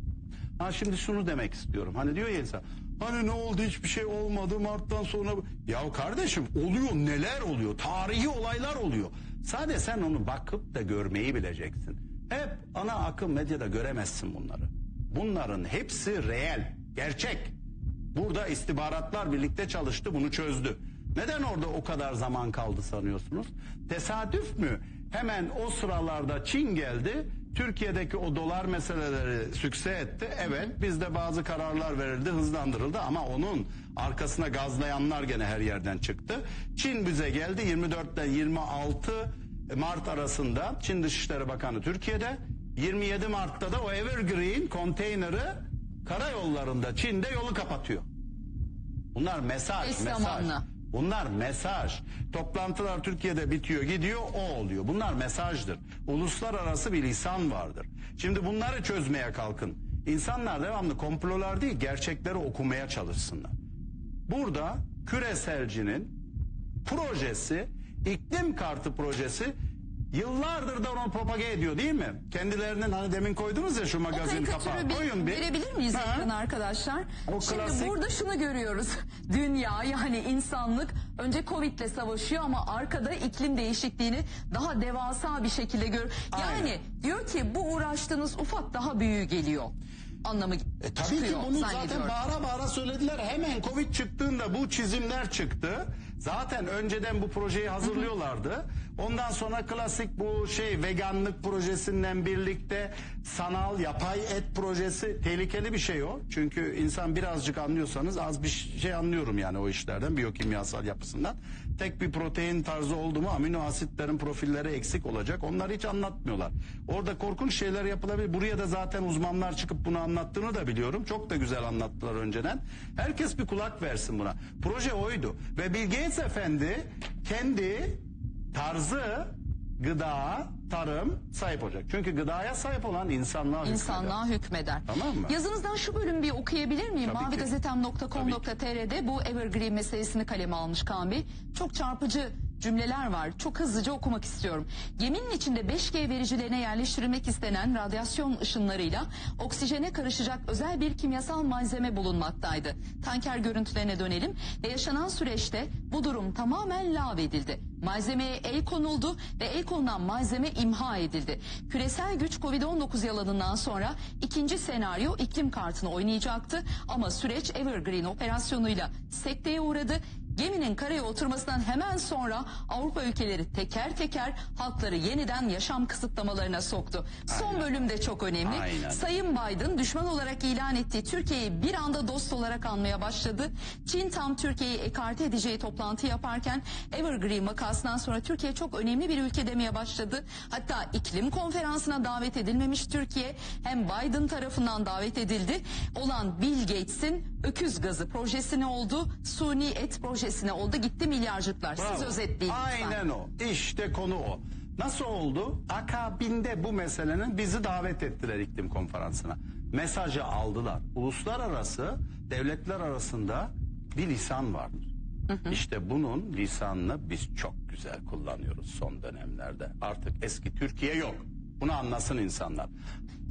Şimdi şunu demek istiyorum. Hani diyor ya insan, hani ne oldu, hiçbir şey olmadı Mart'tan sonra. Ya kardeşim oluyor, neler oluyor? Tarihi olaylar oluyor. Sadece sen onu bakıp da görmeyi bileceksin. Hep ana akım medyada göremezsin bunları. Bunların hepsi reel, gerçek. Burada istihbaratlar birlikte çalıştı, bunu çözdü. Neden orada o kadar zaman kaldı sanıyorsunuz? Tesadüf mü? Hemen o sıralarda Çin geldi. Türkiye'deki o dolar meseleleri sükse etti. Evet, bizde bazı kararlar verildi, hızlandırıldı ama onun arkasına gazlayanlar gene her yerden çıktı. Çin bize geldi 24'ten 26 Mart arasında Çin Dışişleri Bakanı Türkiye'de. 27 Mart'ta da o Evergreen konteyneri karayollarında Çin'de yolu kapatıyor. Bunlar mesaj. Bunlar mesaj. Toplantılar Türkiye'de bitiyor, gidiyor, o oluyor. Bunlar mesajdır. Uluslararası bir lisan vardır. Şimdi bunları çözmeye kalkın. İnsanlar devamlı komplolar değil, gerçekleri okumaya çalışsınlar. Burada küreselcinin projesi, iklim kartı projesi yıllardır da onu propage ediyor değil mi? Kendilerinin hani demin koydunuz ya şu magazin kapağı. Koyun bir. Verebilir miyiz ekrana arkadaşlar? Şimdi klasik... burada şunu görüyoruz. Dünya yani insanlık önce Covid'le savaşıyor ama arkada iklim değişikliğini daha devasa bir şekilde görüyor. Yani diyor ki bu uğraştığınız ufak daha büyüğü geliyor. Anlamı tabii ki bunu zaten bağıra bağıra söylediler. Hemen Covid çıktığında bu çizimler çıktı. Zaten önceden bu projeyi hazırlıyorlardı. Ondan sonra klasik bu veganlık projesinden birlikte sanal yapay et projesi, tehlikeli bir şey o. Çünkü insan birazcık anlıyorsanız az bir şey anlıyorum yani o işlerden, biyokimyasal yapısından. Tek bir protein tarzı oldu mu amino asitlerin profilleri eksik olacak. Onları hiç anlatmıyorlar. Orada korkunç şeyler yapılabilir. Buraya da zaten uzmanlar çıkıp bunu anlattığını da biliyorum. Çok da güzel anlattılar önceden. Herkes bir kulak versin buna. Proje oydu. Ve Bill Gates efendi kendi tarzı gıda, tarım sahip olacak. Çünkü gıdaya sahip olan insanlığa hükmeder. Tamam mı? Yazınızdan şu bölümü bir okuyabilir miyim? Mavigazetem.com.tr'de bu Evergreen meselesini kaleme almış Kaan Bey. Çok çarpıcı cümleler var. Çok hızlıca okumak istiyorum. Geminin içinde 5G vericilerine yerleştirilmek istenen radyasyon ışınlarıyla oksijene karışacak özel bir kimyasal malzeme bulunmaktaydı. Tanker görüntülerine dönelim ve yaşanan süreçte bu durum tamamen lağvedildi. Malzemeye el konuldu ve el konulan malzeme imha edildi. Küresel güç Covid-19 yalanından sonra ikinci senaryo iklim kartını oynayacaktı ama süreç Evergreen operasyonuyla sekteye uğradı. Geminin karaya oturmasından hemen sonra Avrupa ülkeleri teker teker halkları yeniden yaşam kısıtlamalarına soktu. Son bölüm de çok önemli. Aynen. Sayın Biden düşman olarak ilan ettiği Türkiye'yi bir anda dost olarak anmaya başladı. Çin tam Türkiye'yi ekarte edeceği toplantı yaparken Evergreen vakasından sonra Türkiye çok önemli bir ülke demeye başladı. Hatta iklim konferansına davet edilmemiş Türkiye hem Biden tarafından davet edildi. Olan Bill Gates'in öküz gazı projesi ne oldu? Suni et projesi ne oldu? Gitti milyarcıklar. Siz Bravo. özetleyin lütfen. Aynen o. İşte konu o. Nasıl oldu? Akabinde bu meselenin bizi davet ettiler iklim konferansına. Mesajı aldılar. Uluslararası, devletler arasında bir lisan vardır. İşte bunun lisanını biz çok güzel kullanıyoruz son dönemlerde. Artık eski Türkiye yok. Bunu anlasın insanlar.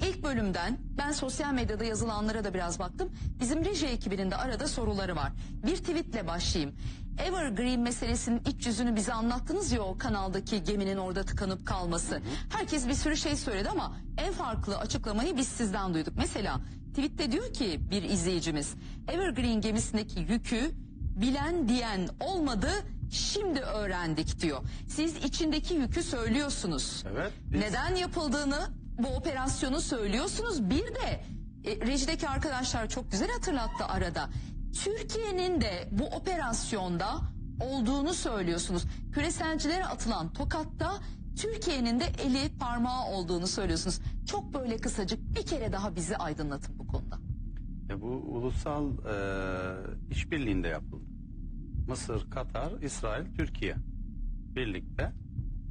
İlk bölümden ben sosyal medyada yazılanlara da biraz baktım. Bizim reji ekibinin de arada soruları var. Bir tweetle başlayayım. Evergreen meselesinin iç yüzünü bize anlattınız ya, o kanaldaki geminin orada tıkanıp kalması. Herkes bir sürü şey söyledi ama en farklı açıklamayı biz sizden duyduk. Mesela tweette diyor ki bir izleyicimiz, Evergreen gemisindeki yükü bilen diyen olmadı, şimdi öğrendik diyor. Siz içindeki yükü söylüyorsunuz. Evet. Neden yapıldığını, bu operasyonu söylüyorsunuz. Bir de rejideki arkadaşlar çok güzel hatırlattı arada. Türkiye'nin de bu operasyonda olduğunu söylüyorsunuz. Küreselcilere atılan tokatta Türkiye'nin de eli parmağı olduğunu söylüyorsunuz. Çok böyle kısacık bir kere daha bizi aydınlatın bu konuda. Bu ulusal işbirliğinde yapıldı. Mısır, Katar, İsrail, Türkiye birlikte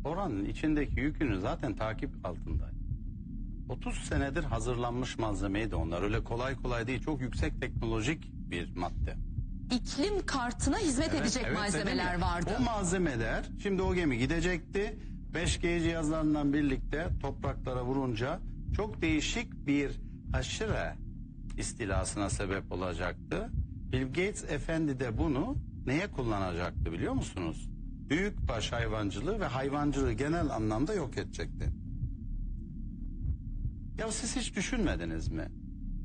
oranın içindeki yükünü zaten takip altındaydı. 30 senedir hazırlanmış malzemeydi onlar. Öyle kolay kolay değil. Çok yüksek teknolojik bir madde. İklim kartına hizmet edecek malzemeler vardı. O malzemeler, şimdi o gemi gidecekti. 5G cihazlarından birlikte topraklara vurunca çok değişik bir haşire istilasına sebep olacaktı. Bill Gates efendi de bunu neye kullanacaktı biliyor musunuz? Büyükbaş hayvancılığı ve hayvancılığı genel anlamda yok edecekti. Ya siz hiç düşünmediniz mi?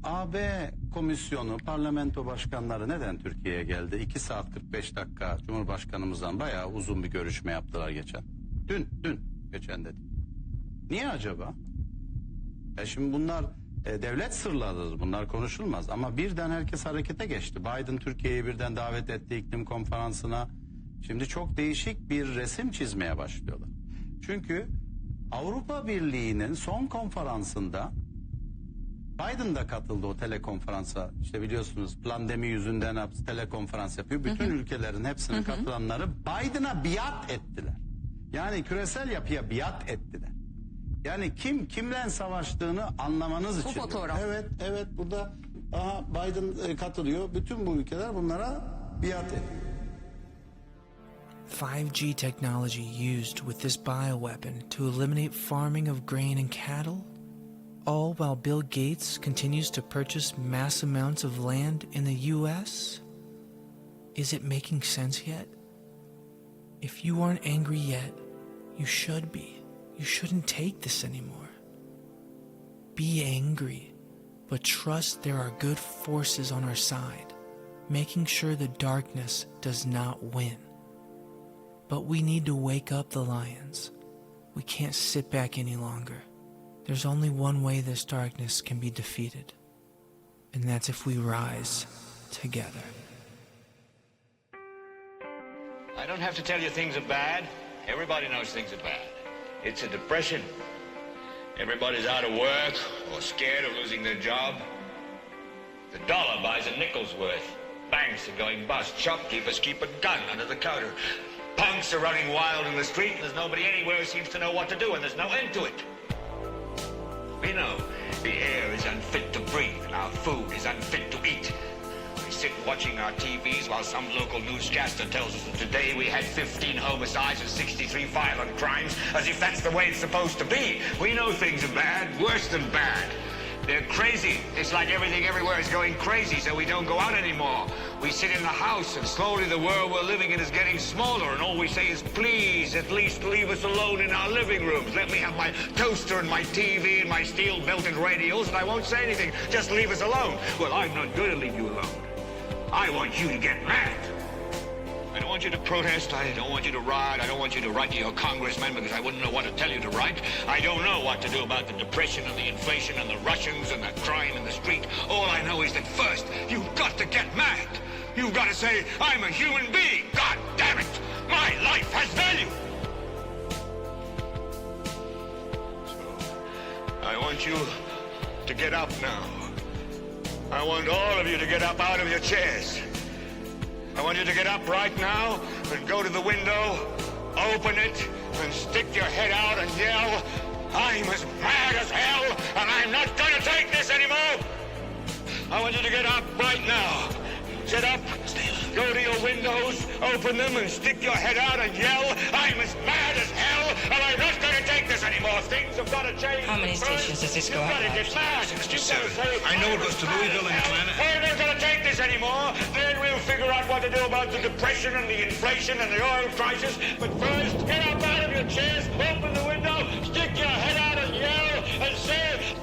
AB komisyonu, parlamento başkanları neden Türkiye'ye geldi? 2 saat 45 dakika Cumhurbaşkanımızdan bayağı uzun bir görüşme yaptılar geçen. Geçen dedim. Niye acaba? Şimdi bunlar devlet sırlarıdır, bunlar konuşulmaz. Ama birden herkes harekete geçti. Biden Türkiye'yi birden davet etti iklim konferansına. Şimdi çok değişik bir resim çizmeye başlıyorlar. Çünkü Avrupa Birliği'nin son konferansında Biden da katıldı o telekonferansa. İşte biliyorsunuz pandemi yüzünden telekonferans yapıyor. Bütün ülkelerin hepsinin katılanları Biden'a biat ettiler. Yani küresel yapıya biat ettiler. Yani kim kimle savaştığını anlamanız için. Bu fotoğraf. Evet burada Biden katılıyor. Bütün bu ülkeler bunlara biat ediyor. 5G technology used with this bioweapon to eliminate farming of grain and cattle, all while Bill Gates continues to purchase mass amounts of land in the US? Is it making sense yet? If you aren't angry yet, you should be. You shouldn't take this anymore. Be angry, but trust there are good forces on our side, making sure the darkness does not win. But we need to wake up the lions. We can't sit back any longer. There's only one way this darkness can be defeated, and that's if we rise together. I don't have to tell you things are bad. Everybody knows things are bad. It's a depression. Everybody's out of work or scared of losing their job. The dollar buys a nickel's worth. Banks are going bust. Shopkeepers keep a gun under the counter. Punks are running wild in the street, and there's nobody anywhere who seems to know what to do, and there's no end to it. We know the air is unfit to breathe, and our food is unfit to eat. We sit watching our TVs while some local newscaster tells us that today we had 15 homicides and 63 violent crimes, as if that's the way it's supposed to be. We know things are bad, worse than bad. They're crazy. It's like everything everywhere is going crazy, so we don't go out anymore. We sit in the house, and slowly the world we're living in is getting smaller, and all we say is, please, at least leave us alone in our living rooms. Let me have my toaster and my TV and my steel-belted radials, and I won't say anything. Just leave us alone. Well, I'm not going to leave you alone. I want you to get mad. I don't want you to protest. I don't want you to riot. I don't want you to write to your congressman because I wouldn't know what to tell you to write. I don't know what to do about the depression and the inflation and the Russians and the crime in the street. All I know is that first, you've got to get mad. You've got to say, I'm a human being. God damn it. My life has value. So, I want you to get up now. I want all of you to get up out of your chairs. I want you to get up right now and go to the window, open it, and stick your head out and yell, I'm as mad as hell, and I'm not going to take this anymore. I want you to get up right now. Get up, go to your windows, open them, and stick your head out and yell, I'm as mad as hell, and I'm not going to take this anymore. Things have got to change. How many stations does this go out? You've got to get mad. 67. I know it goes to Louisville and Atlanta. We're not going to take this anymore. Then we'll figure out what to do about the depression and the inflation and the oil crisis. But first, get up out of your chairs, open the window, stick your head out and yell, and say,